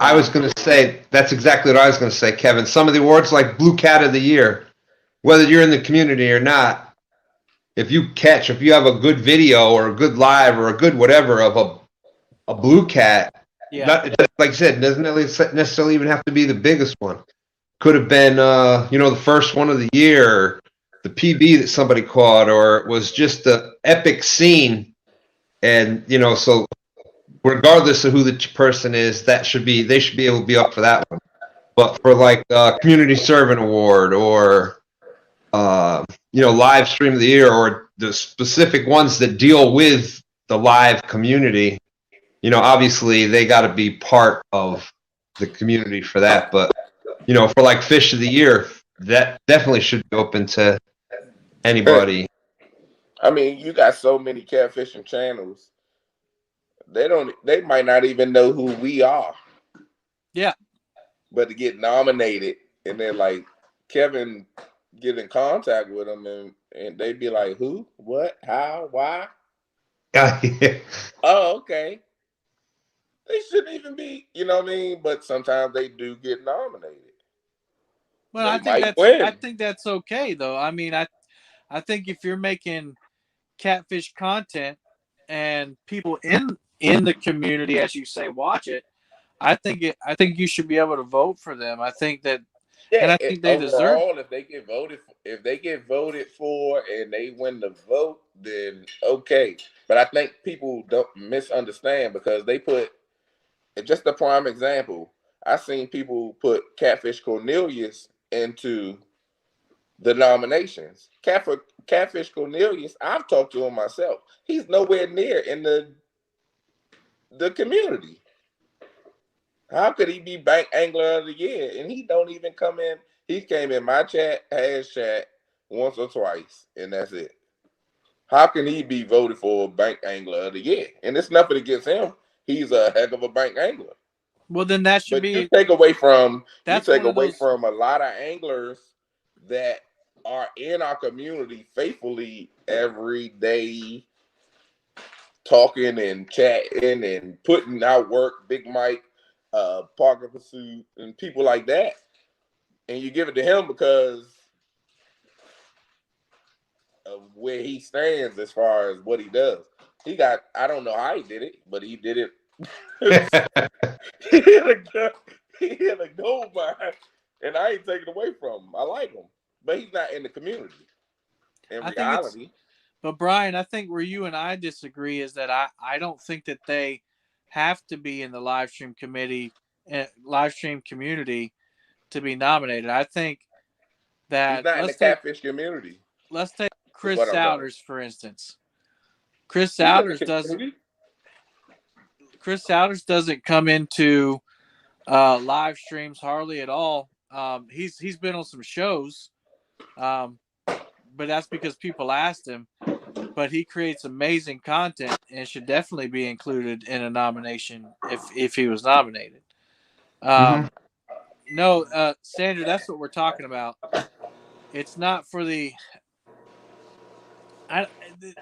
I was going to say that's exactly what I was going to say, Kevin. Some of the awards, like Blue Cat of the Year, whether you're in the community or not, if you have a good video or a good live or a good whatever of a blue cat, like I said, doesn't necessarily even have to be the biggest one. Could have been, the first one of the year, the PB that somebody caught, or it was just the epic scene. And, so regardless of who the person is, they should be able to be up for that one. But for like Community Servant Award or, Live Stream of the Year or the specific ones that deal with the live community, obviously they got to be part of the community for that. But for like Fish of the Year, that definitely should be open to anybody. I mean, you got so many catfishing channels. They might not even know who we are. Yeah. But to get nominated and then like Kevin get in contact with them and they'd be like, who? What? How? Why? Yeah. Oh, okay. They shouldn't even be, you know what I mean? But sometimes they do get nominated. Well, I think that's okay though. I mean, I think if you're making catfish content and people in the community, as you say, watch it, I think you should be able to vote for them. I think that, and I think they deserve. If they get voted for and they win the vote, then okay. But I think people don't misunderstand because they put just a prime example. I seen people put Catfish Cornelius into the nominations. Catfish Cornelius, I've talked to him myself. He's nowhere near in the community. How could he be Bank Angler of the Year? And he don't even come in. He came in my chat, has chat once or twice, and that's it. How can he be voted for Bank Angler of the Year? And it's nothing against him. He's a heck of a bank angler. Well, then that should be. You take away from a lot of anglers that are in our community faithfully every day, talking and chatting and putting out work. Big Mike, Parker Pursuit, and people like that, and you give it to him because of where he stands as far as what he does. I don't know how he did it, but he did it. he hit a gold mine, and I ain't taking away from him. I like him, but he's not in the community. In reality. But Brian, I think where you and I disagree is that I don't think that they have to be in the live stream community to be nominated. I think that not in the catfish community. let's take Chris what I'm Souders, for instance. Chris He's in the Souders doesn't community. Chris Souders doesn't come into live streams hardly at all. He's been on some shows, but that's because people asked him. But he creates amazing content and should definitely be included in a nomination if he was nominated. No, Sandra, that's what we're talking about. It's not for the.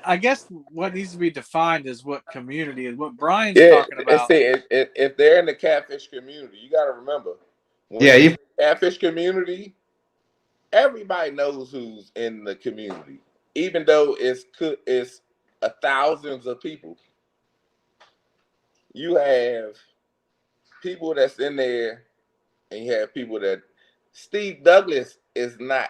I guess what needs to be defined is what community is. What Brian's talking about. If they're in the catfish community, you got to remember. Catfish community, everybody knows who's in the community, even though it's thousands of people. You have people that's in there, and you have people that Steve Douglas is not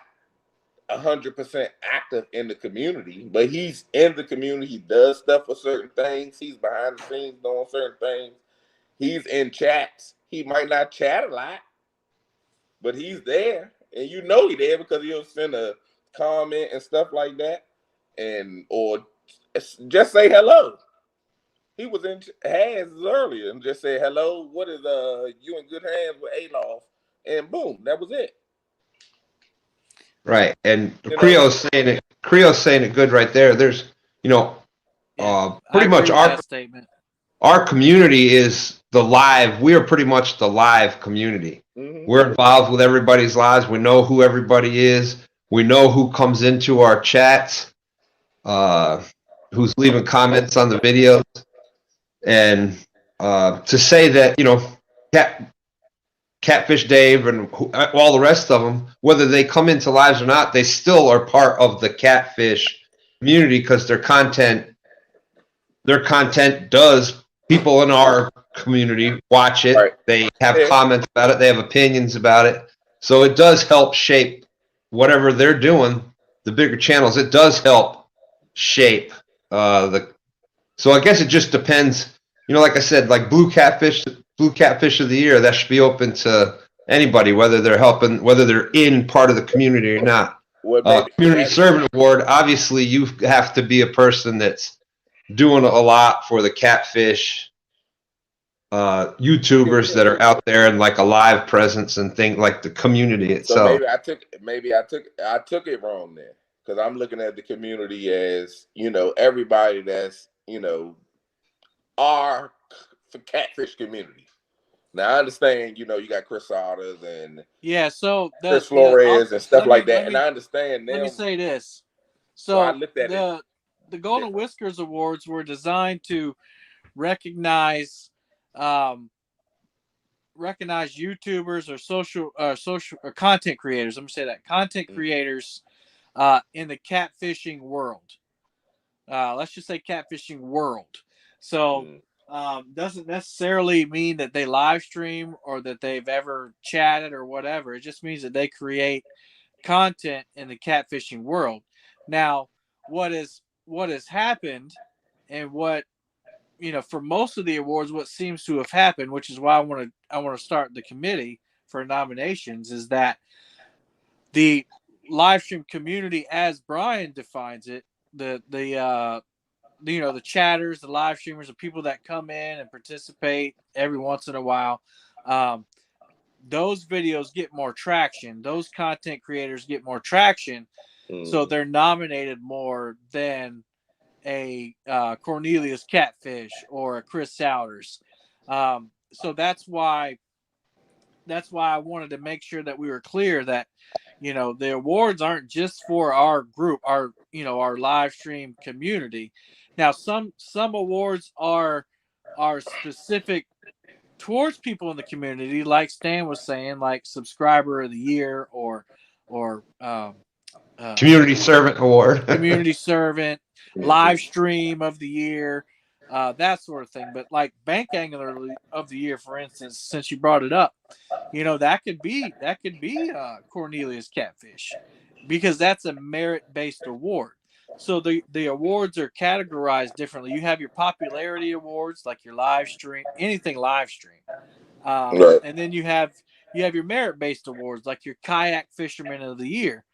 100% active in the community, but he's in the community. He does stuff for certain things. He's behind the scenes doing certain things. He's in chats. He might not chat a lot, but he's there, and you know he's there because he'll send a comment and stuff like that, or just say hello. He was in hands earlier and just said hello. What is you in good hands with Alof? And boom, that was it. Right, and Creo's saying it good right there. There's, pretty much our community is the live. We are pretty much the live community. Mm-hmm. We're involved with everybody's lives. We know who everybody is. We know who comes into our chats, who's leaving comments on the videos, and to say that Catfish Dave and all the rest of them, whether they come into lives or not, they still are part of the catfish community because their content does, people in our community watch it. Right. They have comments about it. They have opinions about it. So it does help shape whatever they're doing, the bigger channels. It does help shape so I guess it just depends. Like I said, like Blue Catfish of the Year, that should be open to anybody, whether they're in part of the community or not. Community Servant Award, obviously you have to be a person that's doing a lot for the catfish YouTubers that are out there and like a live presence and things like the community itself. So maybe I took it wrong then, because I'm looking at the community as everybody that's our catfish community. Now I understand, you got Chris Souders and Chris Flores and stuff like that, and I understand. Let me say this. So I looked at the Golden Whiskers Awards were designed to recognize YouTubers or social or content creators. I'm gonna say that content creators in the catfishing world. Let's just say catfishing world. So doesn't necessarily mean that they live stream or that they've ever chatted or whatever. It just means that they create content in the catfishing world. Now, what has happened, and what for most of the awards, what seems to have happened, which is why I want to start the committee for nominations, is that the live stream community, as Brian defines it, the chatters, the live streamers, the people that come in and participate every once in a while, those videos get more traction. Those content creators get more traction, so they're nominated more than a Cornelius Catfish or a Chris Souders. So that's why I wanted to make sure that we were clear that the awards aren't just for our group, our live stream community. Now some awards are specific towards people in the community, like Stan was saying, like Subscriber of the Year or Community Servant Award, Community Servant, Live Stream of the Year, that sort of thing. But like Bank Angler of the Year, for instance, since you brought it up, that could be Cornelius Catfish, because that's a merit-based award. So the awards are categorized differently. You have your popularity awards, like your live stream, anything live stream, and then you have your merit-based awards, like your Kayak Fisherman of the Year.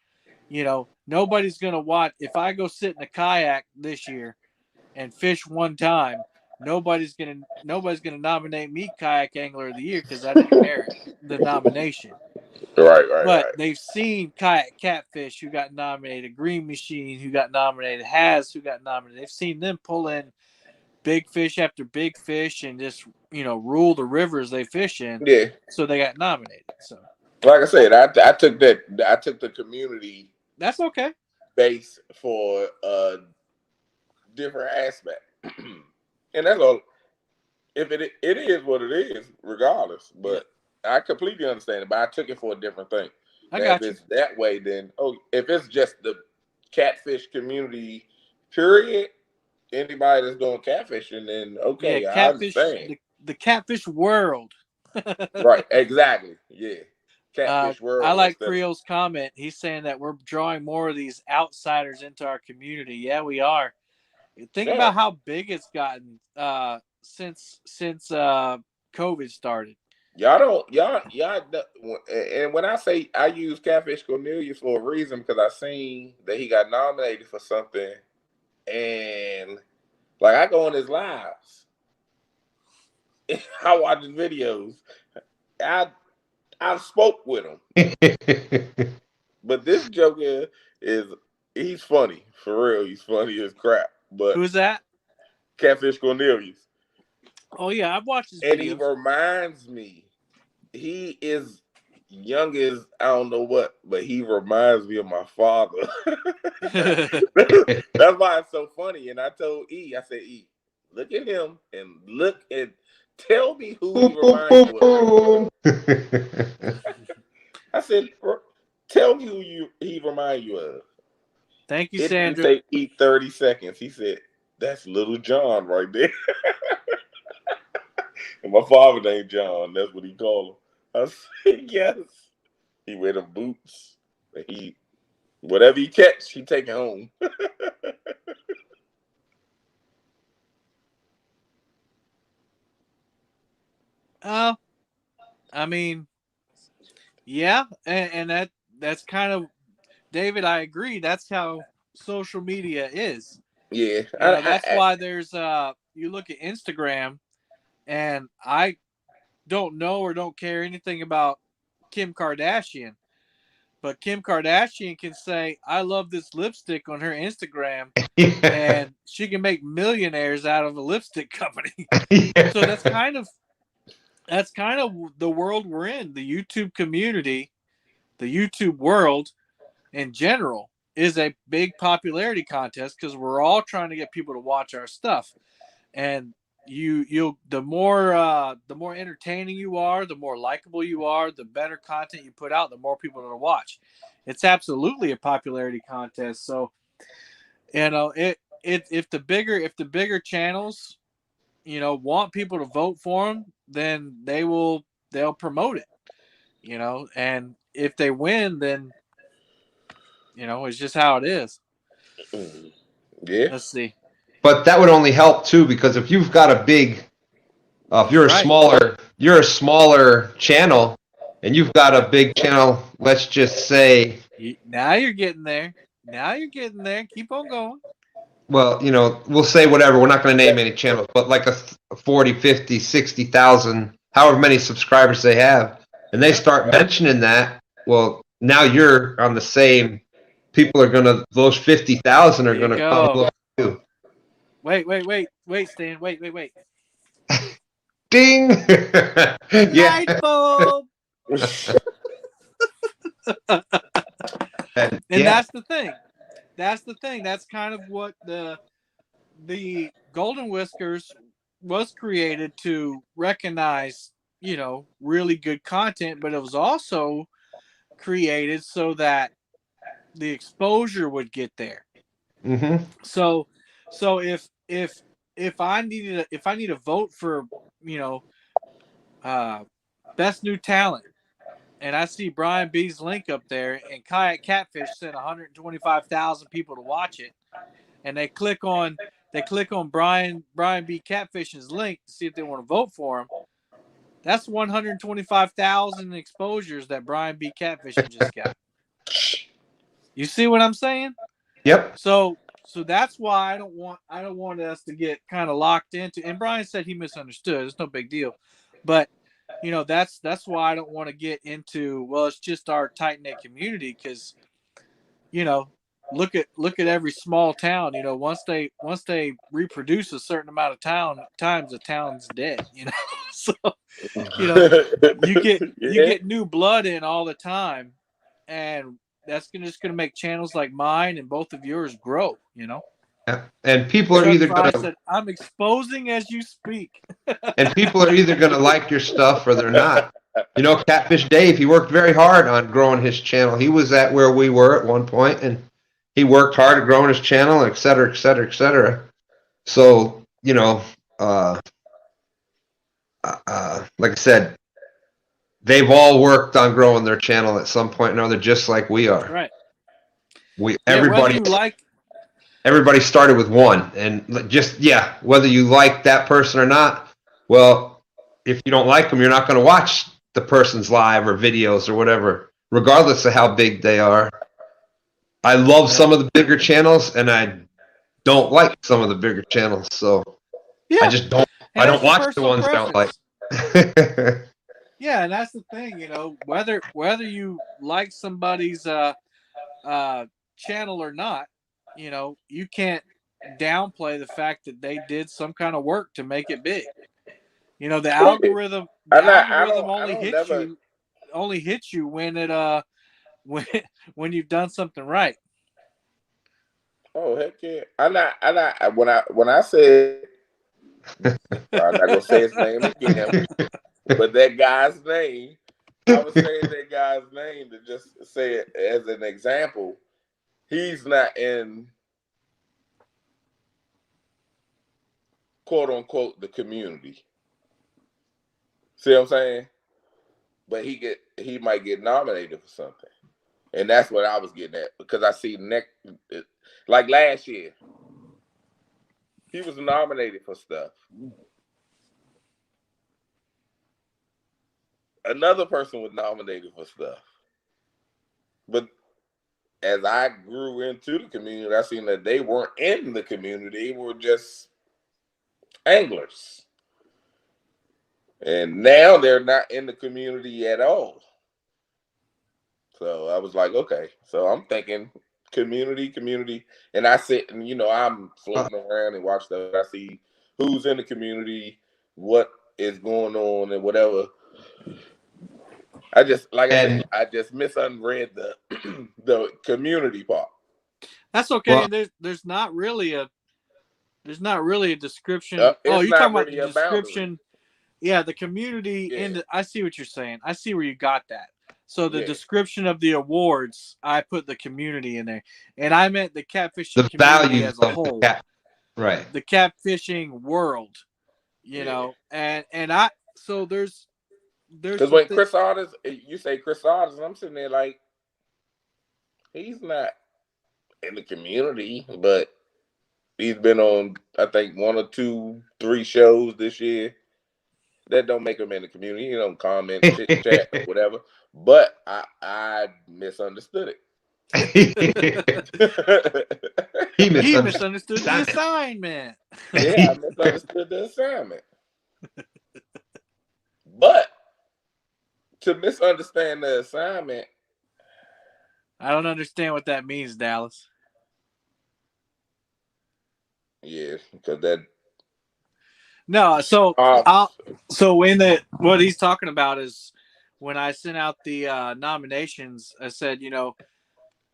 You know, nobody's gonna watch. If I go sit in a kayak this year and fish one time, nobody's gonna nominate me kayak angler of the year because I didn't merit the nomination. But Right. they've seen kayak catfish who got nominated, Green Machine who got nominated, Has who got nominated. They've seen them pull in big fish after big fish and just rule the rivers they fish in. Yeah. So they got nominated. So Like I said, I took the community that's okay. base for a different aspect, and that's all. If it is what it is, regardless. But I completely understand it. But I took it for a different thing. I Now, got if you. it's that way, then if it's just the catfish community, period. Anybody that's doing catfishing, then okay, I Catfish, understand. the catfish world. Right, exactly. Yeah. Catfish I world like instead of Creel's comment. He's saying that we're drawing more of these outsiders into our community. Yeah, we are. Think yeah. about how big it's gotten since COVID started. And when I say I use Catfish Cornelius for a reason, because I seen that he got nominated for something, and like I go on his lives, I watch his videos, I spoke with him, but this joker he's funny for real. He's funny as crap. But Who's that? Catfish Cornelius, Oh yeah, I've watched his and he videos. reminds me. He is young as I don't know what, but he reminds me of my father. That's why it's so funny. And I told I said, look at him and tell me who he reminds you of. I said, tell me who he reminds you of. Thank you, It didn't Sandra. take 30 seconds. He said, that's Little John right there. And my father named John. That's what he called him. I said, yes. He wear them boots. And whatever he catch, he take it home. I mean, yeah, and that's kind of David. I agree. That's how social media is. Yeah. That's why there's you look at Instagram, and I don't know or don't care anything about Kim Kardashian, but Kim Kardashian can say, I love this lipstick on her Instagram, and she can make millionaires out of a lipstick company. So that's kind of the world we're in. The YouTube community, the YouTube world in general, is a big popularity contest because we're all trying to get people to watch our stuff. And the more entertaining you are, the more likable you are, the better content you put out, the more people are going to watch. It's absolutely a popularity contest. So if the bigger channels want people to vote for them, then they'll promote it. And if they win, then it's just how it is. Yeah. Let's see. But that would only help too, because if you've got a big, if you're a smaller channel, and you've got a big channel, let's just say. Now you're getting there. Keep on going. Well, we'll say whatever. We're not going to name any channels, but like a 40, 50, 60,000, however many subscribers they have, and they start mentioning that, well, now you're on the same. People are going to, those 50,000 are going to come look too. Wait, Stan. Wait. Ding! Light bulb! And that's the thing. That's kind of what the Golden Whiskers was created to recognize, really good content, but it was also created so that the exposure would get there. Mm-hmm. So if I need to vote for best new talent, and I see Brian B's link up there, and Kayak Catfish sent 125,000 people to watch it, and they click on Brian B Catfish's link to see if they want to vote for him. That's 125,000 exposures that Brian B Catfishing just got. You see what I'm saying? Yep. So that's why I don't want us to get kind of locked into. And Brian said he misunderstood. It's no big deal, but that's why I don't want to get into. Well, it's just our tight knit community because look at every small town. Once they reproduce a certain amount of times, the town's dead. So you get new blood in all the time, and that's just gonna make channels like mine and both of yours grow. Yeah. And people are Chuck either Fry gonna said, "I'm exposing as you speak." like your stuff or they're not. Catfish Dave, he worked very hard on growing his channel. He was at where we were at one point, and he worked hard at growing his channel, et cetera, et cetera, et cetera. So, like I said, they've all worked on growing their channel at some point or another, just like we are. Right. Everybody started with one, and whether you like that person or not, well, if you don't like them, you're not going to watch the person's live or videos or whatever, regardless of how big they are. I love some of the bigger channels, and I don't like some of the bigger channels, so I just don't. I don't watch the ones I don't like. Yeah, and that's the thing, whether you like somebody's channel or not, you can't downplay the fact that they did some kind of work to make it big. The algorithm only hits you when it when you've done something right. Oh heck yeah! When I said I'm not gonna say his name again, but that guy's name, I was saying that guy's name to just say it as an example. He's not in quote unquote the community. See what I'm saying? But he might get nominated for something. And that's what I was getting at. Because I see like last year, he was nominated for stuff. Another person was nominated for stuff. But as I grew into the community, I seen that they weren't in the community. They were just anglers. And now they're not in the community at all. So I was like, okay. So I'm thinking community. And I sit and, I'm floating around and watch stuff. I see who's in the community, what is going on and whatever. I just misread the the community part. That's okay. Well, there's not really a description. You're talking about the description. Yeah, the community I see what you're saying. I see where you got that. So the description of the awards, I put the community in there, and I meant the catfishing community as a whole. Right. The catfishing world, and so there's because when Chris Otters, you say Chris Otters, I'm sitting there like he's not in the community, but he's been on I think 1 or 2, 3 shows this year. That don't make him in the community. He don't comment, chit chat, or whatever. But I misunderstood it. He misunderstood the assignment. Yeah, I misunderstood the assignment. But to misunderstand the assignment, I don't understand what that means, Dallas. Yeah, because that. No, so what he's talking about is when I sent out the nominations, I said,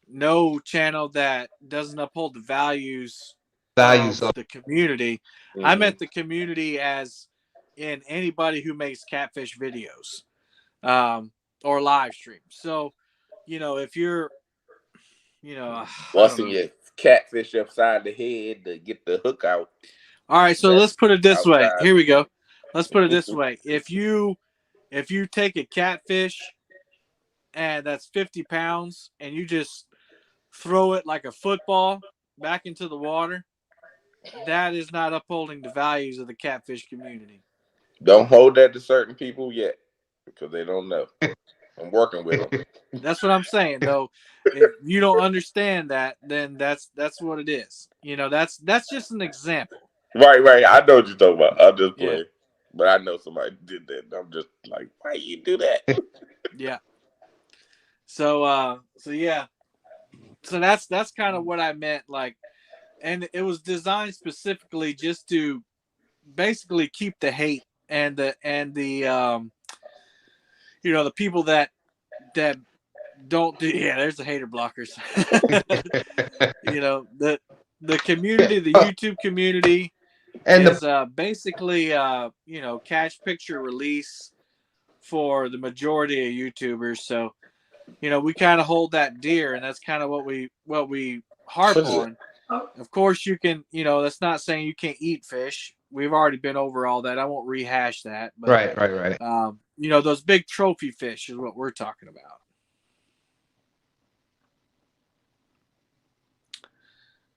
no channel that doesn't uphold the values of the community. Mm-hmm. I meant the community as in anybody who makes catfish videos or live streams. So, if you're, busting your catfish upside the head to get the hook out. All right, so let's put it this way. Here we go. Let's put it this way. If you take a catfish and that's 50 pounds and you just throw it like a football back into the water, that is not upholding the values of the catfish community. Don't hold that to certain people yet because they don't know. I'm working with them. That's what I'm saying, though. If you don't understand that, then that's what it is. You know, that's just an example. Right. I know what you're talking about. I'm just Yeah. playing. But I know somebody did that. And I'm just like, why you do that? Yeah. So yeah. So that's kind of what I meant. Like, and it was designed specifically just to basically keep the hate and the you know, the people that don't do. Yeah, there's the hater blockers. You know, the community, the YouTube community And is basically you know, cash picture release for the majority of YouTubers. So, you know, we kind of hold that dear, and that's kind of what we harp What is it? on. Of course, you can, you know, that's not saying you can't eat fish. We've already been over all that. I won't rehash that. But right. you know, those big trophy fish is what we're talking about.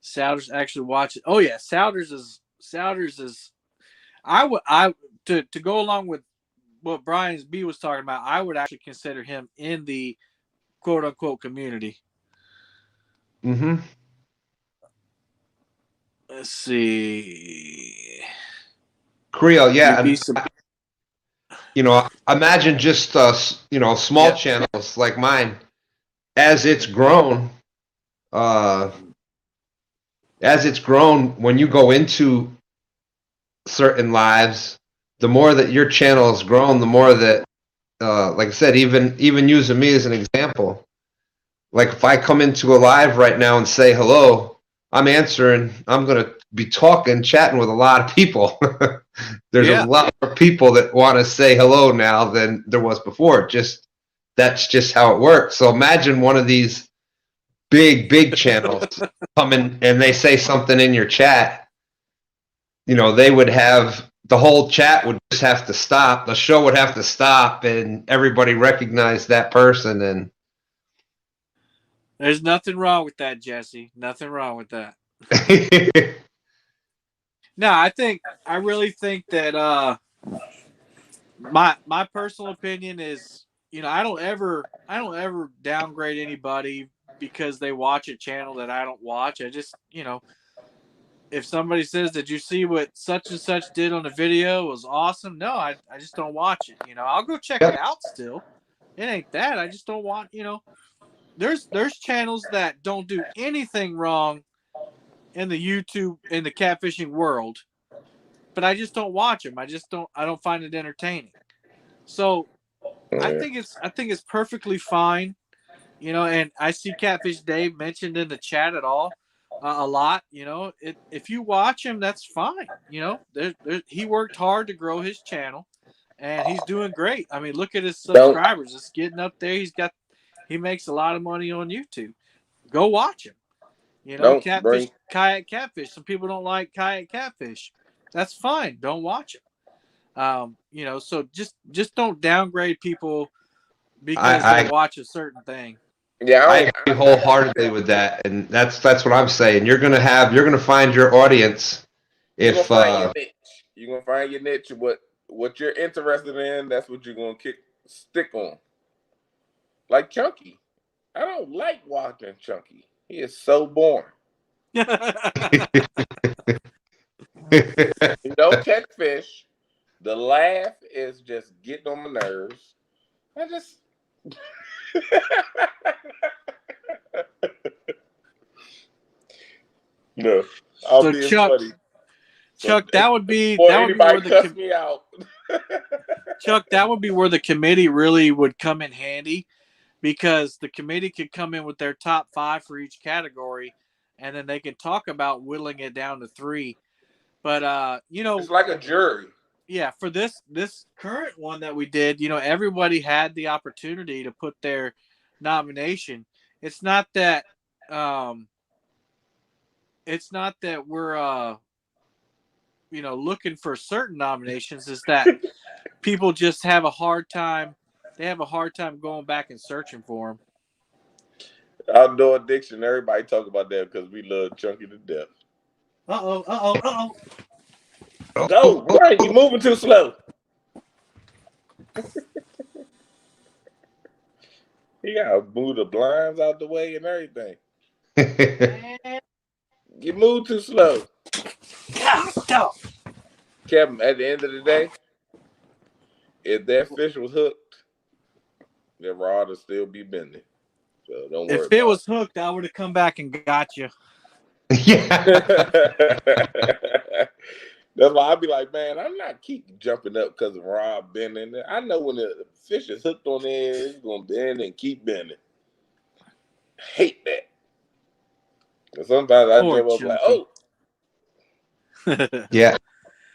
Souders actually watch it. Oh yeah, Souders is I to go along with what Brian's B was talking about. I would actually consider him in the quote unquote community. Mm-hmm. Let's see. Creole, yeah. You'd be You know, imagine just you know, small channels like mine. As it's grown, when you go into certain lives, the more that your channel has grown, the more that, like I said, even using me as an example, like if I come into a live right now and say hello, I'm answering. I'm gonna be chatting with a lot of people. There's a lot of people that want to say hello now than there was before. That's just how it works. So imagine one of these big channels come in and they say something in your chat. You know, they would have the whole chat would just have to stop. The show would have to stop, and everybody recognized that person. And there's nothing wrong with that, Jesse. Nothing wrong with that. No, I really think that my personal opinion is, you know, I don't ever downgrade anybody because they watch a channel that I don't watch. I just, you know, if somebody says, did you see what such and such did on the video? It was awesome. No, I just don't watch it. You know, I'll go check it out still. It ain't that. I just don't want, you know, there's channels that don't do anything wrong in the YouTube, in the catfishing world, but I just don't watch them. I don't find it entertaining. So I think it's perfectly fine, you know. And I see Catfish Dave mentioned in the chat at all a lot. You know, if you watch him, that's fine. You know, he worked hard to grow his channel, and he's doing great. I mean, look at his subscribers; it's getting up there. He makes a lot of money on YouTube. Go watch him. You know, kayak catfish. Some people don't like kayak catfish. That's fine. Don't watch him. You know, so just don't downgrade people because they watch a certain thing. Yeah, I agree wholeheartedly with that, and that's what I'm saying. You're gonna find your audience if you're gonna find your niche. What you're interested in, that's what you're gonna stick on. Like Chunky, I don't like watching Chunky. He is so boring. You don't catch fish. The laugh is just getting on my nerves. I just no. So Chuck, that would be where the me out. Chuck, that would be where the committee really would come in handy, because the committee could come in with their top 5 for each category, and then they could talk about whittling it down to 3. But you know, it's like a jury. Yeah, for this current one that we did, you know, everybody had the opportunity to put their nomination. It's not that we're you know, looking for certain nominations. Is that people just have a hard time. They have a hard time going back and searching for them. Outdoor addiction. Everybody talk about that because we love Chunky to death. Go, Brian, you're moving too slow. He gotta move the blinds out the way and everything. You move too slow. Kevin, at the end of the day, if that fish was hooked, the rod would still be bending. So don't worry If it about was hooked, I would have come back and got you. Yeah. That's why I'd be like, man, I'm not keep jumping up because of rod bending. I know when the fish is hooked on there, it's gonna bend and keep bending. Hate that. And sometimes I Poor jump up like, Chunky. oh. Yeah.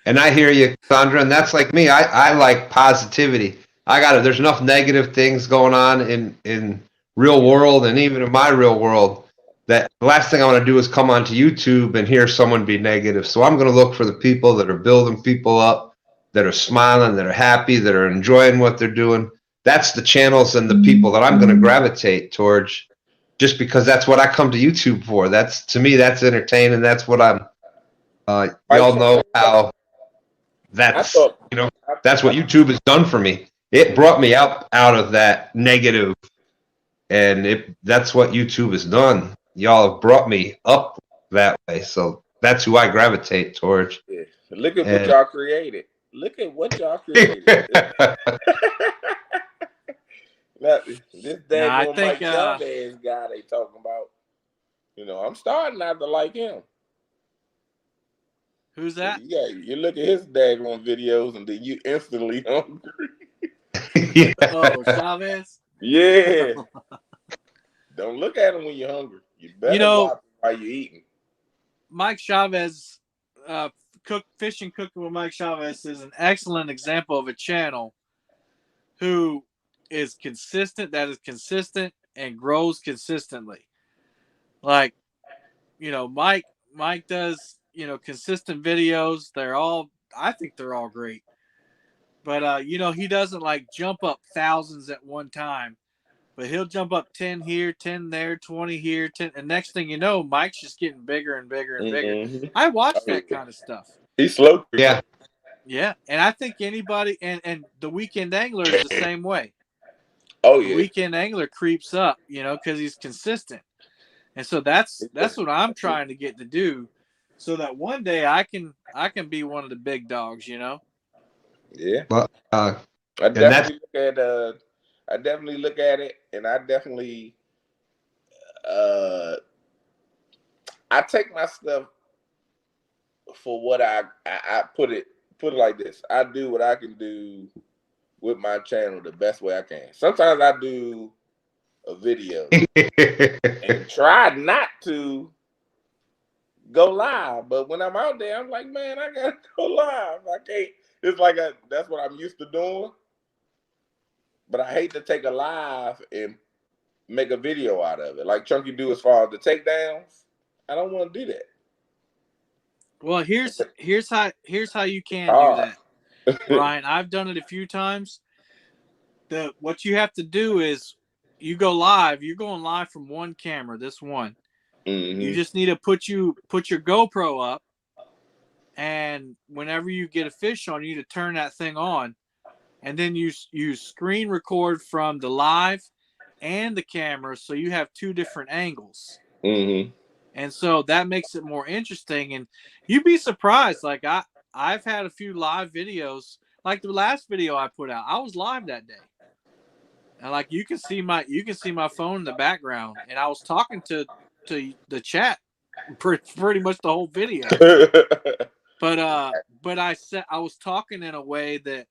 And I hear you, Sandra, and that's like me. I like positivity. There's enough negative things going on in real world and even in my real world that the last thing I want to do is come onto YouTube and hear someone be negative. So I'm going to look for the people that are building people up, that are smiling, that are happy, that are enjoying what they're doing. That's the channels and the people that I'm going to gravitate towards just because that's what I come to YouTube for. That's, to me, that's entertaining. That's what I'm, y'all know how that's, that's what YouTube has done for me. It brought me out of that negative, and that's what YouTube has done. Y'all have brought me up that way, so that's who I gravitate towards. Yeah. Look at what y'all created. Look at what y'all created. Now, this daggone Mike Chavez guy they talking about, I'm starting not to like him. Who's that? Yeah, you look at his daggone videos and then you instantly hungry. Yeah. Oh, Chavez? Yeah. Don't look at him when you're hungry. You better watch while you're eating. Mike Chavez, Fishing Cooking with Mike Chavez is an excellent example of a channel who is consistent, and grows consistently. Like, Mike does, consistent videos. I think they're all great. But, he doesn't like jump up thousands at one time. But he'll jump up 10 here, 10 there, 20 here, 10. And next thing you know, Mike's just getting bigger and bigger and bigger. I watch that kind of stuff. He's slow. Yeah. Yeah. And I think anybody, and the Weekend Angler is the same way. Oh, yeah. The Weekend Angler creeps up, because he's consistent. And so that's what I'm trying to get to do, so that one day I can be one of the big dogs, Yeah. Well, I definitely look at it, and I definitely I take my stuff for what I put it like this. I do what I can do with my channel the best way I can. Sometimes I do a video and try not to go live, but when I'm out there, I'm like, man, I gotta go live. I can't. It's like that's what I'm used to doing. But I hate to take a live and make a video out of it, like Chunky do as far as the takedowns. I don't want to do that. Well, here's how you can do that, Ryan. I've done it a few times. What you have to do is you go live. You're going live from one camera. This one. Mm-hmm. You just need to put your GoPro up, and whenever you get a fish on, you need to turn that thing on, and then you screen record from the live and the camera, so you have two different angles. Mm-hmm. And so that makes it more interesting, and you'd be surprised. Like I've had a few live videos, like the last video I put out. I was live that day, and like you can see my phone in the background, and I was talking to the chat pretty much the whole video. But I was talking in a way that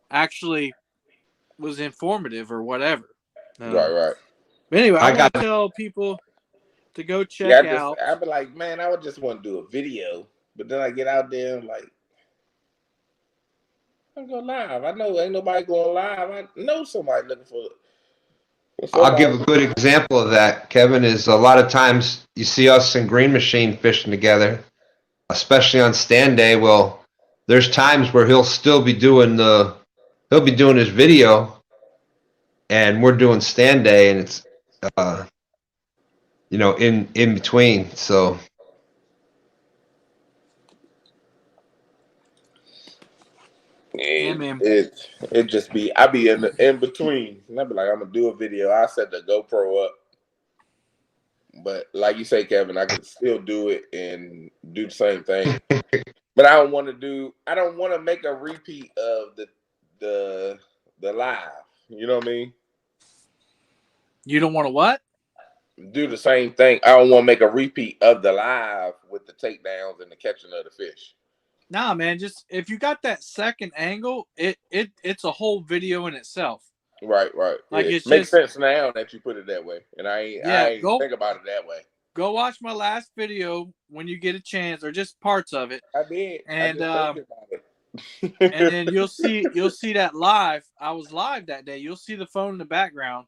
actually was informative or whatever. Right. But anyway, I got to tell people to go check out. I'd be like, man, I would just want to do a video, but then I get out there and like, I'm going live. I know ain't nobody going live. I know somebody looking for it. I'll give a good example of that, Kevin, is a lot of times you see us and Green Machine fishing together, especially on stand day. Well, there's times where he'll be doing his video and we're doing stand day, and it's in between. So Yeah, And man. it just be I be in between, and I be like, I'm gonna do a video. I set the GoPro up, but like you say, Kevin, I could still do it and do the same thing. But I don't want to make a repeat of the live. You know what I mean? You don't want to what? Do the same thing. I don't want to make a repeat of the live with the takedowns and the catching of the fish. Nah, man. Just if you got that second angle, it's a whole video in itself. Right. Like Yeah. it's Makes just sense now that you put it that way, and I yeah. ain't think about it that way. Go watch my last video when you get a chance, or just parts of it. I did. And I just think about it. and then you'll see that live. I was live that day. You'll see the phone in the background,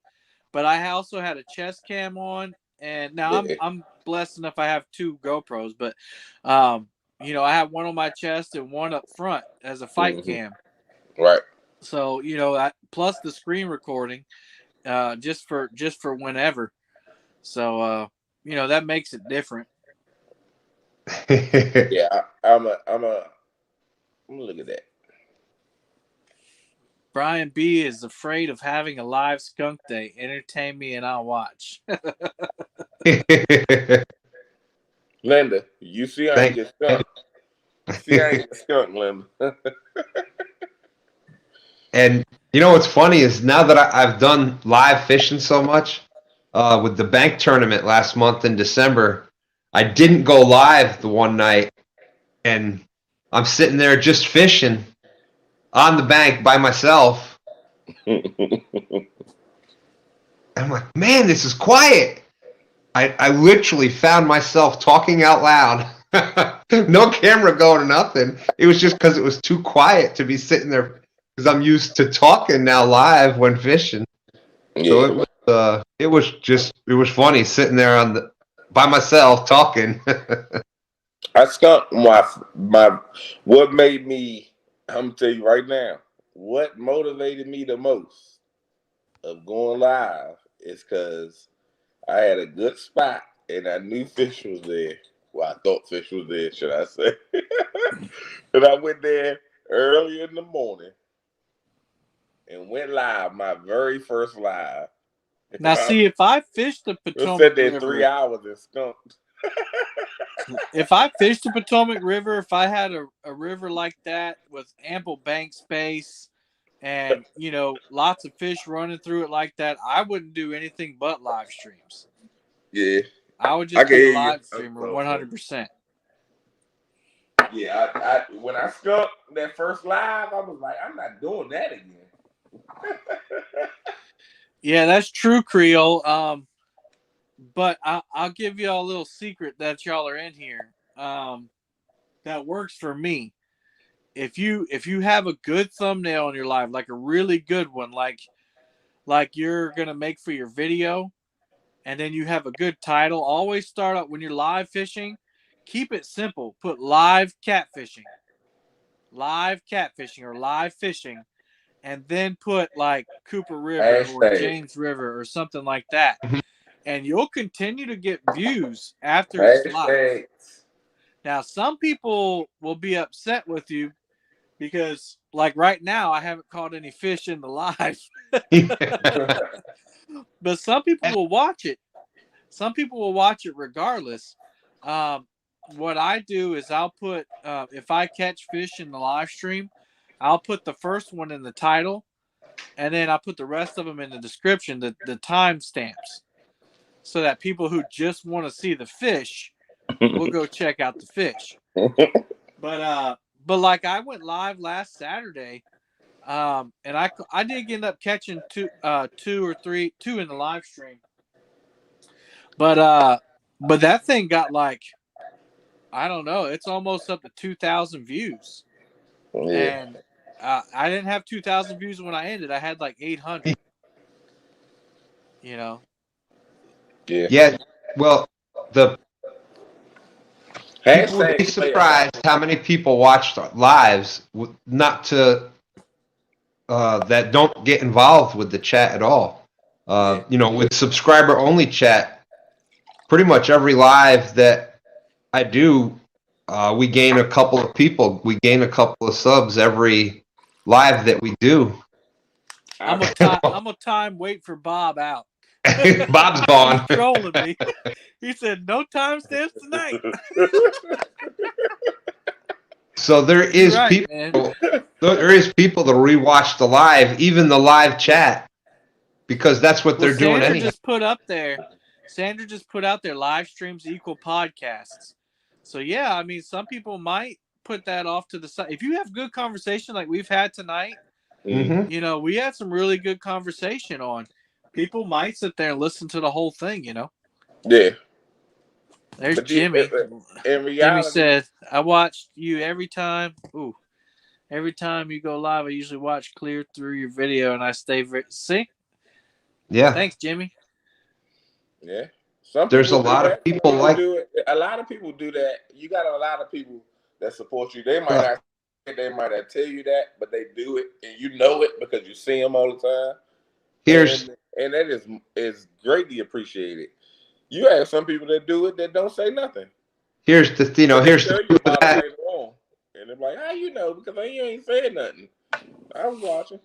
but I also had a chest cam on. And now I'm blessed enough I have 2 GoPros, but you know, I have one on my chest and one up front as a fight cam. Right. So, you know, plus the screen recording, just for whenever. So you know, that makes it different. Yeah, I'm gonna look at that. Brian B is afraid of having a live skunk day. Entertain me and I'll watch. Linda, you see I ain't get skunked. See I ain't get skunked, Linda. And you know what's funny is now that I've done live fishing so much, with the bank tournament last month in December, I didn't go live the one night, and I'm sitting there just fishing on the bank by myself. I'm like, man, this is quiet. I literally found myself talking out loud. No camera going or nothing. It was just because it was too quiet to be sitting there, because I'm used to talking now live when fishing. Yeah. So it was funny sitting there by myself talking. I skunked my what made me, I'm gonna tell you right now, what motivated me the most of going live is because I had a good spot and I knew fish was there. Well, I thought fish was there, should I say. And I went there early in the morning and went live, my very first live. Now, see, if I fished the I Potomac sat there River, 3 hours and skunked. if I fished the Potomac River, if I had a river like that with ample bank space and, you know, lots of fish running through it like that, I wouldn't do anything but live streams. Yeah. I would just be a live streamer, 100%. Yeah, I when I skunked that first live, I was like, I'm not doing that again. Yeah, that's true, Creole. But I'll give y'all a little secret that y'all are in here. That works for me. If you have a good thumbnail on your live, like a really good one, like you're gonna make for your video, and then you have a good title, always start out when you're live fishing. Keep it simple. Put live catfishing, or live fishing, and then put like Cooper River or James River or something like that. And you'll continue to get views after it's live. Now, some people will be upset with you because, like right now, I haven't caught any fish in the live. But some people will watch it. Some people will watch it regardless. What I do is I'll put, if I catch fish in the live stream, I'll put the first one in the title, and then I'll put the rest of them in the description, the timestamps, so that people who just want to see the fish will go check out the fish. But like I went live last Saturday, and I did end up catching two in the live stream. But that thing got like, I don't know, it's almost up to 2,000 views. Yeah. And I didn't have 2,000 views when I ended. I had like 800. You know. Yeah. Well, people would be surprised how many people watched lives not to that don't get involved with the chat at all. You know, with subscriber only chat, pretty much every live that I do, we gain a couple of people. We gain a couple of subs every live that we do. I'm a time wait for Bob out. Bob's gone. He's trolling me. He said no timestamps tonight. So there is people. Man. There is people that rewatch the live, even the live chat, because that's what they're doing Sandra anyhow. Sandra just put out there live streams equal podcasts. So yeah, I mean, some people might put that off to the side. If you have good conversation like we've had tonight, you know, we had some really good conversation on. People might sit there and listen to the whole thing, you know. Yeah. There's Jimmy. In reality, Jimmy said, I watched you every time. Ooh. Every time you go live, I usually watch clear through your video and I stay see? Yeah. Thanks, Jimmy. Yeah. There's a lot of people like do it. A lot of people do that. You got a lot of people that support you. They might not tell you that, but they do it, and you know it because you see them all the time. And that is greatly appreciated. You have some people that do it that don't say nothing. Here's the proof of that. And they're like, how you know? Because you ain't saying nothing. I was watching.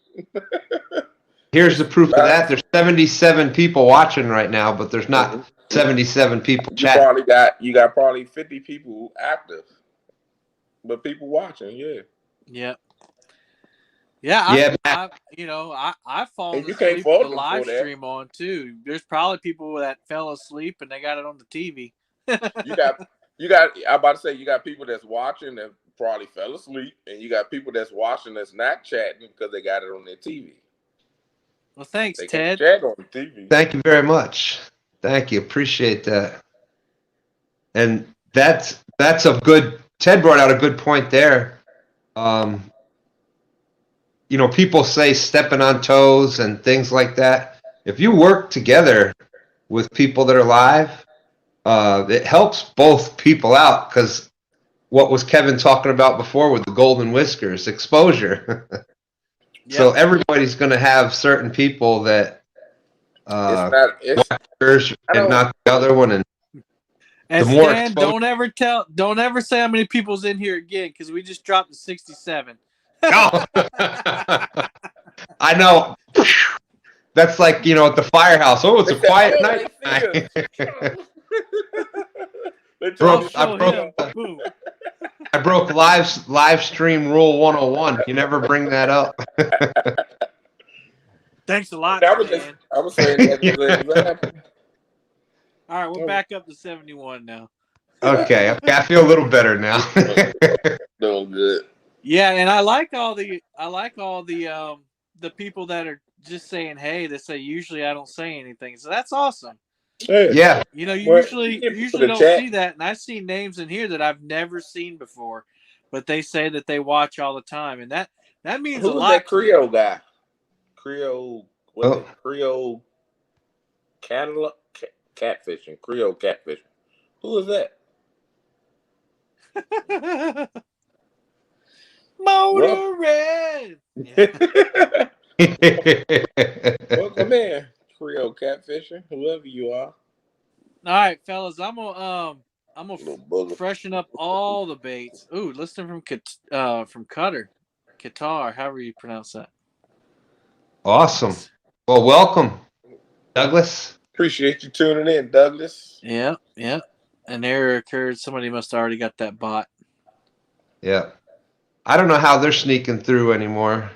Here's the proof of that. There's 77 people watching right now, but there's not 77 people chatting. You got probably 50 people active, but people watching. Yeah. Yep. Yeah, I fallen asleep with the live stream on too. There's probably people that fell asleep and they got it on the TV. you got. I'm about to say you got people that's watching that probably fell asleep, and you got people that's watching that's not chatting because they got it on their TV. Well, thanks, they Ted. Chat on the TV. Thank you very much. Thank you. Appreciate that. And that's a good. Ted brought out a good point there. You know, people say stepping on toes and things like that. If you work together with people that are live, it helps both people out, because what was Kevin talking about before with the golden whiskers, exposure. So everybody's going to have certain people that and not the other one. And Stan, don't ever say how many people's in here again, because we just dropped to 67. Oh. I know. That's like, you know, at the firehouse. Oh, it's a quiet night. I broke live stream rule 101. You never bring that up. Thanks a lot, I was saying that. All right, we're back up to 71 now. Okay, I feel a little better now. Doing good. Yeah, and I like all the people that are just saying hey. They say usually I don't say anything, so that's awesome. Yeah, you know, you usually don't see that, and I see names in here that I've never seen before, but they say that they watch all the time, and that means a lot. Who's that Creole guy? Creole catfishing. Creole catfishing. Who is that? Motorhead. Welcome in, Creole catfishing, whoever you are. All right, fellas, I'm gonna freshen up all the baits. Ooh, listening from Qatar, however you pronounce that. Awesome. Well, welcome, Douglas. Appreciate you tuning in, Douglas. Yeah. An error occurred. Somebody must have already got that bot. Yeah. I don't know how they're sneaking through anymore.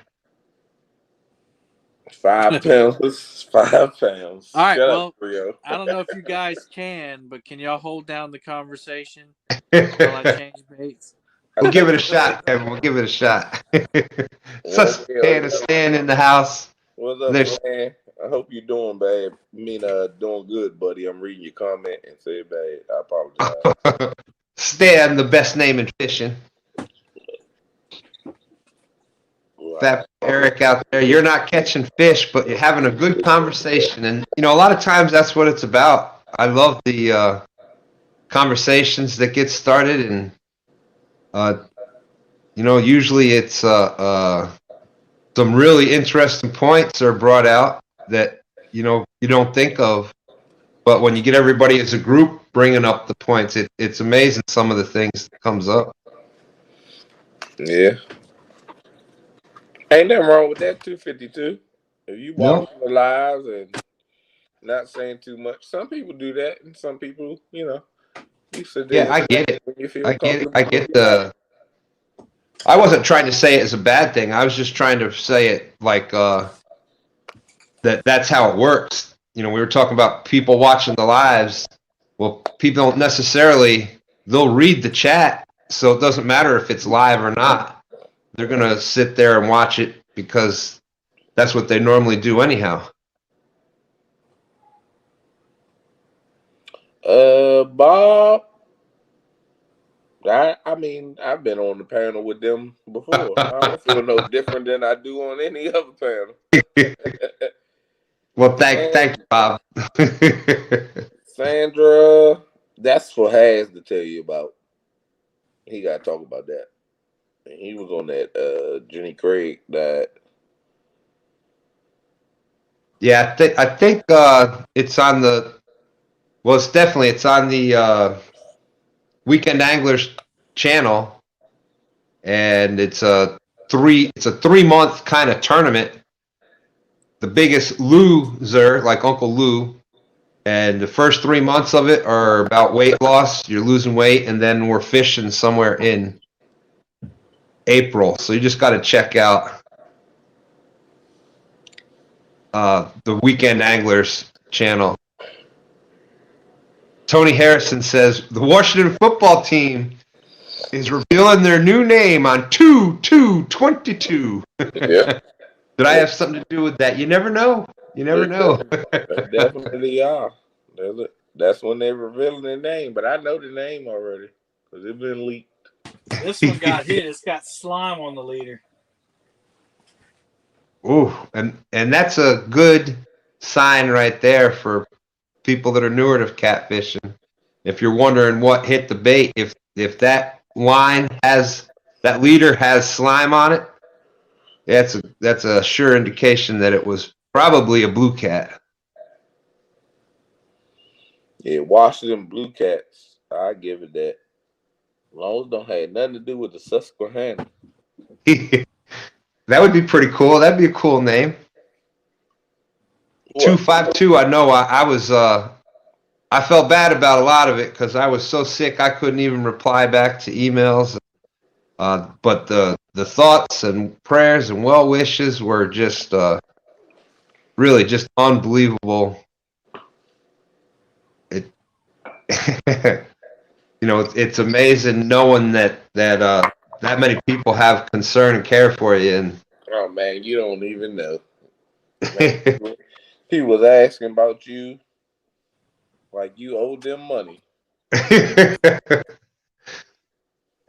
5 pounds. 5 pounds. All right, Shut well, up, Rio. I don't know if you guys can, but can y'all hold down the conversation while I change baits? We'll give it a shot, Kevin. We'll give it a shot. Stand in the house. What's up, man? I hope you're doing bad. Doing good, buddy. I'm reading your comment and say bad. I apologize. Stan, the best name in fishing. Wow. That Eric out there, you're not catching fish, but you're having a good conversation. And, you know, a lot of times that's what it's about. I love the conversations that get started. And, you know, usually it's some really interesting points are brought out that, you know, you don't think of. But when you get everybody as a group bringing up the points, it's amazing some of the things that comes up. Yeah. Ain't nothing wrong with that 252. If you No. watching the lives and not saying too much, some people do that, and some people, you sit there Yeah, I get it. when you feel I get it. comfortable. I get the. I wasn't trying to say it as a bad thing. I was just trying to say it like that's how it works. We were talking about people watching the lives. Well, people don't necessarily. They'll read the chat, so it doesn't matter if it's live or not. They're gonna sit there and watch it because that's what they normally do anyhow. Bob. I mean, I've been on the panel with them before. I don't feel no different than I do on any other panel. Well, thank you, Bob. Sandra, that's for Has to tell you about. He got to talk about that. He was on that Jenny Craig that. Yeah, I think it's on the. Well, it's on the Weekend Anglers channel, and it's a 3-month kind of tournament. The biggest loser, like Uncle Lou, and the first 3 months of it are about weight loss. You're losing weight, and then we're fishing somewhere in April. So you just got to check out the Weekend Anglers channel. Tony Harrison says the Washington football team is revealing their new name on 2/2/22. Yeah. Did I have something to do with that? You never know. You never know. They definitely are. That's when they're revealing their name, but I know the name already because it's been leaked. This one got hit. It's got slime on the leader. Ooh, and that's a good sign right there for people that are newer to catfishing. If you're wondering what hit the bait, if that leader has slime on it, that's a sure indication that it was probably a blue cat. Yeah, Washington Blue Cats. I give it that. As long as it don't have nothing to do with the Susquehanna. That would be pretty cool. That'd be a cool name. What? 252. I know. I was. I felt bad about a lot of it because I was so sick I couldn't even reply back to emails. But the thoughts and prayers and well wishes were just really just unbelievable. It, it's amazing knowing that many people have concern and care for you. And Oh man, you don't even know. Man, he was asking about you like you owed them money.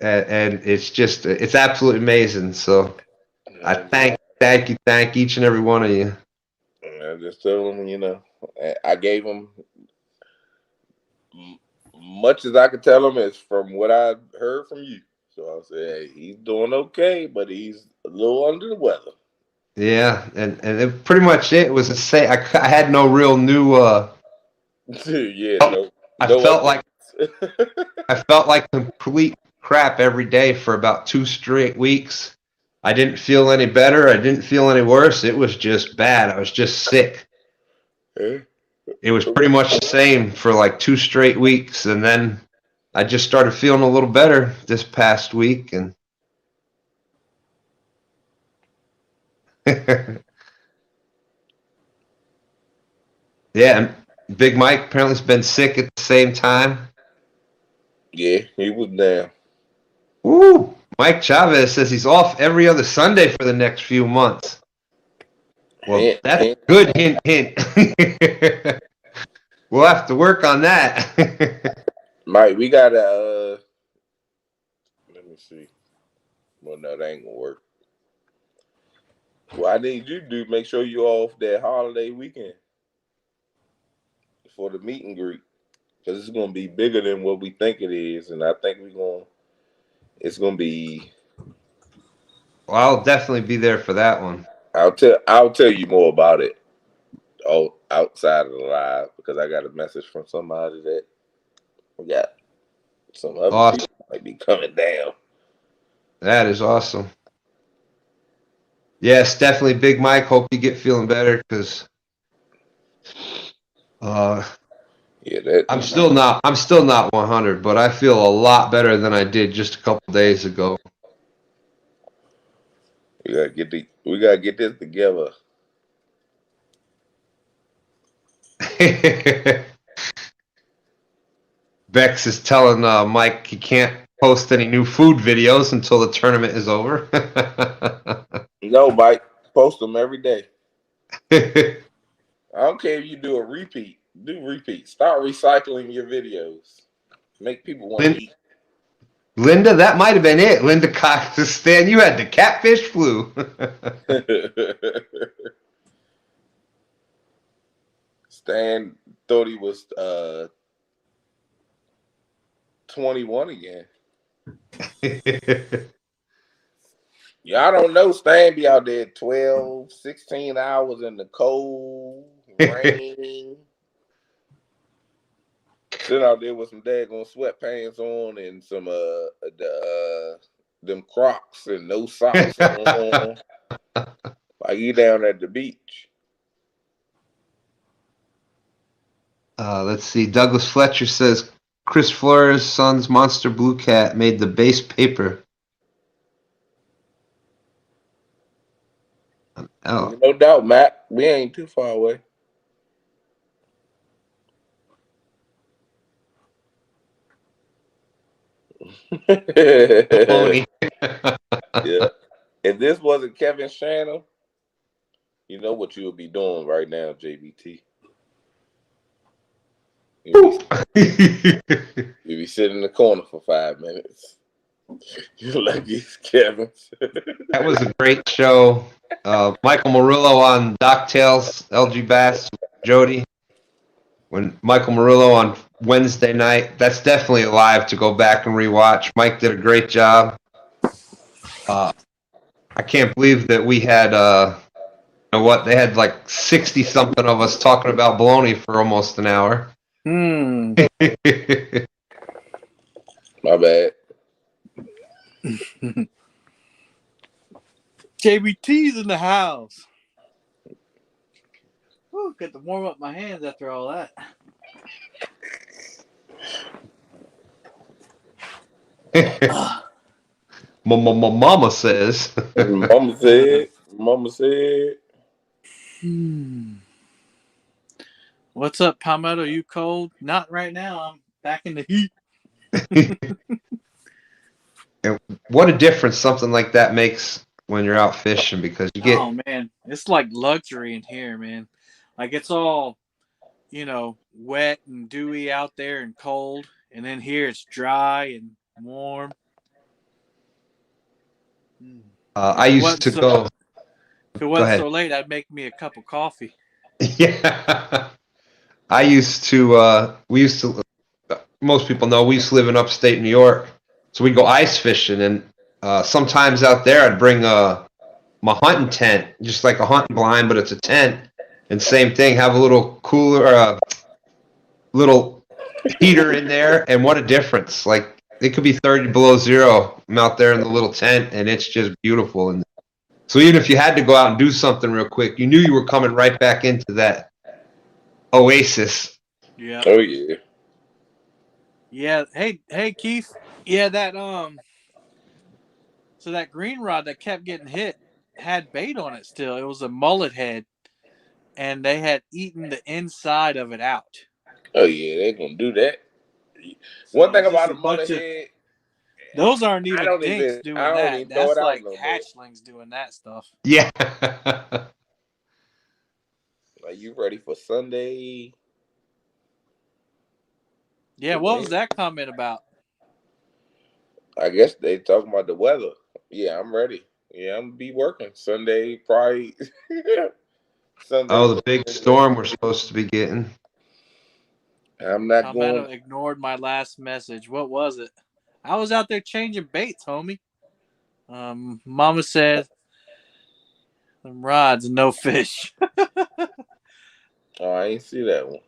and it's absolutely amazing. So I thank each and every one of you. I just tell him, I gave him much as I could tell him is from what I heard from you. So I said, hey, he's doing okay, but he's a little under the weather. Yeah, and it, pretty much it was the same. I had no real new. Yeah, I felt like I felt like complete crap every day for about 2 straight weeks. I didn't feel any better. I didn't feel any worse. It was just bad. I was just sick. It was pretty much the same for like 2 straight weeks, and then I just started feeling a little better this past week, and yeah, and Big Mike apparently has been sick at the same time. Yeah, he was down. Woo! Mike Chavez says he's off every other Sunday for the next few months. Well, that's a good hint. We'll have to work on that. Mike, we gotta let me see. Well, no, that ain't gonna work. Well, I need you to make sure you're off that holiday weekend for the meet and greet. Because it's gonna be bigger than what we think it is. And I think it's gonna be Well, I'll definitely be there for that one. I'll tell you more about it outside of the live because I got a message from somebody that we got some other people might be coming down. That is awesome. Yes, definitely, Big Mike. Hope you get feeling better because I'm still not 100, but I feel a lot better than I did just a couple days ago. We gotta get this together. Bex is telling Mike he can't post any new food videos until the tournament is over. No, Mike, post them every day. I don't care if you do a repeat. Do repeat. Start recycling your videos. Make people want to eat. Linda, that might have been it. Linda Cox, Stan, you had the catfish flu. Stan thought he was 21 again. Yeah, I don't know. Stan be out there 12, 16 hours in the cold, rain. Sitting out there with some daggone sweatpants on and some them Crocs and no socks on. Like you down at the beach. Let's see. Douglas Fletcher says Chris Flores' son's Monster Blue Cat made the base paper. Oh. No doubt, Matt. We ain't too far away. Yeah. If this wasn't Kevin's channel, you know what you would be doing right now, JBT. You'd be sitting in the corner for 5 minutes. You're like these Kevin's. That was a great show. Michael Murillo on DocTales, LG Bass, Jody. When Michael Murillo on Wednesday night, that's definitely live to go back and rewatch. Mike did a great job. I can't believe that we had, they had like 60 something of us talking about baloney for almost an hour. My bad. JBT's in the house. Whew, got to warm up my hands after all that. Mama says. Mama said. What's up, Palmetto? You cold? Not right now. I'm back in the heat. What a difference something like that makes when you're out fishing, because you get... Oh, man. It's like luxury in here, man. Like, it's all, wet and dewy out there and cold. And then here it's dry and warm. I used to go... If it wasn't so late, I'd make me a cup of coffee. Yeah. I used to... most people know we used to live in upstate New York. So we'd go ice fishing, and sometimes out there I'd bring my hunting tent, just like a hunting blind, but it's a tent. And same thing, have a little cooler, little heater in there, and what a difference. Like, it could be 30 below zero. I'm out there in the little tent, and it's just beautiful. And so even if you had to go out and do something real quick, you knew you were coming right back into that oasis. Yeah. Oh, yeah. Yeah. Hey, Keith. Yeah, so that green rod that kept getting hit had bait on it still. It was a mullet head, and they had eaten the inside of it out. Oh, yeah, they're going to do that. One thing about a mullet head, those aren't even dinks doing that. That's like hatchlings doing that stuff. Yeah. Are you ready for Sunday? Yeah, what was that comment about? I guess they talking about the weather. Yeah, I'm ready. Yeah, I'm gonna be working Sunday, probably. Sunday. Oh, the big storm we're supposed to be getting. I'm not Palmetto going. ignored my last message. What was it? I was out there changing baits, homie. Mama said, "Them rods and no fish." Oh, I ain't see that one.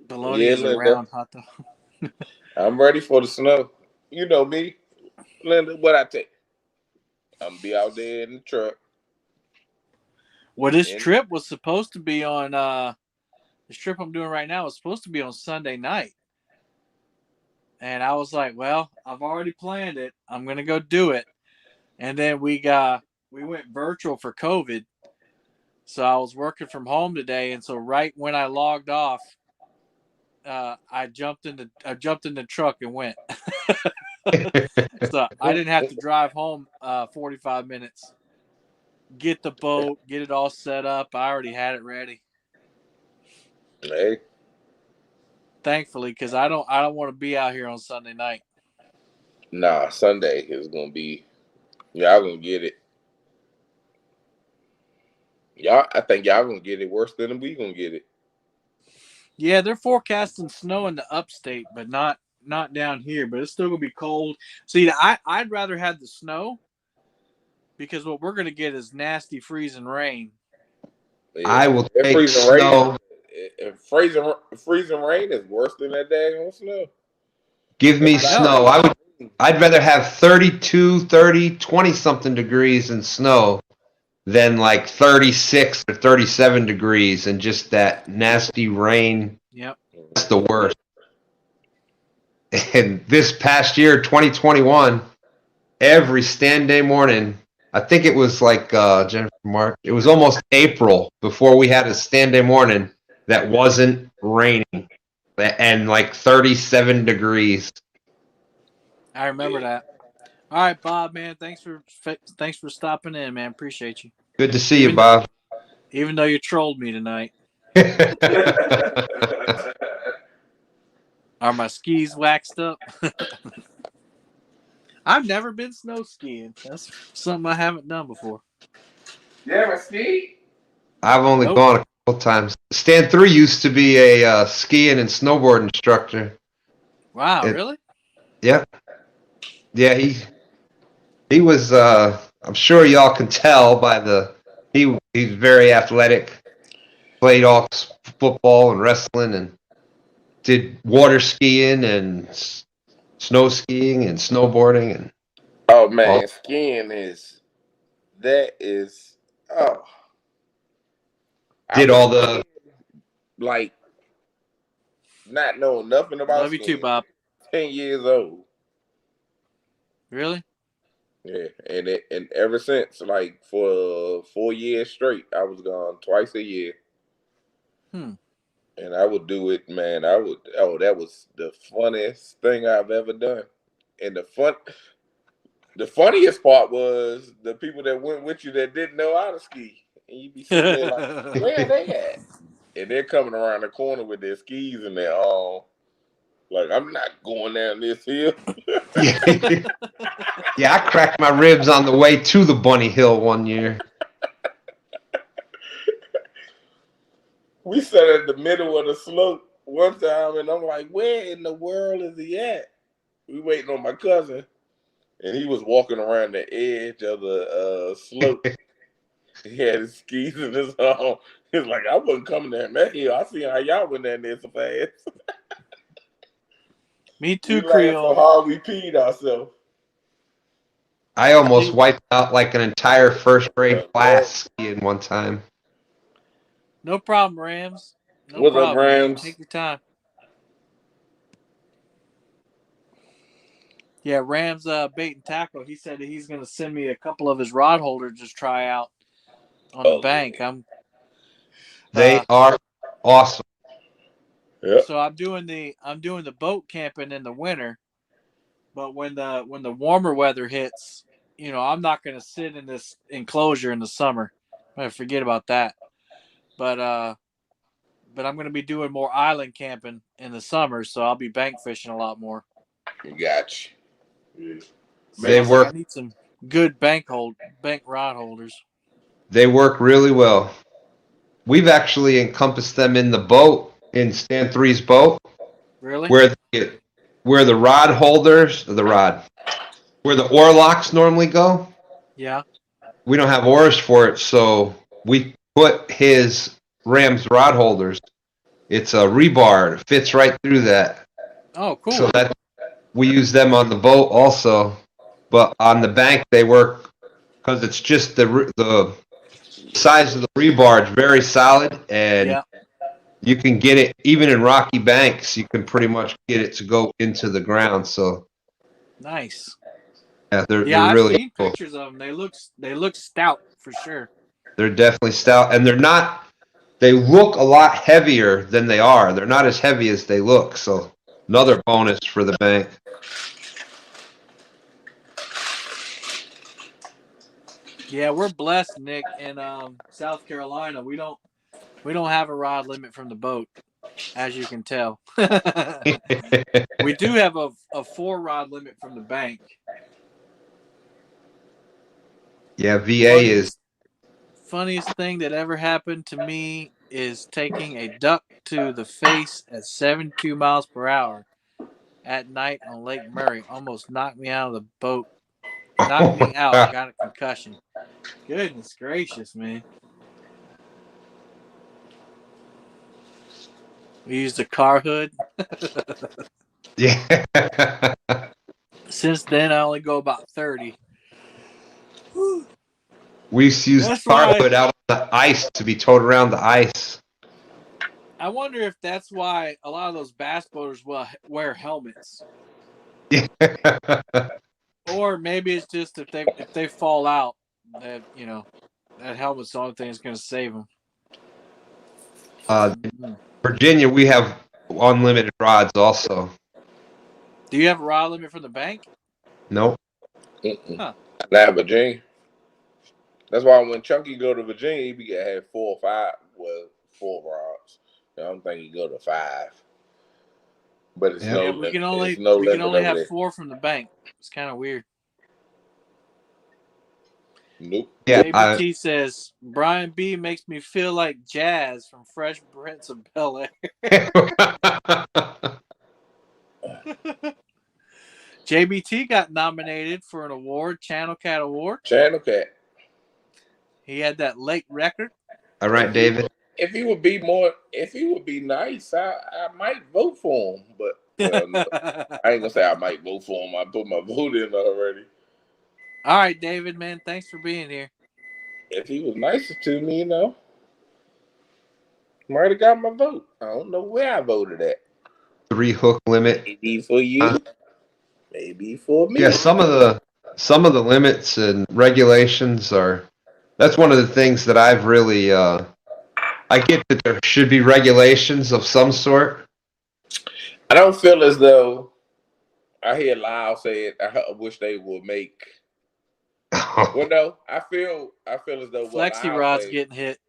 Bologna is around, hot dog. I'm ready for the snow. You know me. Linda, what I take? I'm gonna be out there in the truck. Well, this trip was supposed to be on. This trip I'm doing right now was supposed to be on Sunday night, and I was like, "Well, I've already planned it. I'm gonna go do it." And then we went virtual for COVID, so I was working from home today, and so right when I logged off, I jumped in the truck and went. So I didn't have to drive home 45 minutes. Get the boat, get it all set up. I already had it ready. Hey. Thankfully, because I don't want to be out here on Sunday night. Nah, Sunday is gonna be. Y'all gonna get it. I think y'all gonna get it worse than we gonna get it. Yeah, they're forecasting snow in the upstate, but not down here. But it's still gonna be cold. See, I'd rather have the snow because what we're gonna get is nasty freezing rain. Yeah, I will take freezing snow. Freezing rain is worse than that daggone snow. Give me snow. I'd rather have 32, 30, 20-something degrees in snow than like 36 or 37 degrees and just that nasty rain. Yep. That's the worst. And this past year, 2021, every stand day morning, I think it was like Jennifer Mark, it was almost April before we had a stand day morning that wasn't raining and like 37 degrees. I remember that. All right, Bob, man. Thanks for stopping in, man. Appreciate you. Good to see you, Bob. Even though you trolled me tonight. Are my skis waxed up? I've never been snow skiing. That's something I haven't done before. You ever ski? I've only gone a couple times. Stan 3 used to be a skiing and snowboard instructor. Wow, really? Yep. Yeah, he was. I'm sure y'all can tell by he's very athletic. Played all football and wrestling, and did water skiing and snow skiing and snowboarding and. Oh man, skiing is. Oh. Did all the. Like, not knowing nothing about. Love you too, Bob. 10 years old. Really? Yeah, and ever since, like for 4 years straight, I was gone twice a year. And I would do it, man. That was the funniest thing I've ever done. And the funniest part was the people that went with you that didn't know how to ski. And you'd be sitting there like, where are they at? And they're coming around the corner with their skis and they're all like, I'm not going down this hill. Yeah, I cracked my ribs on the way to the Bunny Hill one year. We sat at the middle of the slope one time, and I'm like, where in the world is he at? We waiting on my cousin, and he was walking around the edge of the slope. He had his skis in his arm. He was like, I wasn't coming down that hill. I see how y'all went down there so fast. Me too, Creole. So hard we peed ourselves. I almost wiped out like an entire first grade class skiing one time. No problem, Rams. What's up, Rams? Take your time. Yeah, Rams bait and tackle. He said that he's going to send me a couple of his rod holders to try out on the bank. They are awesome. Yep. So I'm doing the boat camping in the winter, but when the warmer weather hits, I'm not going to sit in this enclosure in the summer. I'm going to forget about that. But I'm going to be doing more island camping in the summer, so I'll be bank fishing a lot more. Gotcha. They work. I need some good bank rod holders. They work really well. We've actually encompassed them in the boat, in Stan 3's boat. Really? Where the rod holders, where the oar locks normally go. Yeah. We don't have oars for it, so we put his Rams rod holders. It's a rebar. It fits right through that. Oh, cool. So that we use them on the boat also. but on the bank they work because it's just the size of the rebar is very solid, and Yeah. you can get it even in rocky banks. You can pretty much get it to go into the ground. So Nice. yeah, they're I've really seen cool. pictures of them. They look stout for sure. They're definitely stout, and they're not. They look a lot heavier than they are. They're not as heavy as they look. So another bonus for the bank. Yeah, we're blessed, Nick, in South Carolina. We don't have a rod limit from the boat, as you can tell. We do have a 4-rod limit from the bank. Yeah, VA Funniest thing that ever happened to me is taking a duck to the face at 72 miles per hour at night on Lake Murray. Almost knocked me out of the boat. Knocked me out. Got a concussion. Goodness gracious, man. We used a car hood. Yeah. Since then, I only go about 30. Whew. We used to use the That's car why hood out on the ice to be towed around the ice. I wonder if that's why a lot of those bass boaters will wear helmets. Yeah. Or maybe it's just if they fall out, that that helmet's the only thing that's going to save them. Virginia, we have unlimited rods also. Do you have a rod limit from the bank? Nope. Huh. Not Virginia. That's why when Chunky go to Virginia, he be get have 4 or 5, well, 4 rods. I don't think he go to 5. But it's no limit. We can only have there. 4 from the bank. It's kind of weird. Nope. Yeah, JBT says Brian B makes me feel like Jazz from Fresh Prince of Bel-Air. JBT got nominated for an award, Channel Cat Award. Channel Cat. He had that late record. All right, David. If he would be nice, I might vote for him. But no, I ain't gonna say I might vote for him. I put my vote in already. All right, David, man, thanks for being here. If he was nicer to me, might have got my vote. I don't know where I voted at. 3 hook limit. Maybe for you. Maybe for me. Yeah, some of the limits and regulations are. That's one of the things that I've really. I get that there should be regulations of some sort. I don't feel as though I hear Lyle say it. I wish they would make. Well, no, I feel as though Flexi rod's getting hit.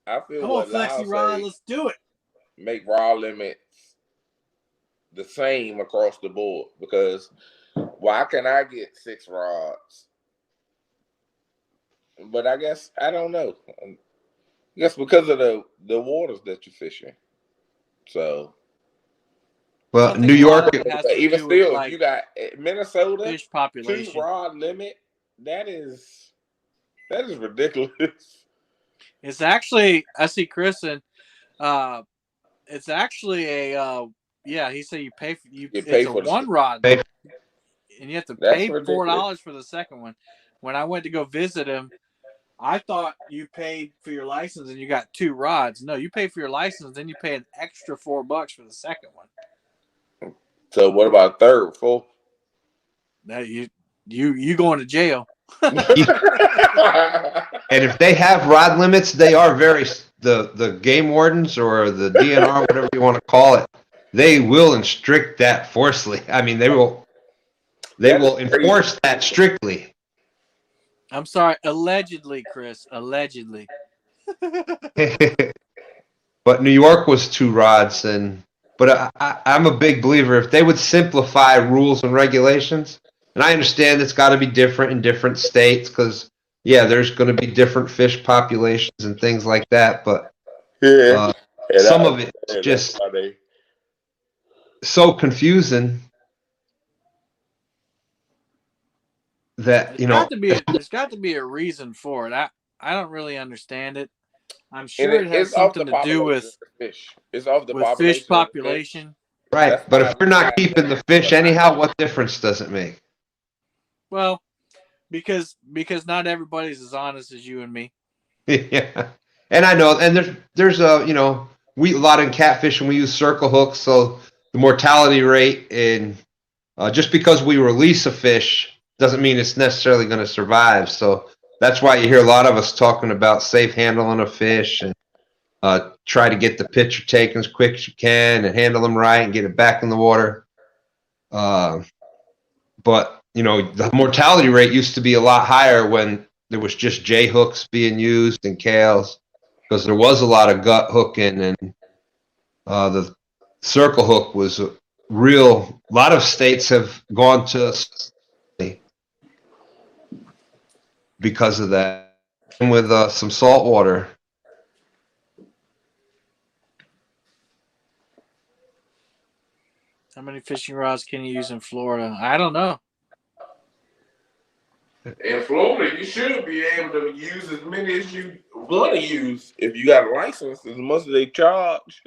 I feel come what on, Flexi rod, let's do it. Make rod limits the same across the board, because why can I get 6 rods? But I guess I don't know. I guess because of the waters that you're fishing. So. Well, New York, even still, like, you got Minnesota fish population 2 rod limit. That is ridiculous. It's actually, I see Chris, and it's actually a he said you pay for it's a 1 rod, and you have to pay $4 for the second one. When I went to go visit him, I thought you paid for your license and you got 2 rods. No, you pay for your license, then you pay an extra $4 for the second one. So what about 3rd, 4th? Now you going to jail. And if they have rod limits, they are the game wardens or the DNR, whatever you want to call it. They will restrict that forcefully. I mean, they will enforce that strictly. I'm sorry, allegedly, Chris, allegedly. But New York was 2 rods, but I'm a big believer if they would simplify rules and regulations. And I understand it's got to be different in different states because, there's going to be different fish populations and things like that. But some of it's just so confusing that, there's got to be a reason for it. I don't really understand it. I'm sure it has something to do with fish. It's off the with fish population. Right. But if we're not keeping the fish anyhow, what difference does it make? Well, because not everybody's as honest as you and me. Yeah. And I know, and there's a we a lot in catfishing we use circle hooks, so the mortality rate in just because we release a fish doesn't mean it's necessarily going to survive. So that's why you hear a lot of us talking about safe handling of fish and try to get the picture taken as quick as you can and handle them right and get it back in the water. But the mortality rate used to be a lot higher when there was just J hooks being used and Kales, because there was a lot of gut hooking, and the circle hook was a lot of states have gone to because of that, and with some salt water. How many fishing rods can you use in Florida? I don't know. In Florida, you should be able to use as many as you want to use if you got a license, as much as they charge.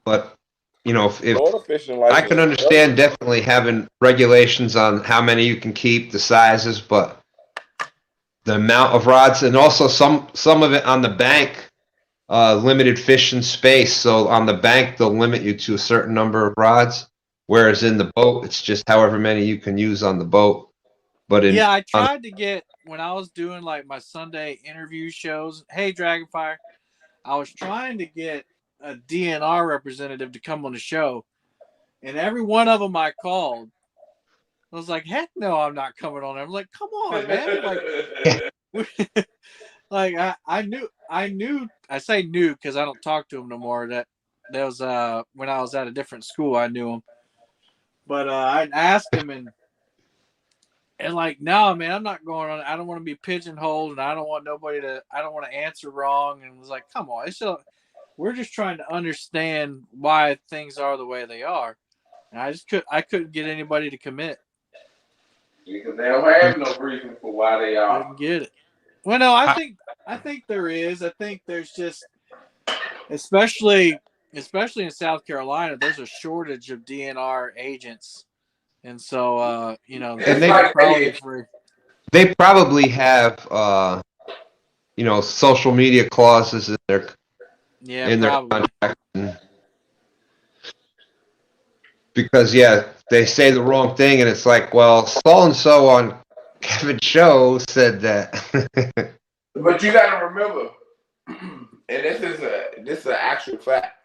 But if Florida fishing I license. can understand definitely having regulations on how many you can keep, the sizes, but the amount of rods, and also some of it on the bank, limited fishing space. So on the bank, they'll limit you to a certain number of rods, whereas in the boat, it's just however many you can use on the boat. But I tried to get, when I was doing like my Sunday interview shows, hey Dragonfire, I was trying to get a DNR representative to come on the show, and every one of them I called, I was like, heck no, I'm not coming on. I'm like, come on, man. Like, I knew, I say knew because I don't talk to him no more. That was when I was at a different school, I knew him. But I asked him, and like, no, man, I'm not going on. I don't want to be pigeonholed, and I don't want to answer wrong. And it was like, come on, we're just trying to understand why things are the way they are. And I couldn't get anybody to commit. Because they don't have no reason for why they are. Couldn't get it. Well, no, I think there is. I think there's just, especially in South Carolina, there's a shortage of DNR agents, and so and probably free. They probably have social media clauses in their contract. Because they say the wrong thing, and it's like, well, so and so on Kevin's show said that. But you got to remember, and this is an actual fact.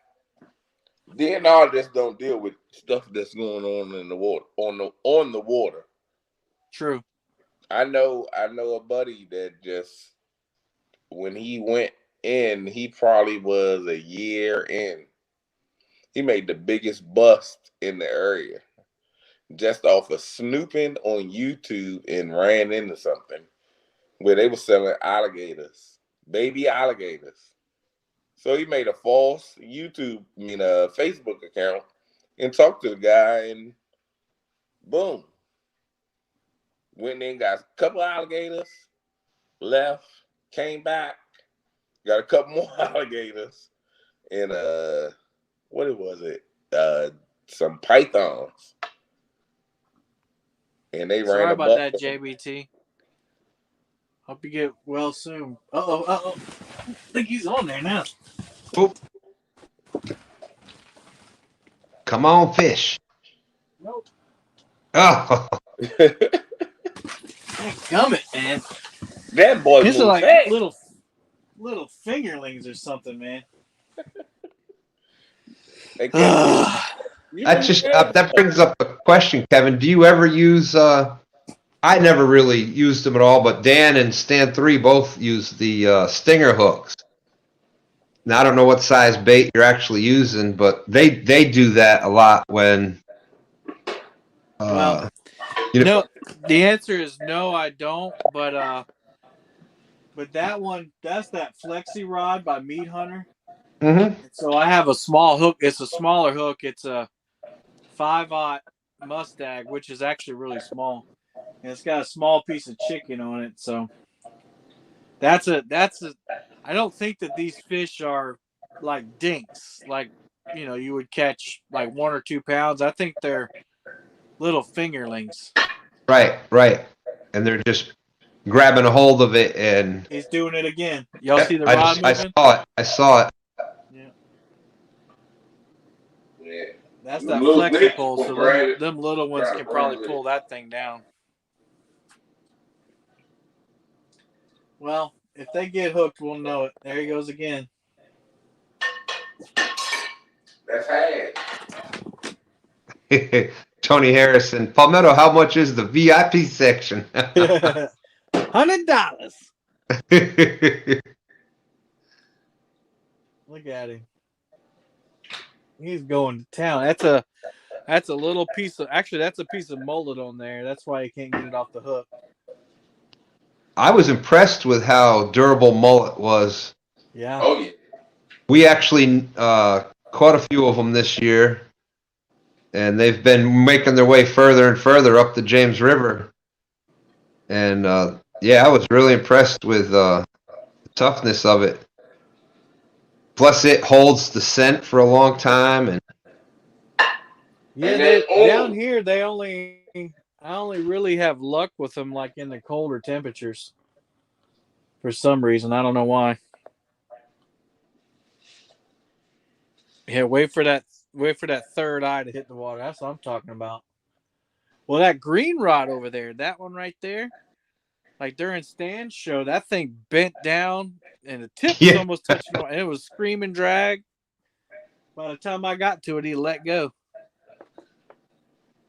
DNR just don't deal with stuff that's going on in the water, on the water. True. I know a buddy that just, when he went in, he probably was a year in. He made the biggest bust in the area just off of snooping on YouTube, and ran into something where they were selling alligators, baby alligators. So he made a false Facebook account and talked to the guy, and boom. Went in, got a couple of alligators, left, came back, got a couple more alligators, and what was it? Some pythons. And they Sorry ran about that, JBT. Hope you get well soon. I think he's on there now. Oop. Come on, fish. Nope. Oh. Gummit, man. That boy. These are like little fingerlings or something, man. That brings up a question, Kevin. Do you ever use? I never really used them at all, but Dan and Stan 3 both use the stinger hooks. Now I don't know what size bait you're actually using, but they do that a lot when. No, the answer is no, I don't. But that's that Flexi Rod by Meat Hunter. Mm-hmm. So I have a small hook. It's a smaller hook. It's a 5/0 Mustang, which is actually really small, and it's got a small piece of chicken on it. So that's a. I don't think that these fish are like dinks. Like you would catch like 1 or 2 pounds. I think they're little fingerlings. Right. And they're just grabbing a hold of it, and He's doing it again. Y'all see the rod moving? I saw it. Yeah. Yeah. That's The that little flexi bitch pole, will so grab it. them little ones Try to can probably run with pull it. that thing down. Well, if they get hooked, we'll know it. There he goes again. That's half. Tony Harrison. Palmetto, how much is the VIP section? $100. Look at him. He's going to town. That's a little piece of, actually that's a piece of mullet on there. That's why you can't get it off the hook. I was impressed with how durable mullet was. Yeah. Oh yeah. We actually caught a few of them this year, and they've been making their way further and further up the James River. And yeah, I was really impressed with the toughness of it. Plus, it holds the scent for a long time. And Yeah, down here I only really have luck with them like in the colder temperatures. For some reason, I don't know why. Yeah, wait for that third eye to hit the water. That's what I'm talking about. Well, that green rod over there, that one right there, like during Stan's show, that thing bent down and the tip was almost touching the water, and it was screaming drag. By the time I got to it, he let go.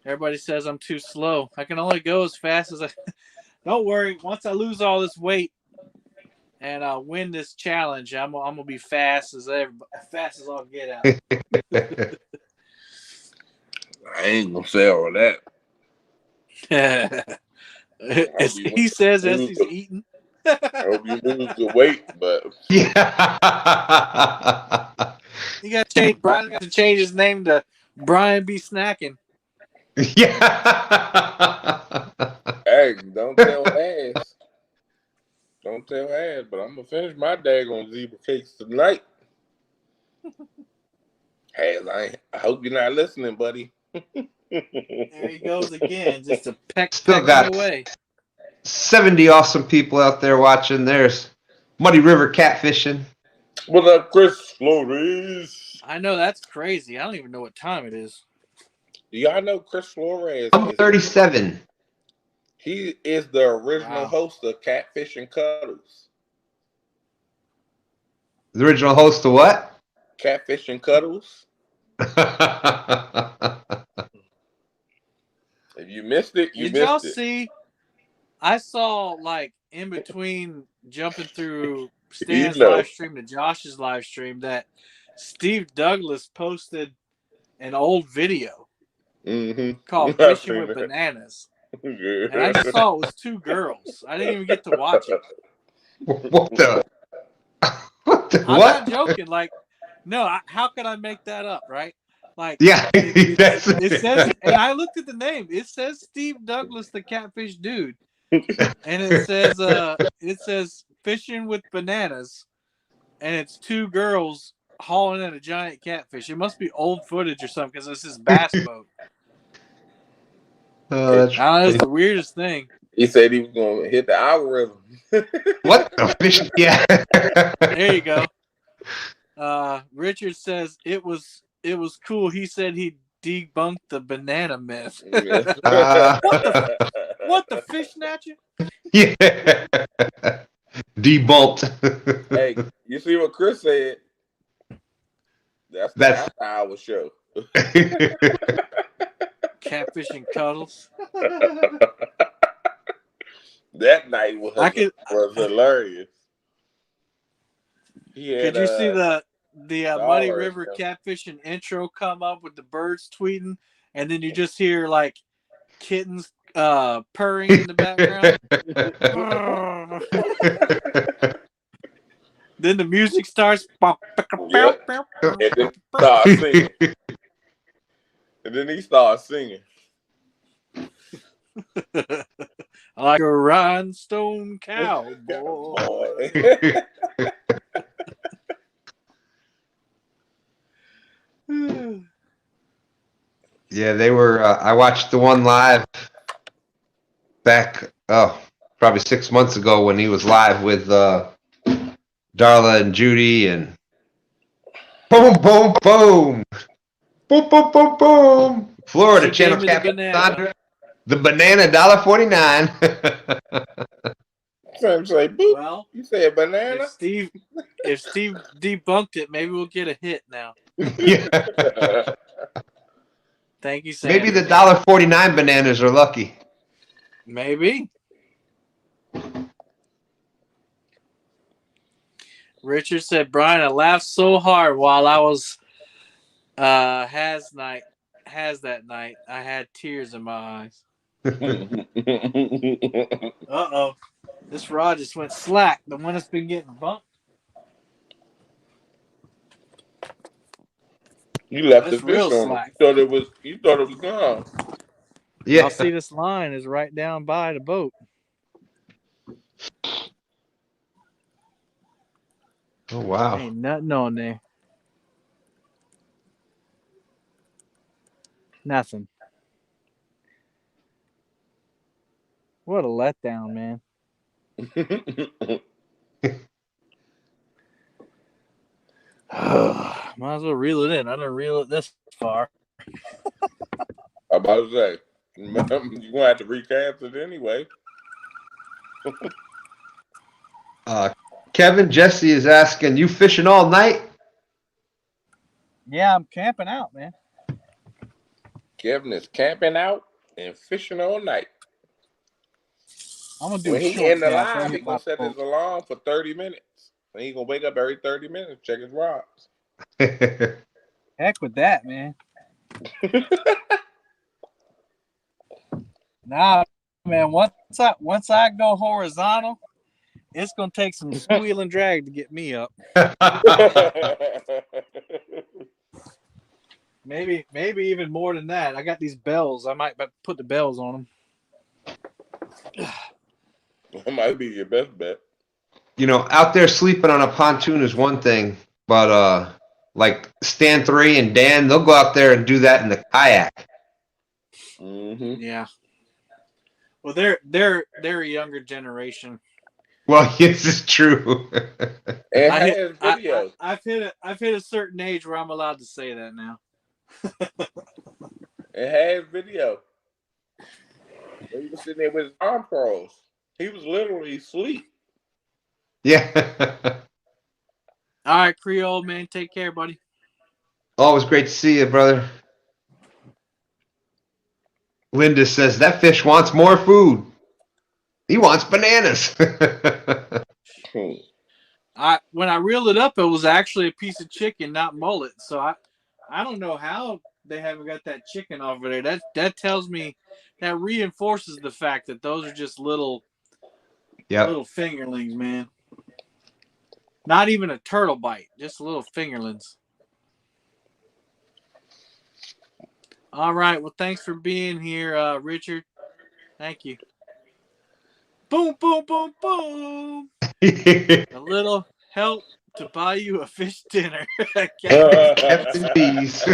Everybody says I'm too slow. I can only go as fast as I. Don't worry. Once I lose all this weight and win this challenge, I'm gonna be fast as I'll get out. I ain't gonna say all that. He says as he's eating. I hope you lose the weight, but yeah. You got to change. Brian got to change his name to Brian B. Snacking. Yeah. hey, don't tell ass. Don't tell ass, but I'm gonna finish my daggone zebra cakes tonight. Hey, I hope you're not listening, buddy. There he goes again, just to peck away. 70 awesome people out there watching. There's Muddy River catfishing. What up, Chris Flores? I know, that's crazy. I don't even know what time it is. Do y'all know Chris Flores? I'm 37. He is the original host of Catfishing Cuddles. The original host of what? Catfishing Cuddles. If you missed it, you missed it. Did y'all see? I saw, like, in between jumping through Stan's live stream to Josh's live stream, that Steve Douglas posted an old video called Fishing with Bananas. And I just saw it was 2 girls. I didn't even get to watch it. What the? I'm not joking. Like, no, how could I make that up, right? Like, yeah, it says, and I looked at the name. It says Steve Douglas, the catfish dude, and it says Fishing with Bananas, and it's 2 girls hauling in a giant catfish. It must be old footage or something because it's this bass boat. That's the weirdest thing. He said he was going to hit the algorithm. What the fish? Yeah. There you go. Richard says it was cool. He said he debunked the banana myth. What the fish snatcher? Yeah. Debunked. Hey, you see what Chris said? That's the our show. Catfishing Cuddles. That night was hilarious. Could you see the Muddy River catfishing intro come up with the birds tweeting, and then you just hear like kittens purring in the background? Then the music starts. And then he starts singing. Like a rhinestone cowboy. Yeah, they were. I watched the one live back, probably 6 months ago when he was live with Darla and Judy, and boom, boom, boom, boom, boom, boom, boom. Florida She Channel gave me the Captain banana. Sandra, the banana $1.49. Sam say, boop. Well, You said banana? if Steve debunked it, maybe we'll get a hit now. Yeah. Thank you, Sam. Maybe the $1.49 bananas are lucky. Maybe. Richard said, Brian, I laughed so hard while I was has that night. I had tears in my eyes. Uh-oh. This rod just went slack. The one that's been getting bumped. You left That's the fish real on slack. it. You thought it was gone. Yeah. Y'all see this line is right down by the boat. Oh, wow. Ain't nothing on there. Nothing. What a letdown, man. Might as well reel it in. I didn't reel it this far. I'm about to say, you're going to have to recast it anyway. Kevin Jesse is asking, you fishing all night? Yeah, I'm camping out, man. Kevin is camping out and fishing all night. I'm gonna do When a he short in the cast. live, he going to set his alarm for 30 minutes. And he going to wake up every 30 minutes, check his rods. Heck with that, man. Nah, man. Once I go horizontal, it's gonna take some squeal and drag to get me up. Maybe even more than that. I got these bells. I might put the bells on them. That might be your best bet. Out there sleeping on a pontoon is one thing, but like Stan 3 and Dan, they'll go out there and do that in the kayak. Mm-hmm. Yeah. Well, they're a younger generation. Well, this is true. And has video. I've hit a certain age where I'm allowed to say that now. It has video. He was sitting there with his arm crossed. He was literally asleep. Yeah. All right, Creole man, take care, buddy. Always great to see you, brother. Linda says that fish wants more food. He wants bananas. When I reeled it up, it was actually a piece of chicken, not mullet. So I don't know how they haven't got that chicken over there. That tells me, that reinforces the fact that those are just little fingerlings, man. Not even a turtle bite, just little fingerlings. All right. Well, thanks for being here, Richard. Thank you. Boom, boom, boom, boom. A little help to buy you a fish dinner. Captain Peas.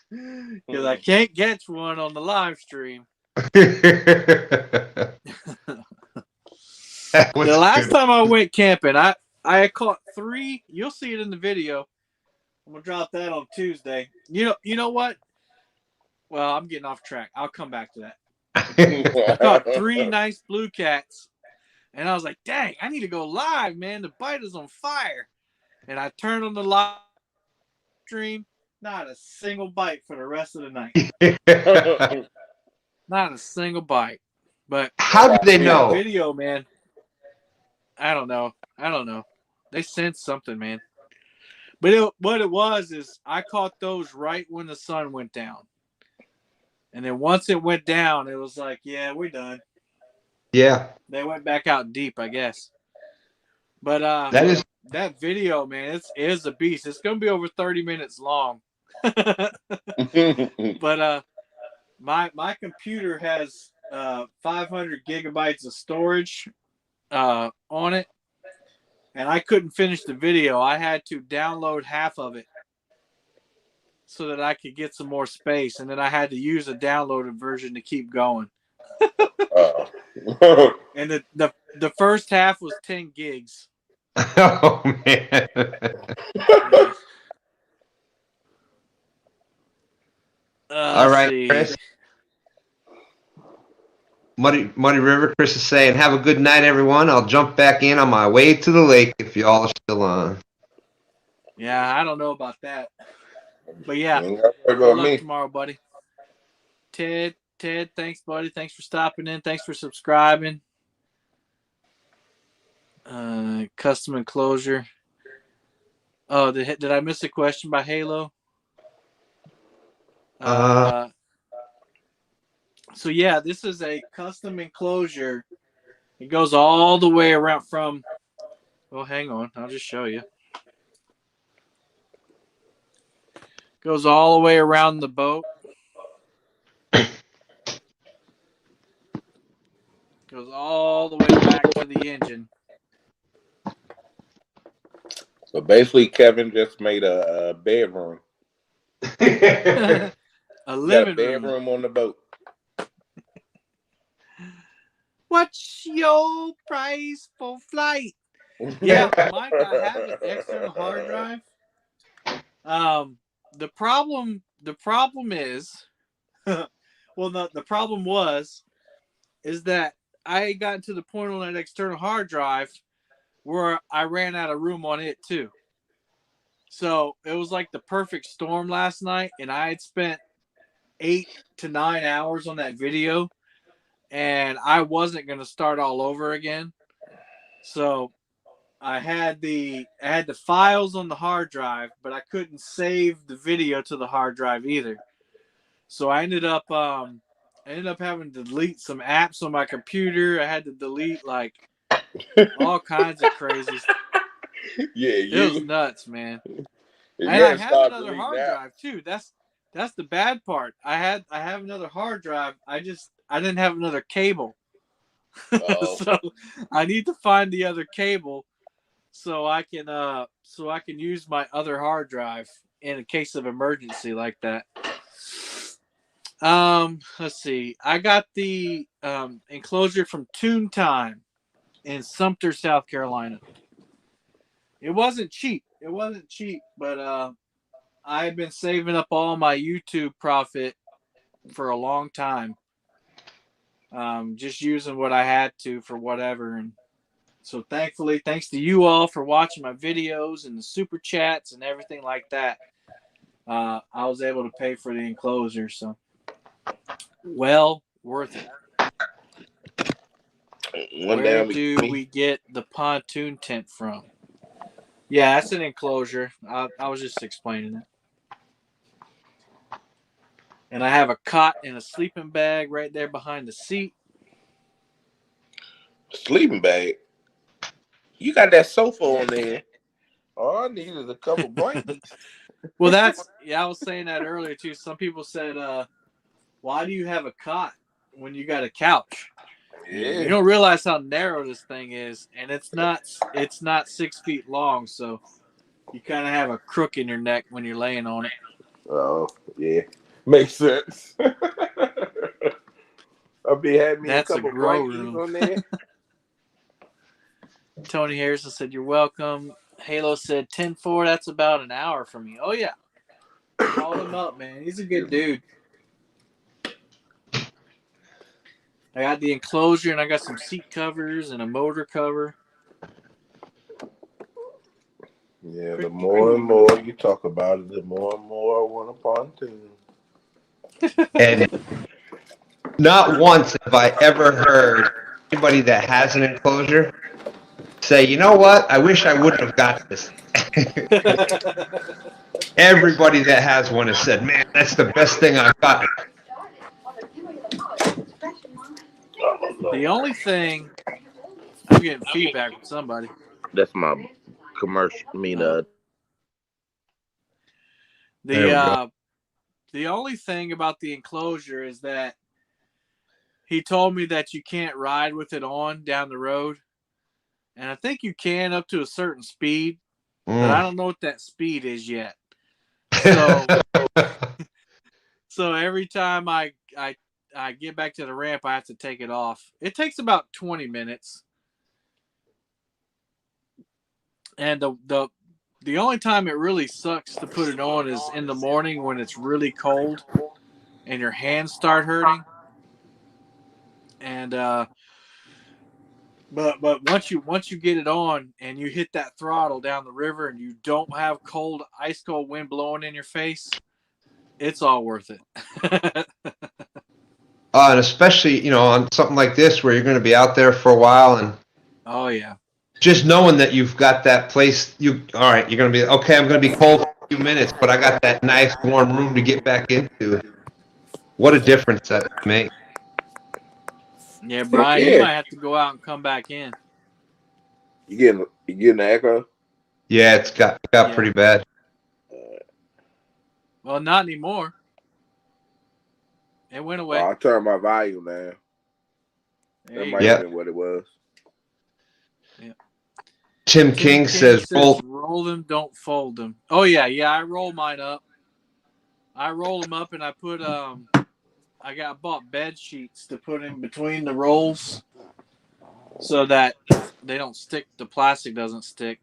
Because I can't catch one on the live stream. The last time I went camping, I caught 3. You'll see it in the video. I'm gonna drop that on Tuesday. You know what? Well, I'm getting off track. I'll come back to that. I caught 3 nice blue cats, and I was like, "Dang, I need to go live, man. The bite is on fire." And I turned on the live stream. Not a single bite for the rest of the night. Not a single bite. But how did they know? Video, man. I don't know. They sensed something, man. But what it was is I caught those right when the sun went down. And then once it went down, it was like, yeah, we're done. Yeah. They went back out deep, I guess. But that video, man, it is a beast. It's going to be over 30 minutes long. But my computer has 500 gigabytes of storage on it. And I couldn't finish the video. I had to download half of it so that I could get some more space, and then I had to use a downloaded version to keep going. And the first half was 10 gigs. Oh man. Yeah. All right, see. Chris. Muddy River. Chris is saying, "Have a good night, everyone. I'll jump back in on my way to the lake if y'all are still on." Yeah, I don't know about that, but yeah, You ain't gotta worry good about luck me. tomorrow, buddy. Ted, thanks, buddy. Thanks for stopping in. Thanks for subscribing. Custom enclosure. Oh, did I miss a question by Halo? So yeah, this is a custom enclosure. It goes all the way around from. Well, hang on, I'll just show you. Goes all the way around the boat. Goes all the way back to the engine. So basically, Kevin just made a bedroom. A You got a living room. bedroom on the boat. What's your price for flight? Yeah, Mike, I have an external hard drive. The problem is, well, the problem is that I got to the point on that external hard drive where I ran out of room on it too. So it was like the perfect storm last night, and I had spent 8 to 9 hours on that video, and I wasn't going to start all over again. So I had the files on the hard drive, but I couldn't save the video to the hard drive either. So I ended up having to delete some apps on my computer. I had to delete like all kinds of crazy stuff. Yeah, It was nuts, man. And I have another hard drive too. That's the bad part. I have another hard drive. I didn't have another cable. So I need to find the other cable so I can use my other hard drive in a case of emergency like that. Let's see. I got the enclosure from Toon Time in Sumter, South Carolina. It wasn't cheap, but I've been saving up all my YouTube profit for a long time. Just using what I had to for whatever. And so thankfully, thanks to you all for watching my videos and the super chats and everything like that, I was able to pay for the enclosure. So well worth it. Where do we get the pontoon tent from? Yeah, that's an enclosure. I was just explaining it. And I have a cot and a sleeping bag right there behind the seat. Sleeping bag? You got that sofa on there. All I need is a couple blankets. Well, I was saying that earlier too. Some people said, why do you have a cot when you got a couch? Yeah. You don't realize how narrow this thing is, and it's not 6 feet long, so you kind of have a crook in your neck when you're laying on it. Oh, yeah. Makes sense. I'll be having me a couple blankets on there. Tony Harrison said, "You're welcome." Halo said, 10-4, that's about an hour from me. Oh, yeah. Call him up, man. He's a good dude. I got the enclosure, and I got some seat covers and a motor cover. Yeah, the more and more you talk about it, the more and more I want a pontoon. And not once have I ever heard anybody that has an enclosure say, you know what, I wish I wouldn't have got this. Everybody that has one has said, man, that's the best thing I've gotten. The only thing, I'm getting feedback from somebody. That's my commercial. The only thing about the enclosure is that he told me that you can't ride with it on down the road. And I think you can up to a certain speed, but I don't know what that speed is yet. So So every time I get back to the ramp, I have to take it off. It takes about 20 minutes. And the only time it really sucks to put it on is in the morning when it's really cold and your hands start hurting. And but once you get it on and you hit that throttle down the river and you don't have ice cold wind blowing in your face, it's all worth it. And especially, on something like this where you're going to be out there for a while, and oh yeah, just knowing that you've got that place, all right, you're going to be, okay, I'm going to be cold for a few minutes, but I got that nice warm room to get back into. What a difference that makes. Yeah, Brian, you might have to go out and come back in. You getting the echo? Yeah, it's got pretty bad. Well, not anymore. It went away. I turned my volume down. That might have been what it was. Yeah. Tim King says, roll them, don't fold them. Oh yeah, I roll mine up. I roll them up and I put I bought bed sheets to put in between the rolls so that they don't stick. The plastic doesn't stick.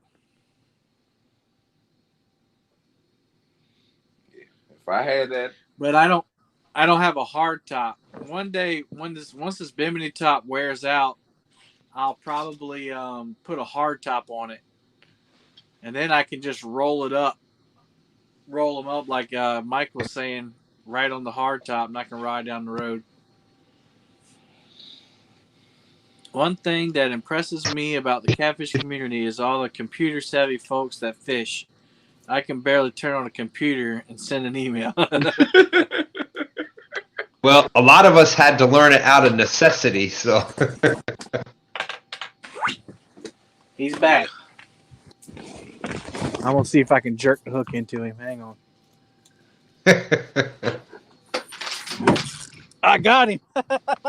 If I had that, but I don't have a hard top. One day, once this Bimini top wears out, I'll probably put a hard top on it, and then I can just roll them up like Mike was saying, right on the hard top, and I can ride down the road. One thing that impresses me about the catfish community is all the computer-savvy folks that fish. I can barely turn on a computer and send an email. Well, a lot of us had to learn it out of necessity, so. He's back. I'm going to see if I can jerk the hook into him. Hang on. I got him.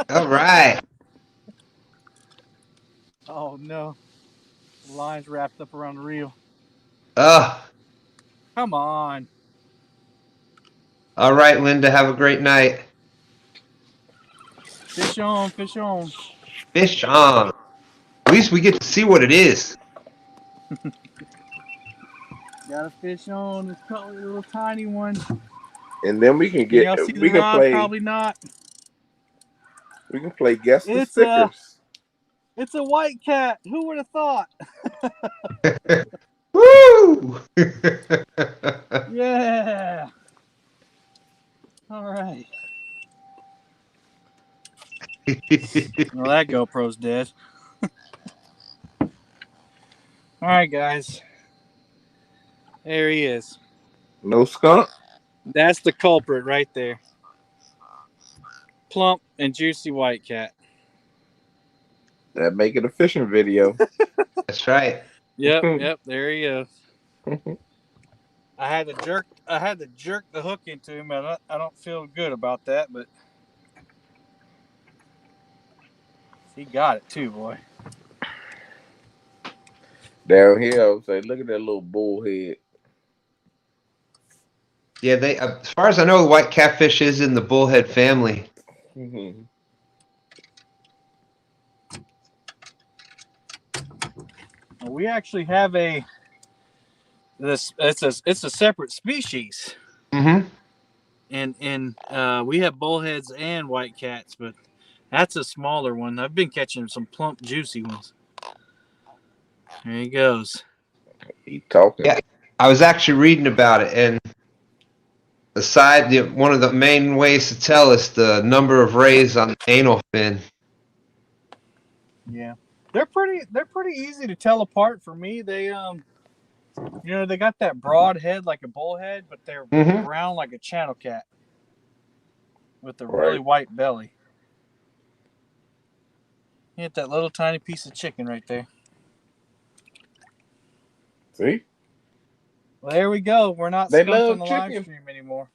All right. Oh, no. The line's wrapped up around the reel. Come on. All right, Linda. Have a great night. Fish on, fish on. Fish on. At least we get to see what it is. Got a fish on. It's probably a little tiny one. And then we can get. We can play. Probably not. We can play guess the stickers. It's a white cat. Who would have thought? Woo! Yeah. All right. Well, that GoPro's dead. All right, guys. There he is. No skunk? That's the culprit right there. Plump and juicy white cat. That make it a fishing video. That's right. Yep, there he is. I had to jerk the hook into him. I don't feel good about that, but he got it too, boy. Down here, I would say, look at that little bullhead. Yeah, as far as I know, the white catfish is in the bullhead family. Mm-hmm. We actually have it's a separate species. Mm-hmm. And we have bullheads and white cats, but that's a smaller one. I've been catching some plump, juicy ones. There he goes. He talking. Yeah, I was actually reading about it, and one of the main ways to tell is the number of rays on the anal fin. Yeah, they're pretty easy to tell apart for me. They they got that broad head like a bullhead, but they're brown like a channel cat with a really white belly. You get that little tiny piece of chicken right there. See? Well, there we go. We're not skunked on the live stream anymore.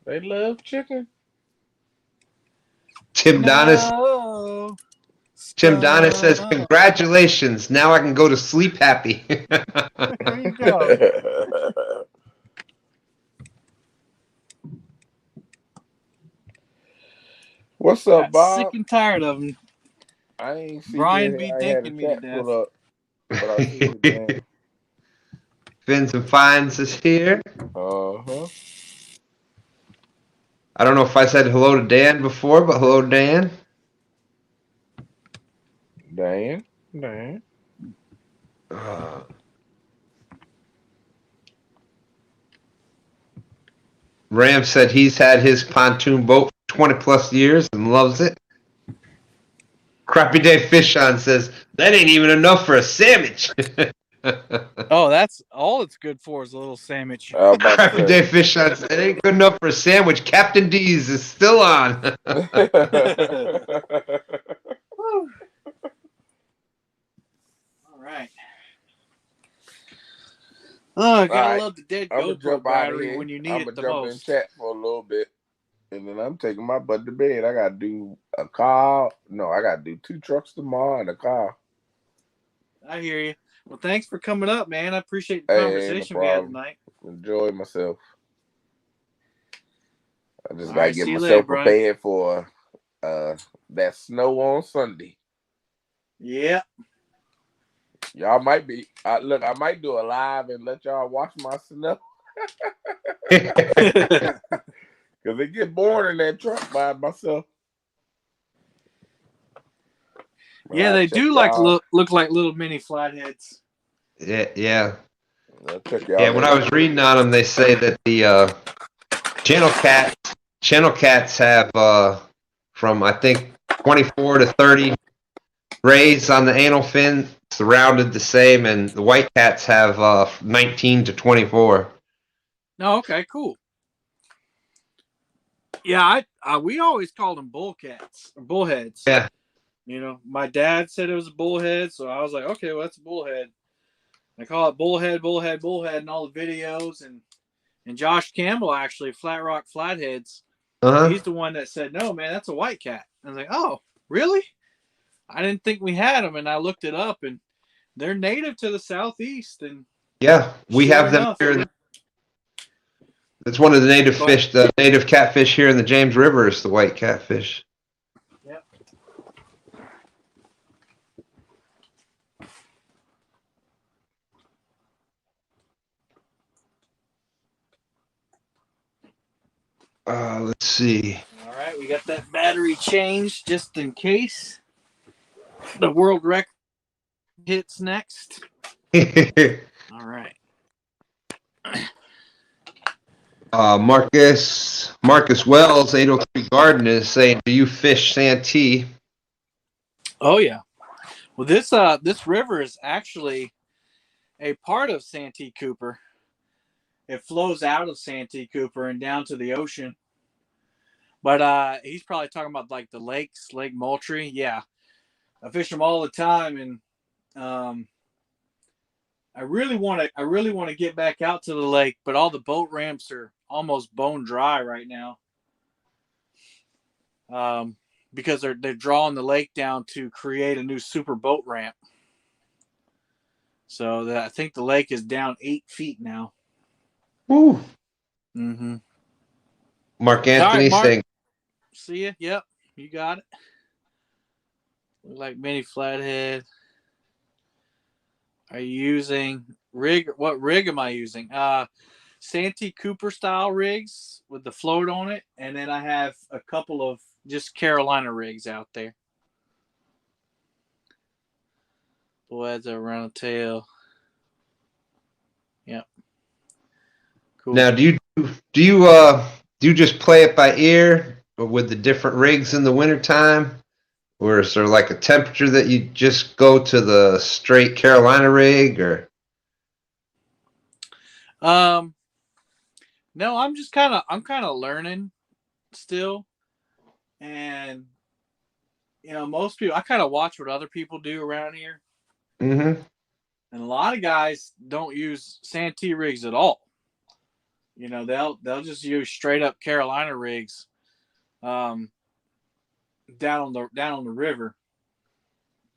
They love chicken. Tim Donis says, "Congratulations! Now I can go to sleep happy." There you go. What's up, Got sick Bob? and tired of them. I ain't see Brian you. be I had a dinking me to chat death. pull up, but I see you, man. Fins and Fines is here. Uh-huh. I don't know if I said hello to Dan before, but hello, Dan. Dan. Ram said he's had his pontoon boat for 20 plus years and loves it. Crappy Dave Fish on says, that ain't even enough for a sandwich. Oh, that's all it's good for is a little sandwich. I was about to Crappy say. Dave Fish on says, it ain't good enough for a sandwich. Captain D's is still on. All right. Oh, I gotta Alright, love the dead I'm gonna GoPro jump out of battery here. when you need I'm it gonna the jump in most. chat for a little bit, and then I'm taking my butt to bed. I gotta do a car. No, I gotta do 2 trucks tomorrow and a car. I hear you. Well, thanks for coming up, man. I appreciate the Hey, conversation no we had problem. tonight. Enjoy myself. I just All gotta right, get see you myself later, Brian. prepared for that snow on Sunday. Yeah. Y'all might be. Look, I might do a live and let y'all watch my snow. Because it get boring in that truck by myself. Yeah, they do like look like little mini flatheads. Yeah. I'll check y'all Yeah, when I was reading on them, they say that the channel cats have from, I think, 24 to 30 rays on the anal fin, rounded the same, and the white cats have 19 to 24. Oh, okay, cool. Yeah, we always called them bullcats or bullheads. Yeah. You know, my dad said it was a bullhead, so I was like, okay, well, that's a bullhead. I call it bullhead in all the videos, and Josh Campbell actually, Flat Rock Flatheads. Uh-huh. He's the one that said, no, man, that's a white cat. I was like, oh, really? I didn't think we had them, and I looked it up, and they're native to the southeast. And yeah, we sure have them enough, here. It's one of the native But- fish, the native catfish here in the James River is the white catfish. Yep. Let's see. All right, we got that battery changed just in case the world record hits next. All right. Marcus Wells, 803 Garden is saying, do you fish Santee? Oh yeah. Well, this river is actually a part of Santee Cooper. It flows out of Santee Cooper and down to the ocean. But he's probably talking about like the lakes, Lake Moultrie. Yeah, I fish them all the time, and I really want to get back out to the lake, but all the boat ramps are almost bone dry right now. Because they're drawing the lake down to create a new super boat ramp. So I think the lake is down 8 feet now. Woo. Mm-hmm. Mark Anthony Mark. saying, See ya. Yep, you got it. Look like mini flathead. Are you using rig? What rig am I using? Santee Cooper style rigs with the float on it, and then I have a couple of just Carolina rigs out there. Bullheads around the tail. Yep. Cool. Now, do you just play it by ear with the different rigs in the wintertime? Or is there like a temperature that you just go to the straight Carolina rig, or? No, I'm kind of learning still, and most people, I kind of watch what other people do around here, Mm-hmm. and a lot of guys don't use Santee rigs at all. They'll just use straight up Carolina rigs, down on the river.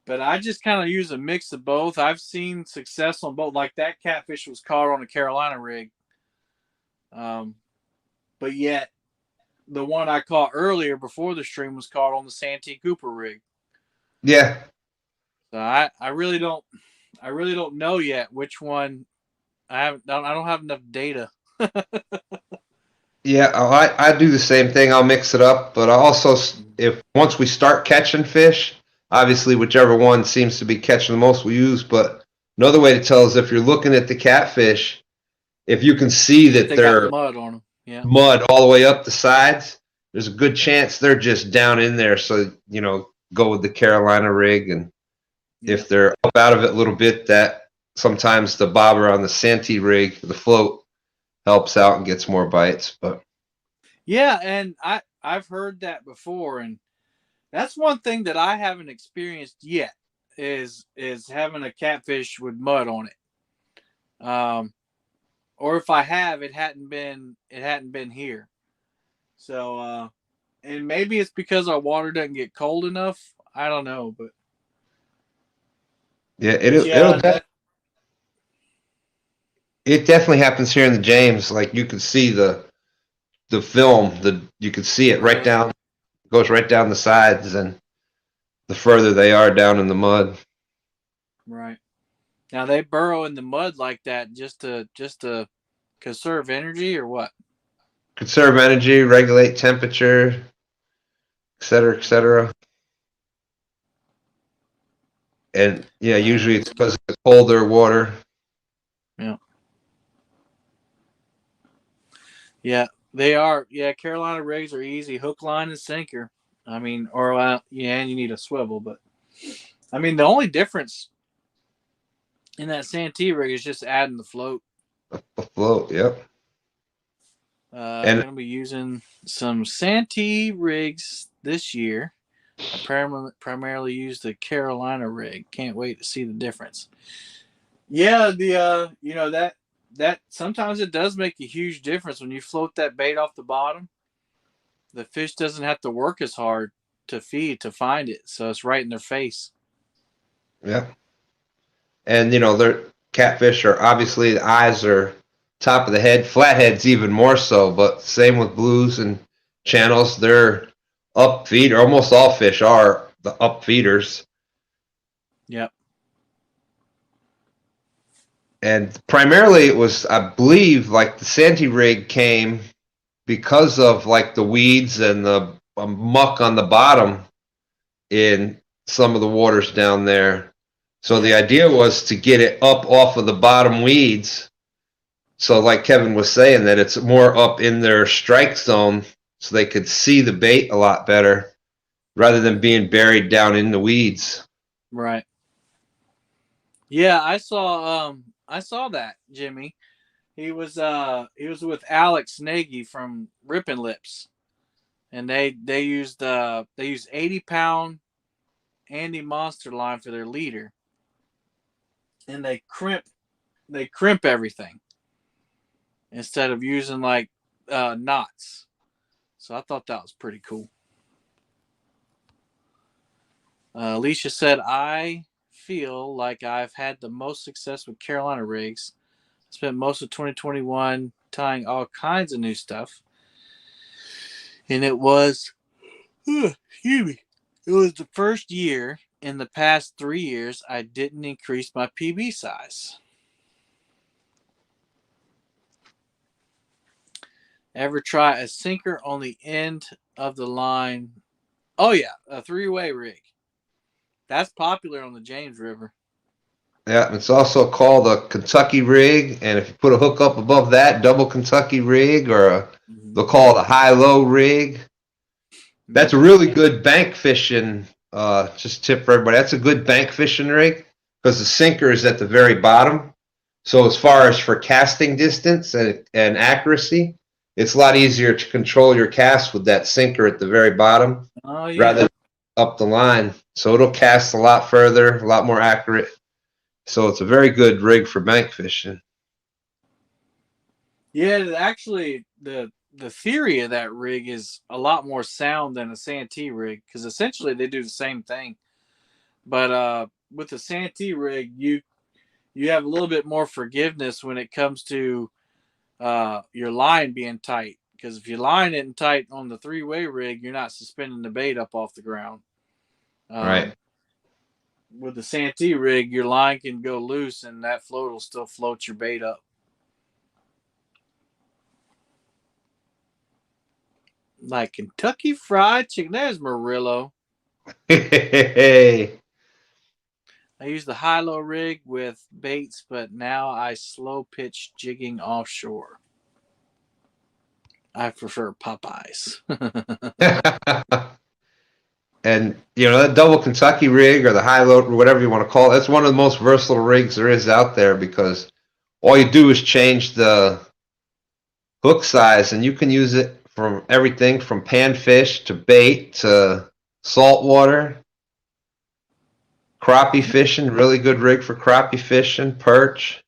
But I just kind of use a mix of both. I've seen success on both. Like that catfish was caught on a Carolina rig. But yet the one I caught earlier before the stream was caught on the Santee Cooper rig. Yeah. So I really don't know yet which one. I don't have enough data. Yeah, I do the same thing. I'll mix it up, but I also, if once we start catching fish, obviously whichever one seems to be catching the most we use. But another way to tell is if you're looking at the catfish, if you can see that They they're got mud on them. Yeah. mud all the way up the sides, there's a good chance they're just down in there. So, go with the Carolina rig. And if they're up out of it a little bit, that sometimes the bobber on the Santee rig, the float, helps out and gets more bites. But yeah, and I've heard that before, and that's one thing that I haven't experienced yet is having a catfish with mud on it. Or if I have, it hadn't been here. So and maybe it's because our water doesn't get cold enough. I don't know, but yeah, it definitely happens here in the James. Like you can see the film, you can see it right down, goes right down the sides, and the further they are down in the mud. Right. Now they burrow in the mud like that just to conserve energy or what? Conserve energy, regulate temperature, et cetera, et cetera. And yeah, usually it's because of the colder water. Yeah. Yeah, they are. Yeah, Carolina rigs are easy. Hook, line, and sinker. I mean, and you need a swivel, but I mean, the only difference in that Santee rig is just adding the float. A float, yep. I'm going to be using some Santee rigs this year. I primarily use the Carolina rig. Can't wait to see the difference. Yeah, that sometimes it does make a huge difference when you float that bait off the bottom. The fish doesn't have to work as hard to find it, so it's right in their face. Yeah. And their catfish are obviously, the eyes are top of the head, flatheads even more so, but same with blues and channels. They're up feeder. Almost all fish are the up feeders. Yep. And primarily it was, I believe, like the Santee rig came because of like the weeds and the muck on the bottom in some of the waters down there. So the idea was to get it up off of the bottom weeds. So like Kevin was saying, that it's more up in their strike zone so they could see the bait a lot better rather than being buried down in the weeds. Right. Yeah, I saw that, Jimmy. He was with Alex Nagy from Rippin' Lips. And they used 80-pound Andy Monster line for their leader. And they crimp everything instead of using like knots. So I thought that was pretty cool. Alicia said, I feel like I've had the most success with Carolina rigs. I spent most of 2021 tying all kinds of new stuff. And it was the first year in the past 3 years I didn't increase my PB size. Ever try a sinker on the end of the line? Oh yeah, a 3-way rig. That's popular on the James River. Yeah, it's also called a Kentucky rig, and if you put a hook up above that, double Kentucky rig, or they'll call it a high-low rig. That's a really good bank fishing. Just tip for everybody. That's a good bank fishing rig because the sinker is at the very bottom. So as far as for casting distance and accuracy, it's a lot easier to control your cast with that sinker at the very bottom rather than up the line. So it'll cast a lot further, a lot more accurate. So it's a very good rig for bank fishing. Yeah, actually, the theory of that rig is a lot more sound than a Santee rig because essentially they do the same thing. But with the Santee rig, you have a little bit more forgiveness when it comes to your line being tight because if you line it in tight on the 3-way rig, you're not suspending the bait up off the ground. Right. With the Santee rig, your line can go loose and that float will still float your bait up. Like Kentucky Fried Chicken. There's Murillo. Hey. I use the high-low rig with baits, but now I slow pitch jigging offshore. I prefer Popeyes. And, you know, that double Kentucky rig or the high low or whatever you want to call it, that's one of the most versatile rigs there is out there because all you do is change the hook size and you can use it from everything from panfish to bait to saltwater. Crappie fishing, really good rig for crappie fishing, perch.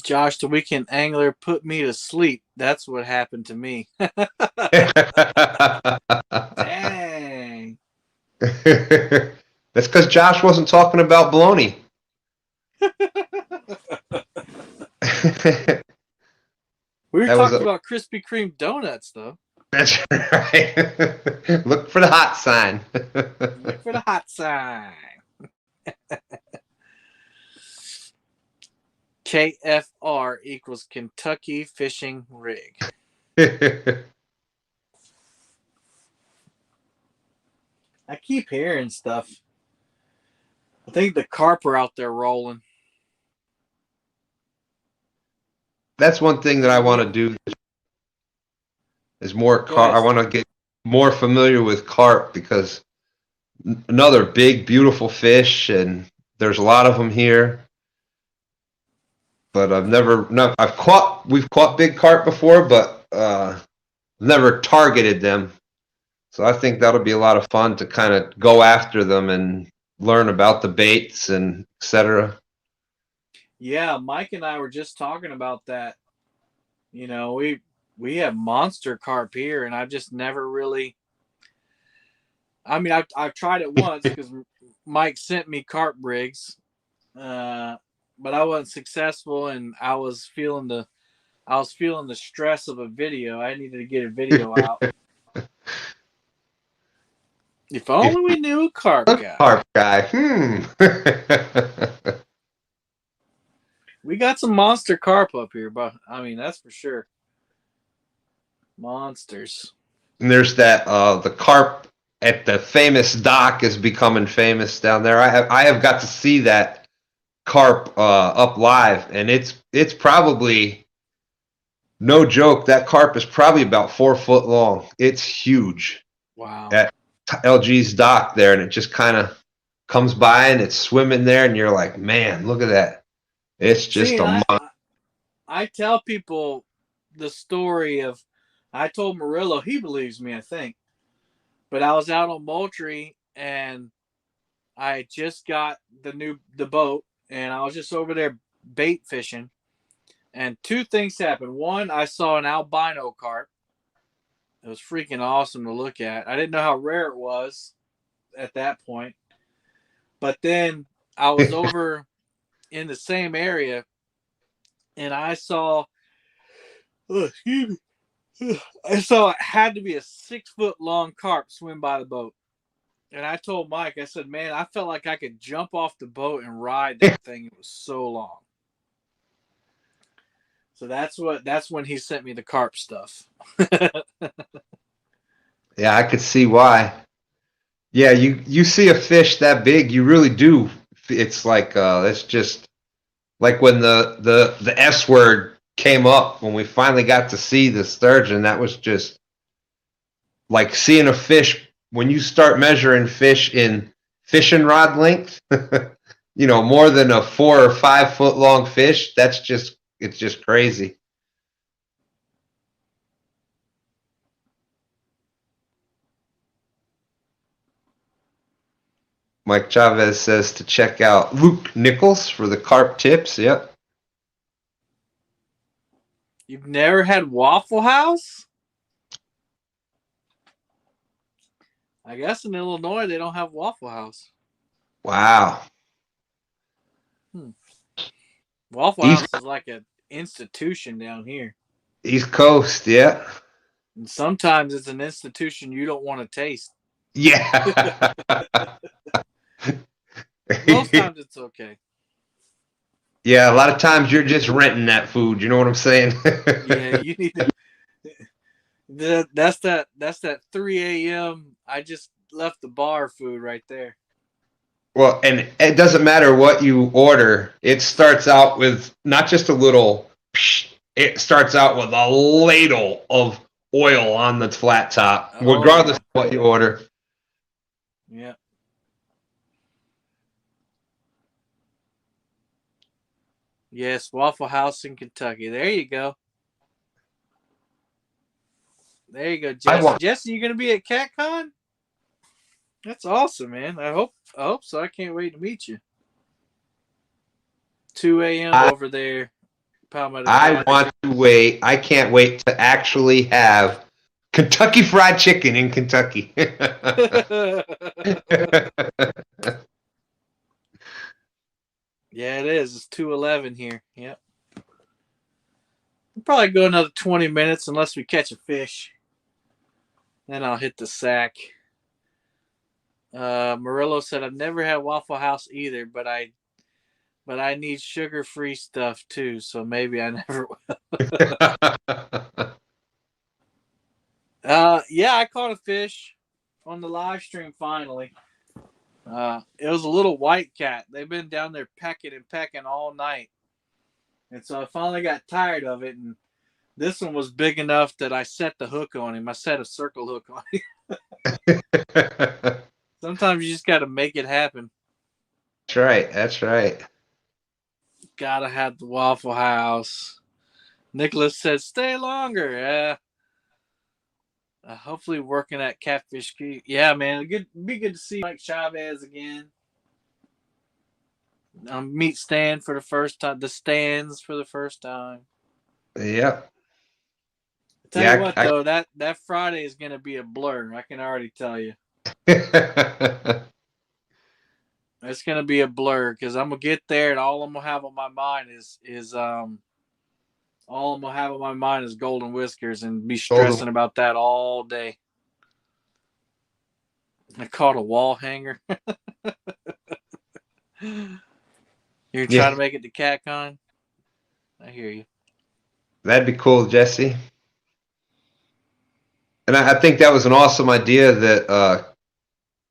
Josh, the weekend angler put me to sleep. That's what happened to me. Dang. That's because Josh wasn't talking about bologna. We were That was talking about Krispy Kreme donuts, though. That's right. Look for the hot sign. Look for the hot sign. KFR equals Kentucky Fishing Rig. I keep hearing stuff. I think the carp are out there rolling. That's one thing that I want to do is more carp. I want to get more familiar with carp because another big, beautiful fish, and there's a lot of them here. But we've caught big carp before, but never targeted them. So I think that'll be a lot of fun to kind of go after them and learn about the baits and etc. Yeah, Mike and I were just talking about that. You know, we have monster carp here, and I've just never really. I mean, I've tried it once because Mike sent me carp rigs, but I wasn't successful, and I was feeling the stress of a video. I needed to get a video out. If only we knew a carp guy. Carp guy. We got some monster carp up here, but I mean that's for sure. Monsters. And there's that the carp at the famous dock is becoming famous down there. I have got to see that carp up live, and it's probably no joke. That carp is probably about 4 foot long. It's huge. Wow. At LG's dock there, and it just kind of comes by and it's swimming there, and you're like, man, look at that. It's just I tell people the story of I told Murillo, he believes me, I think. But I was out on Moultrie and I just got the boat and I was just over there bait fishing. And 2 things happened. One, I saw an albino carp. It was freaking awesome to look at. I didn't know how rare it was at that point. But then I was over in the same area and I saw it had to be a 6 foot long carp swim by the boat. And I told Mike, I said, man, I felt like I could jump off the boat and ride that thing. It was so long. So that's when he sent me the carp stuff. Yeah, I could see why. Yeah, you see a fish that big, you really do. It's like it's just like when the S word came up when we finally got to see the sturgeon. That was just like seeing a fish when you start measuring fish in fishing rod length. You know, more than a 4 or 5 foot long fish. It's just crazy. Mike Chavez says to check out Luke Nichols for the carp tips. Yep. You've never had Waffle House? I guess in Illinois they don't have Waffle House. Wow. Waffle House is like an institution down here. East Coast, yeah. And sometimes it's an institution you don't want to taste. Yeah. Most times it's okay. Yeah, a lot of times you're just renting that food. You know what I'm saying? Yeah, you need to. That's that 3 a.m. I just left the bar food right there. Well, and it doesn't matter what you order. It starts out with not just a little. It starts out with a ladle of oil on the flat top, regardless of what you order. Yeah. Yes, Waffle House in Kentucky. There you go. There you go, Jesse. Jesse, you gonna be at CatCon? That's awesome, man. I hope so. I can't wait to meet you. 2 a.m. over there. I want to wait. I can't wait to actually have Kentucky Fried Chicken in Kentucky. Yeah, it is. It's 2:11 here. Yep. We'll probably go another 20 minutes unless we catch a fish. Then I'll hit the sack. Murillo said, I've never had Waffle House either, but I need sugar-free stuff too, so maybe I never will. Yeah, I caught a fish on the live stream finally. It was a little white cat. They've been down there pecking and pecking all night. And so I finally got tired of it, and this one was big enough that I set the hook on him. I set a circle hook on him. Sometimes you just got to make it happen. That's right. That's right. Gotta have the Waffle House. Nicholas said, stay longer. Hopefully working at Catfish Creek. Yeah, man. Be good to see Mike Chavez again. Meet Stan for the first time. The Stans for the first time. Yep. Tell you what, though, that Friday is going to be a blur. I can already tell you. It's going to be a blur because I'm going to get there and all I'm going to have on my mind is Golden Whiskers and be stressing about that all day. I caught a wall hanger. You're trying to make it to CatCon? I hear you. That'd be cool, Jesse. And I think that was an awesome idea that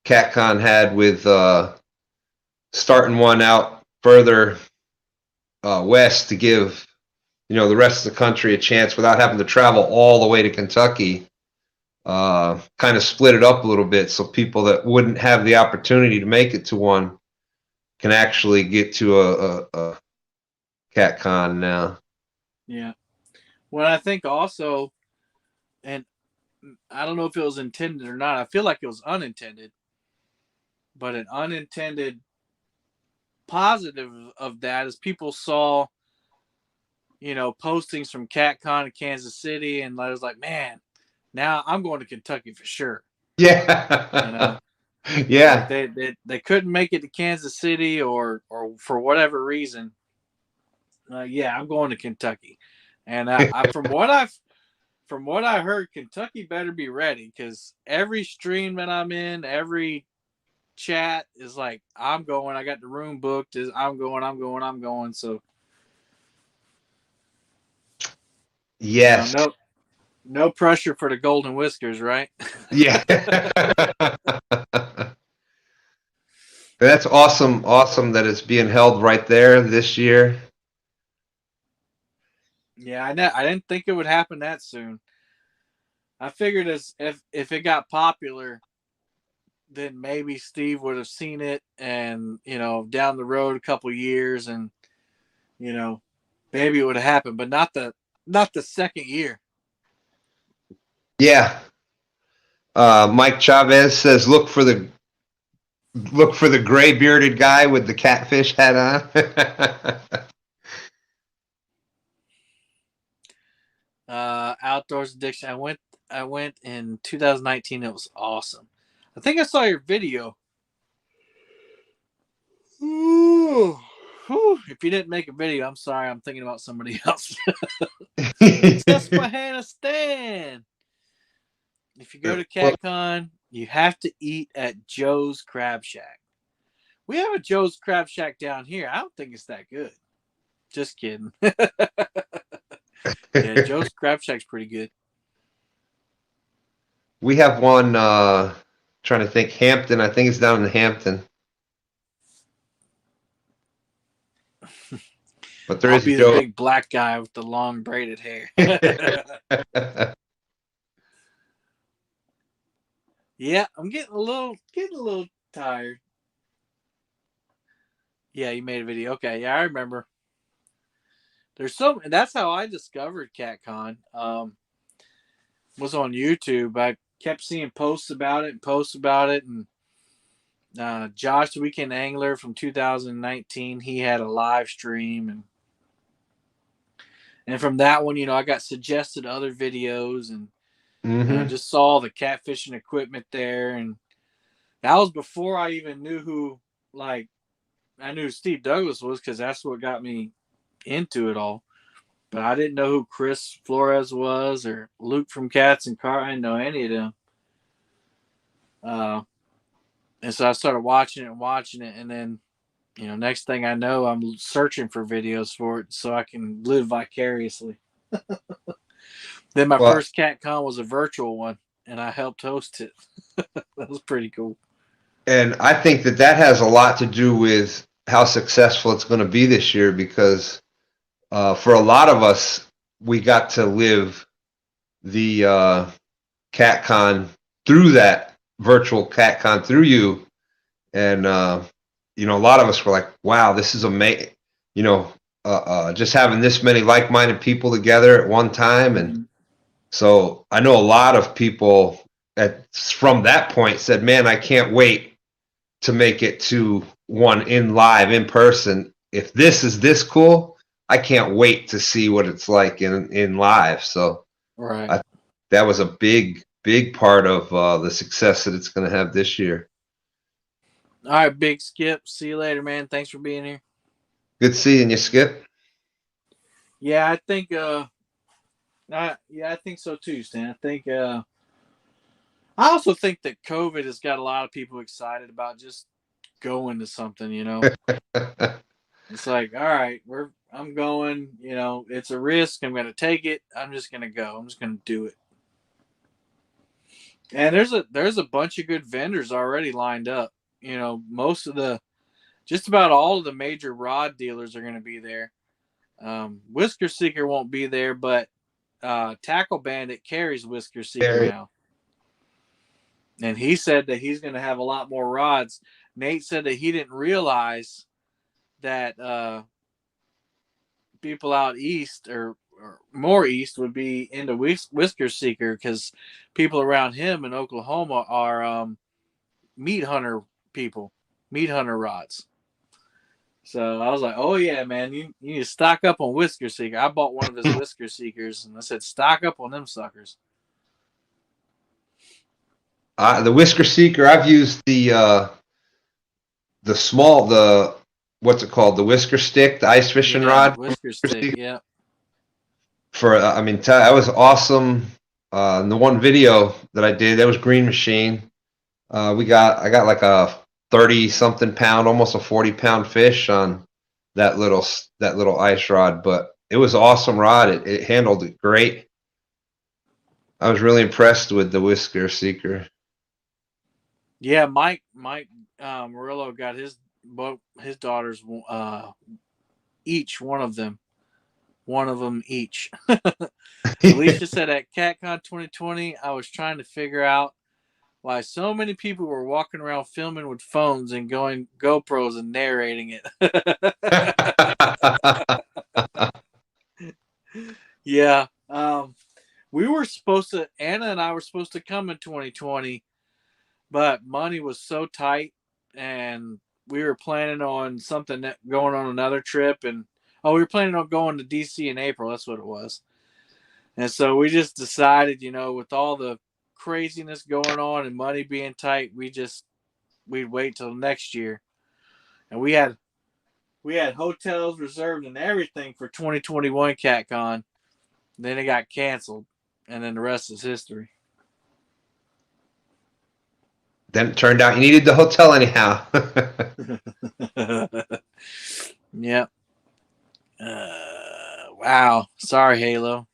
CatCon had with starting one out further west to give the rest of the country a chance without having to travel all the way to Kentucky. Kind of split it up a little bit so people that wouldn't have the opportunity to make it to one can actually get to a CatCon now. Yeah. Well, I think also, and I don't know if it was intended or not. I feel like it was unintended, but an unintended positive of that is people saw, postings from CatCon in Kansas City, and I was like, man, now I'm going to Kentucky for sure. Yeah. Yeah. Like they couldn't make it to Kansas City or for whatever reason. Yeah, I'm going to Kentucky, and from what I heard, Kentucky better be ready because every stream that I'm in, every chat is like, I'm going. I got the room booked. I'm going. So, yes. No pressure for the Golden Whiskers, right? Yeah. That's awesome. Awesome that it's being held right there this year. Yeah, I didn't think it would happen that soon. I figured if it got popular, then maybe Steve would have seen it and, down the road a couple years and, maybe it would have happened, but not the second year. Yeah. Mike Chavez says, look for the gray bearded guy with the catfish hat on. Outdoors Addiction. I went in 2019. It was awesome. I think I saw your video. Ooh. Whew, if you didn't make a video, I'm sorry. I'm thinking about somebody else. Susquehanna. If you go to CatCon, you have to eat at Joe's Crab Shack. We have a Joe's Crab Shack down here. I don't think it's that good. Just kidding. Yeah, Joe's Crab Shack's pretty good. We have one, trying to think, Hampton. I think it's down in Hampton. But there I'll is a be the Joe. big black guy with the long braided hair. Yeah, I'm getting a little tired. Yeah, you made a video. Okay, yeah, I remember. That's how I discovered CatCon. Was on YouTube. I kept seeing posts about it, and Josh the Weekend Angler from 2019, he had a live stream, and from that one, I got suggested other videos, and just saw the catfishing equipment there, and that was before I even knew who, like, I knew Steve Douglas was, because that's what got me into it all. But I didn't know who Chris Flores was, or Luke from Cats and Car. I didn't know any of them. And so I started watching it, and then, next thing I know, I'm searching for videos for it so I can live vicariously. Then my first CatCon was a virtual one, and I helped host it. That was pretty cool. And I think that has a lot to do with how successful it's going to be this year, because for a lot of us, we got to live the CatCon through that virtual CatCon through you. And, a lot of us were like, wow, this is amazing. Just having this many like-minded people together at one time. And so I know a lot of people from that point said, man, I can't wait to make it to one in person. If this is this cool, I can't wait to see what it's like in live. So right. That was a big part of the success that it's going to have this year. All right, Big Skip. See you later, man. Thanks for being here. Good seeing you, Skip. Yeah, I think I think so too, Stan. I think I also think that COVID has got a lot of people excited about just going to something, It's like, all right, I'm going, it's a risk. I'm going to take it. I'm just going to go. I'm just going to do it. And there's a bunch of good vendors already lined up. Just about all of the major rod dealers are going to be there. Whisker Seeker won't be there, but Tackle Bandit carries Whisker Seeker now. And he said that he's going to have a lot more rods. Nate said that he didn't realize that people out east or more east would be into Whisker Seeker, because people around him in Oklahoma are meat hunter people, meat hunter rods. So I was like, oh yeah, man, you need to stock up on Whisker Seeker. I bought one of his Whisker Seekers, and I said, stock up on them suckers. The Whisker Seeker, I've used the what's it called? The Whisker Stick, the ice fishing rod. Whisker Stick, yeah. That was awesome. In the one video that I did, that was Green Machine. I got like a 30-something pound, almost a 40-pound fish on that little ice rod, but it was an awesome rod. It handled it great. I was really impressed with the Whisker Seeker. Yeah, Mike Murillo got his daughters each one of them each. Alicia said at CatCon 2020, I was trying to figure out why so many people were walking around filming with phones and going GoPros and narrating it. Yeah. Anna and I were supposed to come in 2020, but money was so tight, and we were planning on going on another trip, and we were planning on going to DC in April. That's what it was. And so we just decided, with all the craziness going on and money being tight, we'd wait till next year. And we had we had hotels reserved and everything for 2021 CatCon. Then it got canceled, and then the rest is history. Then it turned out you needed the hotel anyhow. Yep. Wow. Sorry, Halo.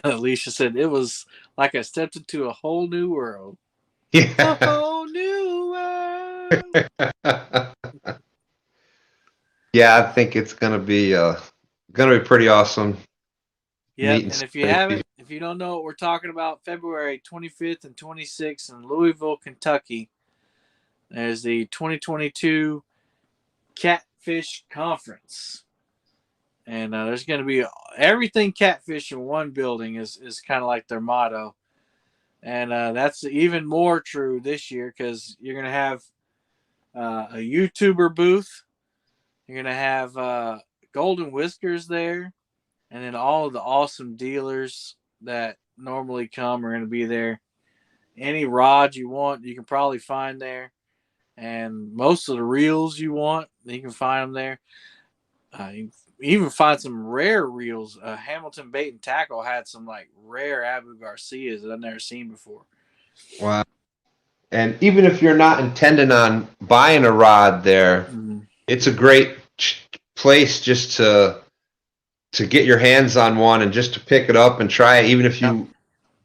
Alicia said it was like I stepped into a whole new world. A Yeah. whole new world. Yeah, I think it's gonna be pretty awesome. Yep. Meeting And if so you many haven't, people. if you don't know what we're talking about, February 25th and 26th in Louisville, Kentucky, there's the 2022 Catfish Conference. And there's going to be everything catfish in one building is kind of like their motto. And that's even more true this year because you're going to have a YouTuber booth. You're going to have Golden Whiskers there. And then all of the awesome dealers that normally come are going to be there. Any rod you want, you can probably find there. And most of the reels you want, you can find them there. You even find some rare reels. Hamilton Bait and Tackle had some like rare Abu Garcias that I've never seen before. Wow. And even if you're not intending on buying a rod there, it's a great place just to get your hands on one and just to pick it up and try it, even if you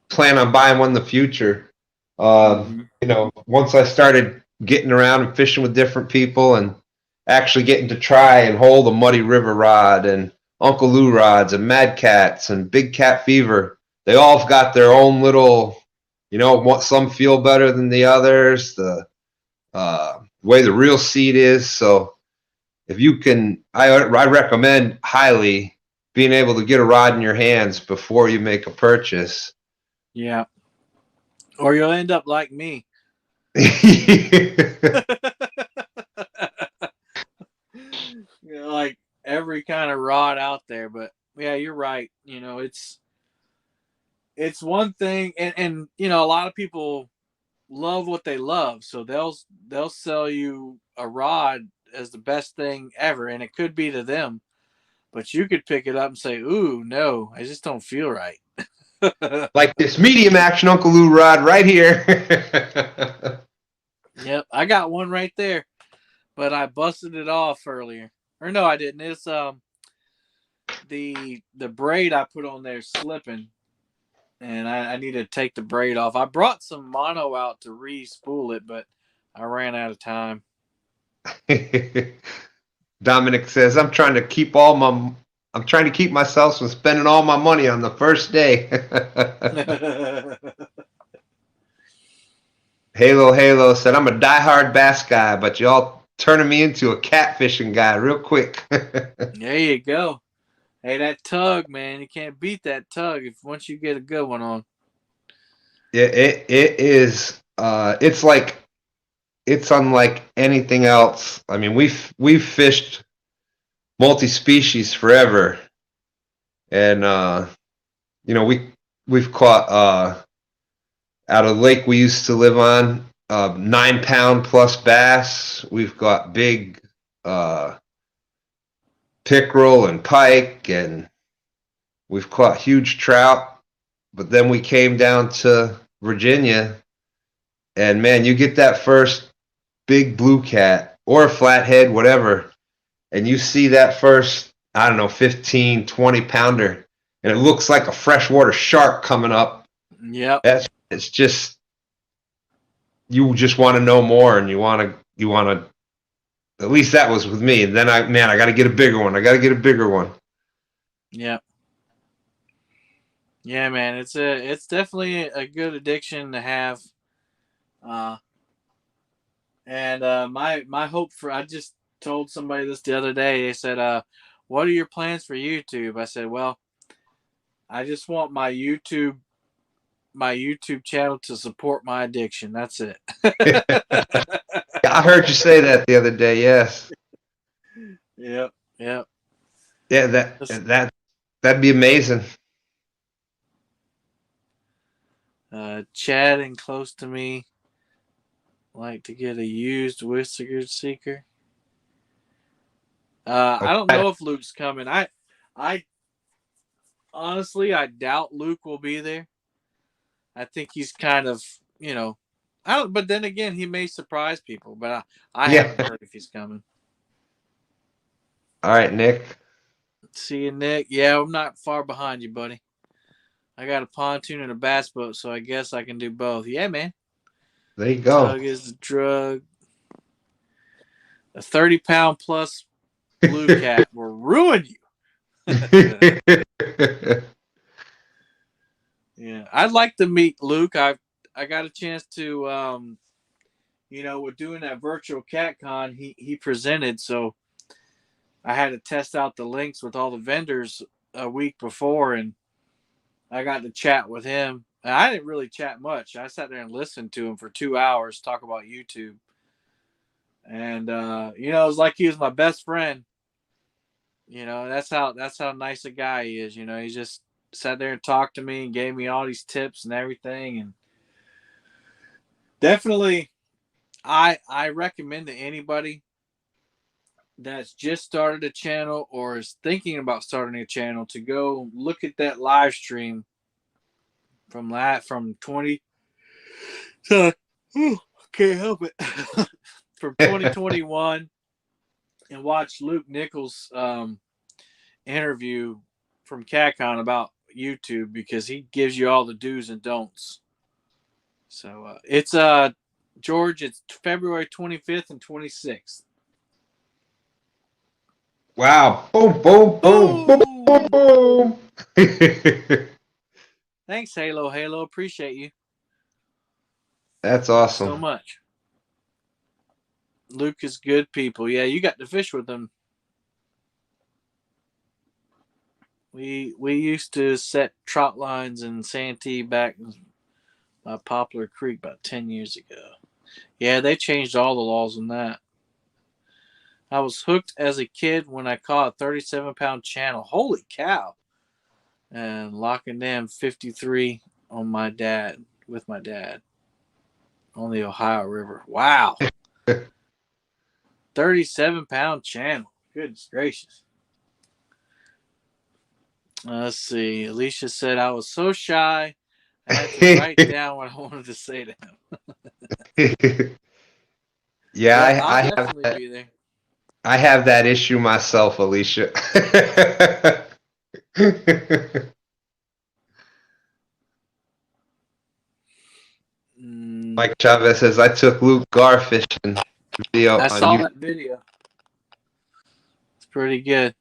plan on buying one in the future. You know, once I started getting around and fishing with different people and actually getting to try and hold a Muddy River rod and Uncle Lou rods and Mad Cats and Big Cat Fever, they all have got their own little, you know, what some feel better than the others, the way the reel seat is. So if you can, I recommend highly being able to get a rod in your hands before you make a purchase. Yeah. Or you'll end up like me. You know, like every kind of rod out there. But yeah, you're right. You know, it's one thing, and you know, a lot of people love what they love, so they'll sell you a rod as the best thing ever, and it could be to them, but you could pick it up and say, "Ooh, no, I just don't feel right." Like this medium action Uncle Lou rod right here. Yep, I got one right there, but I busted it off earlier. Or no, I didn't. It's the braid I put on there slipping, and I need to take the braid off. I brought some mono out to re-spool it, but I ran out of time. Dominic says, I'm trying to keep myself from spending all my money on the first day. Halo said, I'm a diehard bass guy, but y'all turning me into a catfishing guy real quick. There you go. Hey, that tug, man, you can't beat that tug if once you get a good one on. It is. It's unlike anything else. I mean, we've fished multi-species forever, and you know, we've caught out of the lake we used to live on 9-pound plus bass. We've got big pickerel and pike, and we've caught huge trout. But then we came down to Virginia, and man, you get that first big blue cat or a flathead, whatever, and you see that first, I don't know, 15, 20 pounder, and it looks like a freshwater shark coming up. Yep. It's just, you just want to know more, and you want to, at least that was with me. And then I got to get a bigger one. Yep. Yeah, man, it's definitely a good addiction to have. And my hope for, I just told somebody this the other day. They said, "What are your plans for YouTube?" I said, "Well, I just want my YouTube channel to support my addiction. That's it." I heard you say that the other day. Yes. Yep. Yeah, that'd be amazing. Chatting close to me. Like to get a used whisker seeker. I don't know if Luke's coming. I honestly, I doubt Luke will be there. I think he's kind of, I don't. But then again, he may surprise people. But I haven't heard if he's coming. All right, Nick. See you, Nick. Yeah, I'm not far behind you, buddy. I got a pontoon and a bass boat, so I guess I can do both. Yeah, man. There you go. Tug is the drug. A 30-pound plus blue cat will ruin you. Yeah, I'd like to meet Luke. I got a chance to, we're doing that virtual cat con. He presented, so I had to test out the links with all the vendors a week before, and I got to chat with him. And I didn't really chat much. I sat there and listened to him for 2 hours talk about YouTube. And it was like he was my best friend. That's how nice a guy he is. He just sat there and talked to me and gave me all these tips and everything. And definitely, I recommend to anybody that's just started a channel or is thinking about starting a channel to go look at that live stream from 20. Can't help it. From 2021, and watch Luke Nichols' interview from CatCon about YouTube, because he gives you all the do's and don'ts. So it's George, it's February 25th and 26th. Wow. Boom, boom, boom, boom, boom, boom. Thanks, Halo. Appreciate you. That's awesome. So much. Luke is good people. Yeah, you got to fish with them. We used to set trout lines in Santee back by Poplar Creek about 10 years ago. Yeah, they changed all the laws on that. I was hooked as a kid when I caught a 37-pound channel. Holy cow. And locking down 53 on with my dad on the Ohio River. Wow. 37-pound channel. Goodness gracious. Let's see. Alicia said I was so shy I had to write down what I wanted to say to him. Yeah, I'll definitely be there. I have that issue myself, Alicia. Mike Chavez says, I took Luke Gar fishing video. I saw that video. It's pretty good.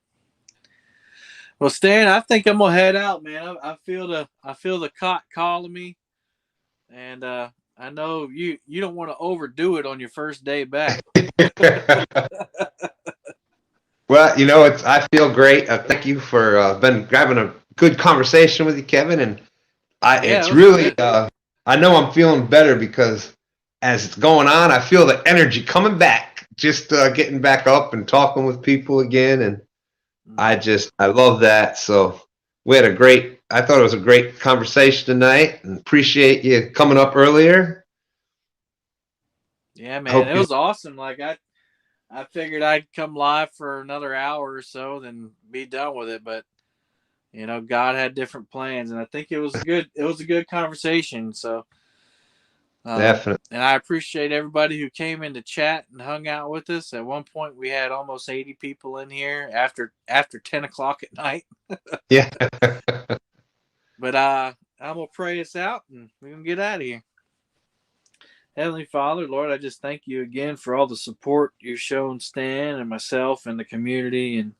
Well, Stan, I think I'm gonna head out, man. I feel the cot calling me, and I know you don't want to overdo it on your first day back. Well, I feel great. Thank you for been having a good conversation with you, Kevin, and it's really I know I'm feeling better because as it's going on, I feel the energy coming back, just getting back up and talking with people again, and I love that. So we had I thought it was a great conversation tonight, and appreciate you coming up earlier. Yeah, man, it was awesome. Like I figured I'd come live for another hour or so, then be done with it. But God had different plans, and I think it was a good conversation. So definitely, and I appreciate everybody who came in to chat and hung out with us. At one point, we had almost 80 people in here after 10 o'clock at night. Yeah. But I'm gonna pray us out, and we're gonna get out of here. Heavenly Father, Lord, I just thank you again for all the support you've shown Stan and myself and the community. And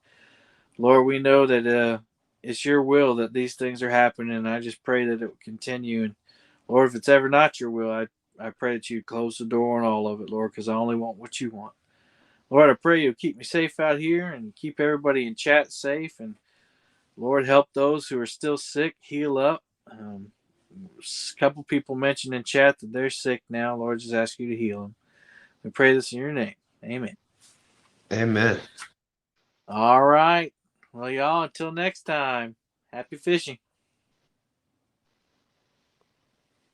Lord, we know that it's your will that these things are happening. And I just pray that it will continue. And Lord, if it's ever not your will, I pray that you close the door on all of it, Lord, because I only want what you want. Lord, I pray you'll keep me safe out here and keep everybody in chat safe. And Lord, help those who are still sick heal up. A couple people mentioned in chat that they're sick now. Lord, just ask you to heal them. We pray this in your name. Amen. Amen. All right. Well, y'all, until next time, happy fishing.